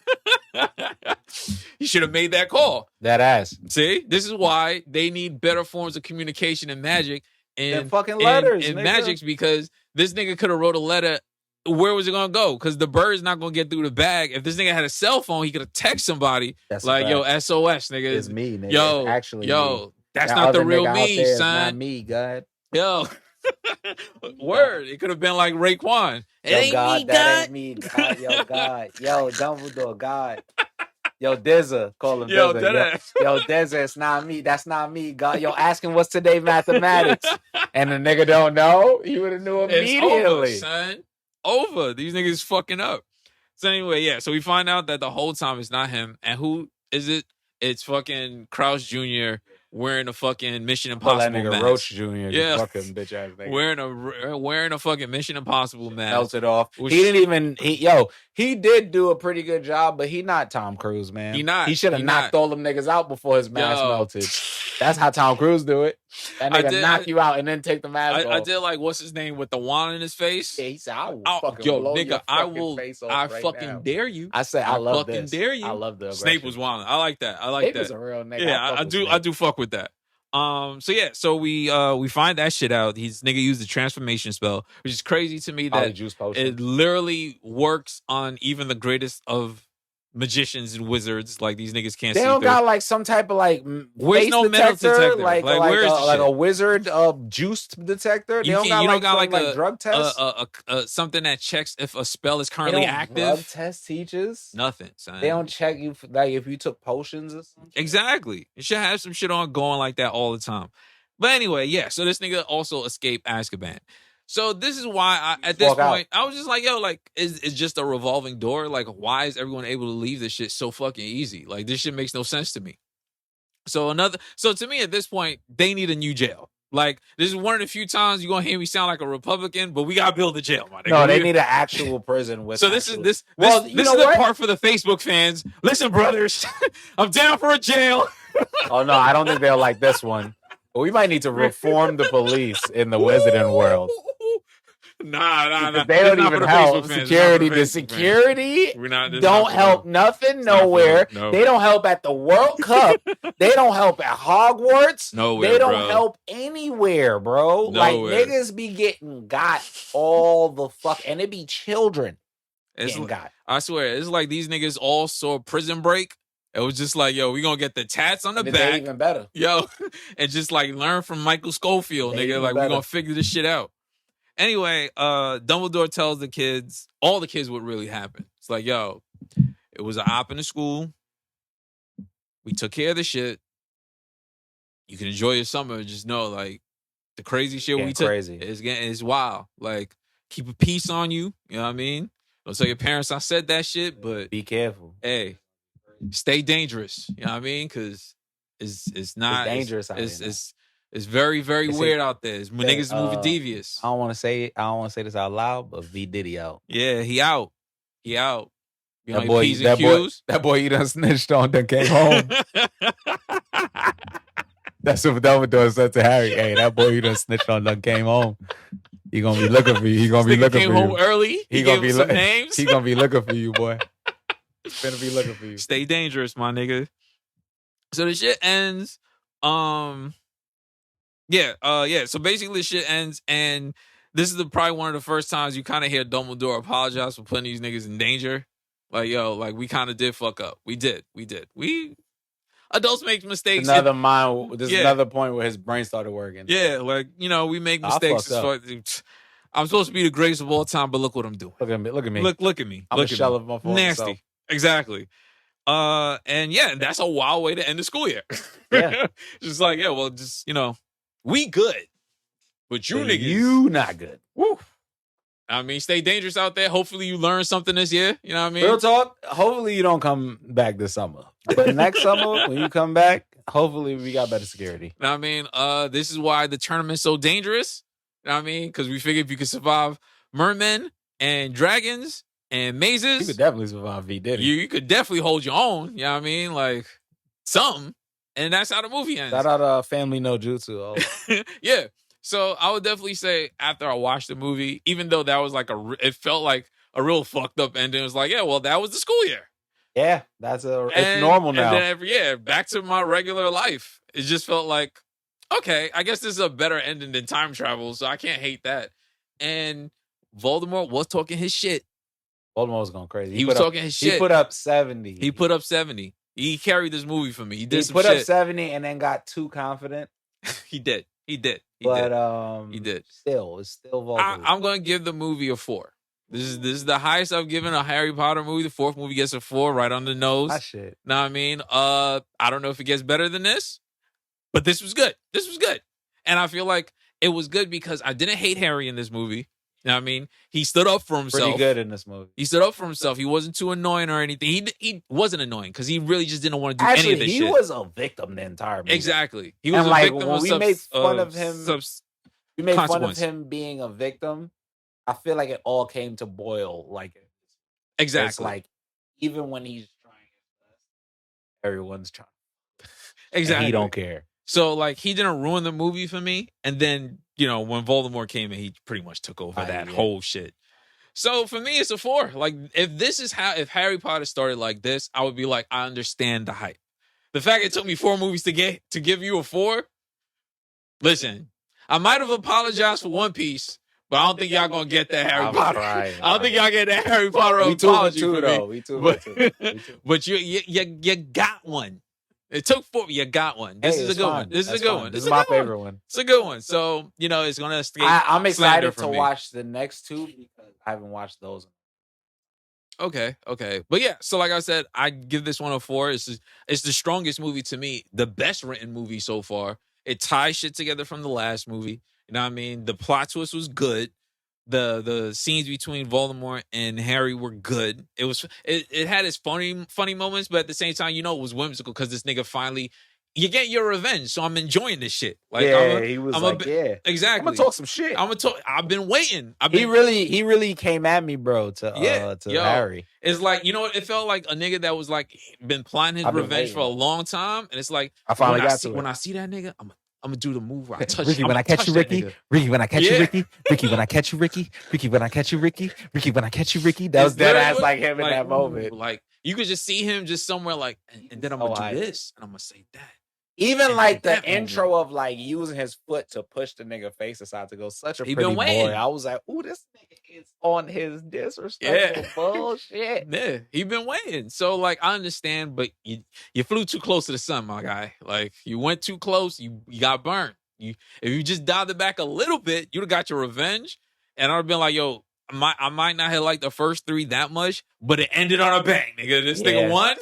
Speaker 3: You should have made that call.
Speaker 4: That ass.
Speaker 3: See, this is why they need better forms of communication in magic and
Speaker 4: fucking letters,
Speaker 3: and
Speaker 4: nigga.
Speaker 3: magics, because this nigga could have wrote a letter. Where was it gonna go? Because the bird's not gonna get through the bag. If this nigga had a cell phone, he could have texted somebody.
Speaker 4: That's
Speaker 3: like,
Speaker 4: a
Speaker 3: yo,
Speaker 4: fact.
Speaker 3: SOS, nigga.
Speaker 4: It's me, nigga.
Speaker 3: Yo,
Speaker 4: It's actually me.
Speaker 3: yo, that's
Speaker 4: That
Speaker 3: not the
Speaker 4: other
Speaker 3: real
Speaker 4: nigga out
Speaker 3: me,
Speaker 4: there is
Speaker 3: son.
Speaker 4: Not me, God.
Speaker 3: Yo. Word. It could have been like Raekwon. It
Speaker 4: Yo,
Speaker 3: ain't
Speaker 4: God,
Speaker 3: me,
Speaker 4: that
Speaker 3: God.
Speaker 4: ain't me, God. Yo, God. Yo, Dumbledore, God. Yo, Dizza. Call him
Speaker 3: Yo,
Speaker 4: Dizza.
Speaker 3: deadass.
Speaker 4: Yo, Dizza, it's not me. That's not me, God. Yo, ask him what's today mathematics. And the nigga don't know. He would have knew
Speaker 3: It's
Speaker 4: immediately.
Speaker 3: over, son. Over. These niggas fucking up. So anyway, yeah. So we find out that the whole time it's not him. And who is it? It's fucking Krause Jr. wearing a fucking Mission
Speaker 4: Call
Speaker 3: Impossible
Speaker 4: that nigga
Speaker 3: mask.
Speaker 4: Roach Jr.
Speaker 3: Yeah.
Speaker 4: Fucking bitch ass nigga.
Speaker 3: Wearing a fucking Mission Impossible mask.
Speaker 4: Melted off.
Speaker 3: Which-
Speaker 4: He didn't even. He did do a pretty good job, but he not Tom Cruise, man.
Speaker 3: He not.
Speaker 4: He should have
Speaker 3: He
Speaker 4: knocked
Speaker 3: not.
Speaker 4: all them niggas out before his mask
Speaker 3: Yo.
Speaker 4: melted. That's how Tom Cruise do it. That
Speaker 3: I
Speaker 4: nigga
Speaker 3: did-
Speaker 4: knock you out and then take the mask off.
Speaker 3: I did like, what's his name, with the wand in his face?
Speaker 4: Yeah, he said, "I will
Speaker 3: Oh,
Speaker 4: fucking
Speaker 3: yo,
Speaker 4: blow
Speaker 3: nigga,
Speaker 4: your
Speaker 3: I
Speaker 4: fucking
Speaker 3: will.
Speaker 4: face off
Speaker 3: I
Speaker 4: right
Speaker 3: fucking
Speaker 4: now."
Speaker 3: dare you.
Speaker 4: I said, "I love
Speaker 3: fucking
Speaker 4: this.
Speaker 3: dare you.
Speaker 4: I love the
Speaker 3: Snape
Speaker 4: aggression.
Speaker 3: was wilding. I like that. I like
Speaker 4: Snape
Speaker 3: that.
Speaker 4: was a real nigga.
Speaker 3: Yeah,
Speaker 4: fuck
Speaker 3: I
Speaker 4: with
Speaker 3: do.
Speaker 4: Snape.
Speaker 3: I do fuck with that. So yeah, so we find that shit out. He's nigga used the transformation spell, which is crazy to me that
Speaker 4: Polyjuice potion.
Speaker 3: it literally works on even the greatest of magicians and wizards. Like these niggas can't
Speaker 4: They
Speaker 3: see
Speaker 4: don't
Speaker 3: through.
Speaker 4: got like some type of like
Speaker 3: Where's
Speaker 4: face
Speaker 3: no metal detector?
Speaker 4: like
Speaker 3: Where's the
Speaker 4: like
Speaker 3: shit?
Speaker 4: a wizard juice detector. They don't got like some, drug test.
Speaker 3: Something that checks if a spell is
Speaker 4: They
Speaker 3: currently
Speaker 4: don't
Speaker 3: active.
Speaker 4: drug test teachers.
Speaker 3: Nothing, son.
Speaker 4: They don't check you like if you took potions or something.
Speaker 3: Exactly. You should have some shit on going like that all the time. But anyway, yeah. So this nigga also escaped Azkaban. So this is why at this point I was just like, yo, like, is just a revolving door? Like, why is everyone able to leave this shit so fucking easy? Like, this shit makes no sense to me. So to me at this point, they need a new jail. Like, this is one of the few times you're gonna hear me sound like a Republican, but we gotta build a jail, my nigga.
Speaker 4: No, they need an actual prison with.
Speaker 3: So this is the part for the Facebook fans. Listen, brothers, I'm down for a jail.
Speaker 4: Oh no, I don't think they'll like this one. But we might need to reform the police in the wizarding world.
Speaker 3: Nah.
Speaker 4: They don't even help. Security. The security don't help nothing nowhere.
Speaker 3: No.
Speaker 4: They don't help at the World Cup. They don't help at Hogwarts.
Speaker 3: Nowhere,
Speaker 4: they don't help anywhere, bro.
Speaker 3: Nowhere.
Speaker 4: Like niggas be getting got all the fuck, and it be children getting got.
Speaker 3: I swear, it's like these niggas all saw Prison Break. It was just like, yo, we gonna get the tats on the back.
Speaker 4: Even better.
Speaker 3: Yo, and just like learn from Michael Schofield, nigga. Like, we gonna figure this shit out. Anyway, Dumbledore tells all the kids what really happened. It's like, yo, it was an op in the school. We took care of the shit. You can enjoy your summer. Just know, like, the crazy shit we took is wild. Like, keep a peace on you. You know what I mean? Don't tell your parents I said that shit, but
Speaker 4: be careful.
Speaker 3: Hey, stay dangerous. You know what I mean? Because it's not
Speaker 4: dangerous.
Speaker 3: It's very, very weird out there. Niggas moving devious.
Speaker 4: I don't want to say this out loud, but V Diddy out.
Speaker 3: Yeah, he out. You know,
Speaker 4: that boy, you done snitched on, done came home. That's what Dumbledore said to Harry. Hey, that boy you done snitched on, done came home. He gonna be looking for you. He gonna be looking for you.
Speaker 3: Came home early. He gonna be some names.
Speaker 4: He gonna be looking for you, boy. He's gonna be looking for you.
Speaker 3: Stay dangerous, my nigga. So the shit ends. Yeah. So basically, the shit ends, and this is probably one of the first times you kind of hear Dumbledore apologize for putting these niggas in danger. Like, yo, like, we kind of did fuck up. We did. Adults make mistakes.
Speaker 4: This is another point where his brain started working.
Speaker 3: Yeah, like, you know, we make mistakes. I'm supposed to be the greatest of all time, but look what I'm doing.
Speaker 4: Look at me. Look at me.
Speaker 3: Look at me.
Speaker 4: I'm a shell of my phone.
Speaker 3: Nasty.
Speaker 4: Self.
Speaker 3: Exactly. And yeah, that's a wild way to end the school year.
Speaker 4: Yeah.
Speaker 3: Just like, yeah, well, just, you know, we good. But you niggas.
Speaker 4: You not good.
Speaker 3: Woo. I mean, stay dangerous out there. Hopefully you learn something this year. You know what I mean?
Speaker 4: Real talk. Hopefully you don't come back this summer. But next summer, when you come back, hopefully we got better security.
Speaker 3: You know what I mean? This is why the tournament's so dangerous. You know what I mean? Because we figured if you could survive mermen and dragons and mazes.
Speaker 4: You could definitely survive V Diddy.
Speaker 3: You could definitely hold your own. You know what I mean? Like, something. And that's how the movie ends.
Speaker 4: Shout out Family No Jutsu.
Speaker 3: Oh. Yeah. So I would definitely say after I watched the movie, even though that was like it felt like a real fucked up ending. It was like, yeah, well, that was the school year.
Speaker 4: Yeah, it's normal now.
Speaker 3: And then back to my regular life. It just felt like, okay, I guess this is a better ending than time travel, so I can't hate that. And Voldemort was talking his shit.
Speaker 4: Voldemort was going crazy.
Speaker 3: He was talking his shit.
Speaker 4: He put up 70.
Speaker 3: He carried this movie for me. He did some
Speaker 4: put
Speaker 3: shit.
Speaker 4: Up 70 and then got too confident.
Speaker 3: He did. He did.
Speaker 4: Still, it's still Voldemort.
Speaker 3: I'm going to give the movie a 4. This is the highest I've given a Harry Potter movie. The 4th movie gets a 4, right on the nose.
Speaker 4: That shit.
Speaker 3: Know what I mean? I don't know if it gets better than this, but this was good. And I feel like it was good because I didn't hate Harry in this movie. You know what I mean? He stood up for himself.
Speaker 4: Pretty good in this movie.
Speaker 3: He stood up for himself. He wasn't too annoying or anything. He wasn't annoying because he really just didn't want to do any of this shit.
Speaker 4: He was a victim the entire movie.
Speaker 3: Exactly. He was a victim
Speaker 4: when we made fun of him. We made fun of him being a victim. I feel like it all came to boil. Like,
Speaker 3: exactly.
Speaker 4: It's like, even when he's trying his best, everyone's trying.
Speaker 3: Exactly.
Speaker 4: And he don't care.
Speaker 3: So, like, he didn't ruin the movie for me. And then, you know, when Voldemort came in, he pretty much took over that whole shit. So, for me, it's a 4. Like, if Harry Potter started like this, I would be like, I understand the hype. The fact it took me 4 movies to give you a 4, listen, I might have apologized for One Piece, But I don't think y'all gonna get that Harry
Speaker 4: I'm
Speaker 3: Potter.
Speaker 4: crying.
Speaker 3: I don't think y'all get that Harry Potter
Speaker 4: We 2 for
Speaker 3: apology
Speaker 4: 2
Speaker 3: from
Speaker 4: though.
Speaker 3: me.
Speaker 4: We 2 for 2. We 2.
Speaker 3: But you got one. It took 4. You got one. This is a good one. This is a good one.
Speaker 4: This is my favorite one.
Speaker 3: It's a good one. So it's gonna escape.
Speaker 4: I'm excited to
Speaker 3: me.
Speaker 4: watch the next 2 because I haven't watched those.
Speaker 3: Okay. But yeah, so like I said, I give this one a 4. It's the strongest movie to me, the best written movie so far. It ties shit together from the last movie. You know what I mean? The plot twist was good. The scenes between Voldemort and Harry were good. It had its funny moments, but at the same time, it was whimsical because this nigga finally you get your revenge. So I'm enjoying this shit. Like
Speaker 4: he was
Speaker 3: exactly.
Speaker 4: I'm gonna talk some shit.
Speaker 3: I've been waiting.
Speaker 4: He really came at me, bro. To Harry.
Speaker 3: It's like it felt like a nigga that was like been plotting his revenge for a long time, and it's like
Speaker 4: I finally
Speaker 3: when I see that nigga, I'm gonna do the move where I touch
Speaker 4: Ricky when I catch you, Ricky. Ricky when I catch you, Ricky. Ricky when I catch you, Ricky. Ricky when I catch you, Ricky. Ricky when I catch you, Ricky. That was dead ass like him in that moment.
Speaker 3: Like you could just see him just somewhere like, and then I'm gonna do this, and I'm gonna say that.
Speaker 4: Even like the intro of like using his foot to push the nigga face aside to go such a pretty boy. I was like, ooh, this nigga is on his disrespectful bullshit.
Speaker 3: Yeah, he been waiting. So like I understand, but you flew too close to the sun, my guy. Like you went too close, you got burnt. If you just dialed it back a little bit, you'd have got your revenge. And I'd have been like, yo, I might not have liked the first 3 that much, but it ended on a bang, nigga. This nigga won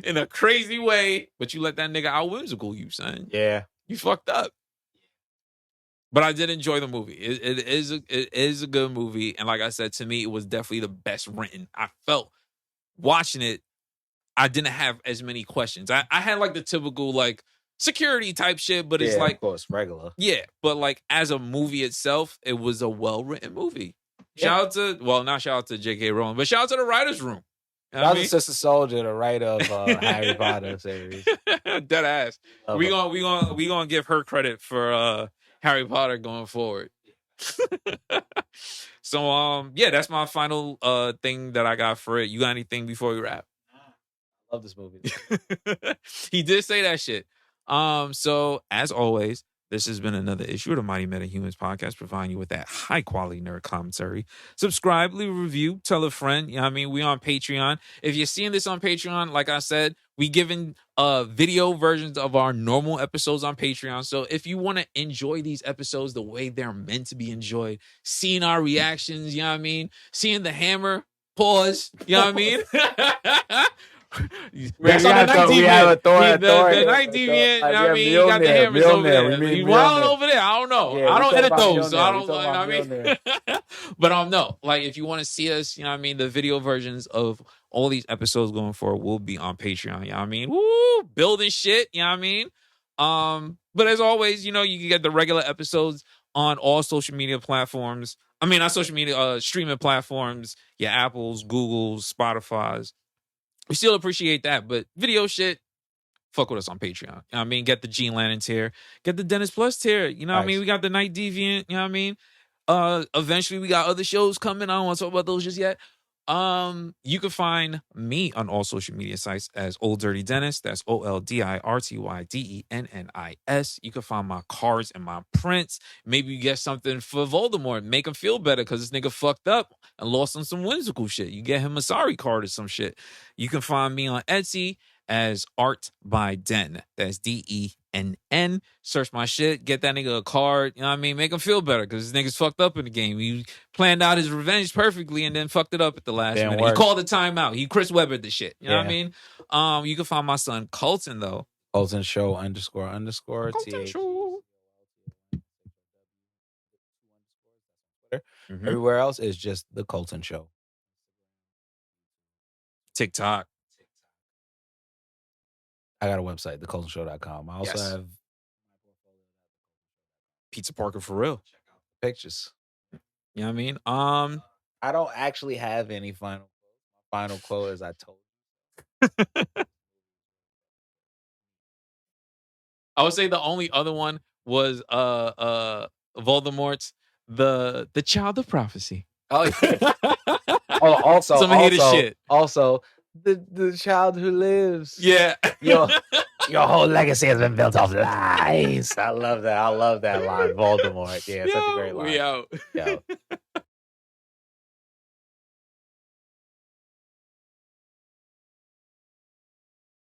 Speaker 3: in a crazy way, but you let that nigga out whimsical you, son.
Speaker 4: Yeah.
Speaker 3: You fucked up. But I did enjoy the movie. It is a good movie. And like I said, to me, it was definitely the best written. I felt watching it, I didn't have as many questions. I had like the typical like security type shit, but it's like,
Speaker 4: of course, regular.
Speaker 3: Yeah, but like as a movie itself, it was a well-written movie. Not shout out to J.K. Rowling, but shout out to the writer's room.
Speaker 4: Shout out to Sister Soldier, the writer of Harry Potter series.
Speaker 3: Dead ass. We gonna give her credit for Harry Potter going forward. So that's my final thing that I got for it. You got anything before we wrap?
Speaker 4: I love this movie.
Speaker 3: He did say that shit. So as always, this has been another issue of the Mighty Metahumans podcast, providing you with that high quality nerd commentary. Subscribe, leave a review, tell a friend. You know what I mean? We on Patreon. If you're seeing this on Patreon, like I said, we giving video versions of our normal episodes on Patreon. So if you want to enjoy these episodes the way they're meant to be enjoyed, seeing our reactions, you know what I mean? Seeing the hammer, pause, you know what I mean?
Speaker 4: That's on the night deviant.
Speaker 3: The night deviant, I mean, you got the hammers over there. You wild over there. I don't know. I don't edit those, so I don't know. You know what I mean? But no, like if you want to see us, you know what I mean, the video versions of all these episodes going forward will be on Patreon. You know what I mean? Woo, building shit. You know what I mean? But as always, you can get the regular episodes on all social media platforms. I mean, not social media, streaming platforms. Your Apples, Googles, Spotify's. We still appreciate that, but video shit, fuck with us on Patreon. You know what I mean? Get the Gene Lannon tier. Get the Dennis Plus tier. You know what I mean? We got the Night Deviant. You know what I mean? Eventually, we got other shows coming. I don't want to talk about those just yet. You can find me on all social media sites as Old Dirty Dennis. That's OLDIRTYDENNIS. You can find my cards and my prints. Maybe you get something for Voldemort. Make him feel better because this nigga fucked up and lost on some whimsical shit. You get him a sorry card or some shit. You can find me on Etsy as Art by Den. That's DENN. Search my shit. Get that nigga a card. You know what I mean? Make him feel better because this nigga's fucked up in the game. He planned out his revenge perfectly and then fucked it up at the last minute. He called the timeout. He Chris Webber the shit. You know what I mean? You can find my son Colton though.
Speaker 4: Colton Show __
Speaker 3: Colton Show.
Speaker 4: Everywhere else is just the Colton Show.
Speaker 3: TikTok.
Speaker 4: I got a website, thecoltonshow.com. I also have
Speaker 3: Pizza Parker for real.
Speaker 4: pictures.
Speaker 3: You know what I mean?
Speaker 4: I don't actually have any final quote as I told you.
Speaker 3: I would say the only other one was Voldemort's the Child of Prophecy.
Speaker 4: Oh yeah. Also
Speaker 3: some hater shit.
Speaker 4: Also,
Speaker 5: the child who lives.
Speaker 3: Yeah.
Speaker 4: Your whole legacy has been built off lies. I love that. I love that line, Voldemort. Yeah, it's such a great line.
Speaker 3: We out.
Speaker 4: Yo.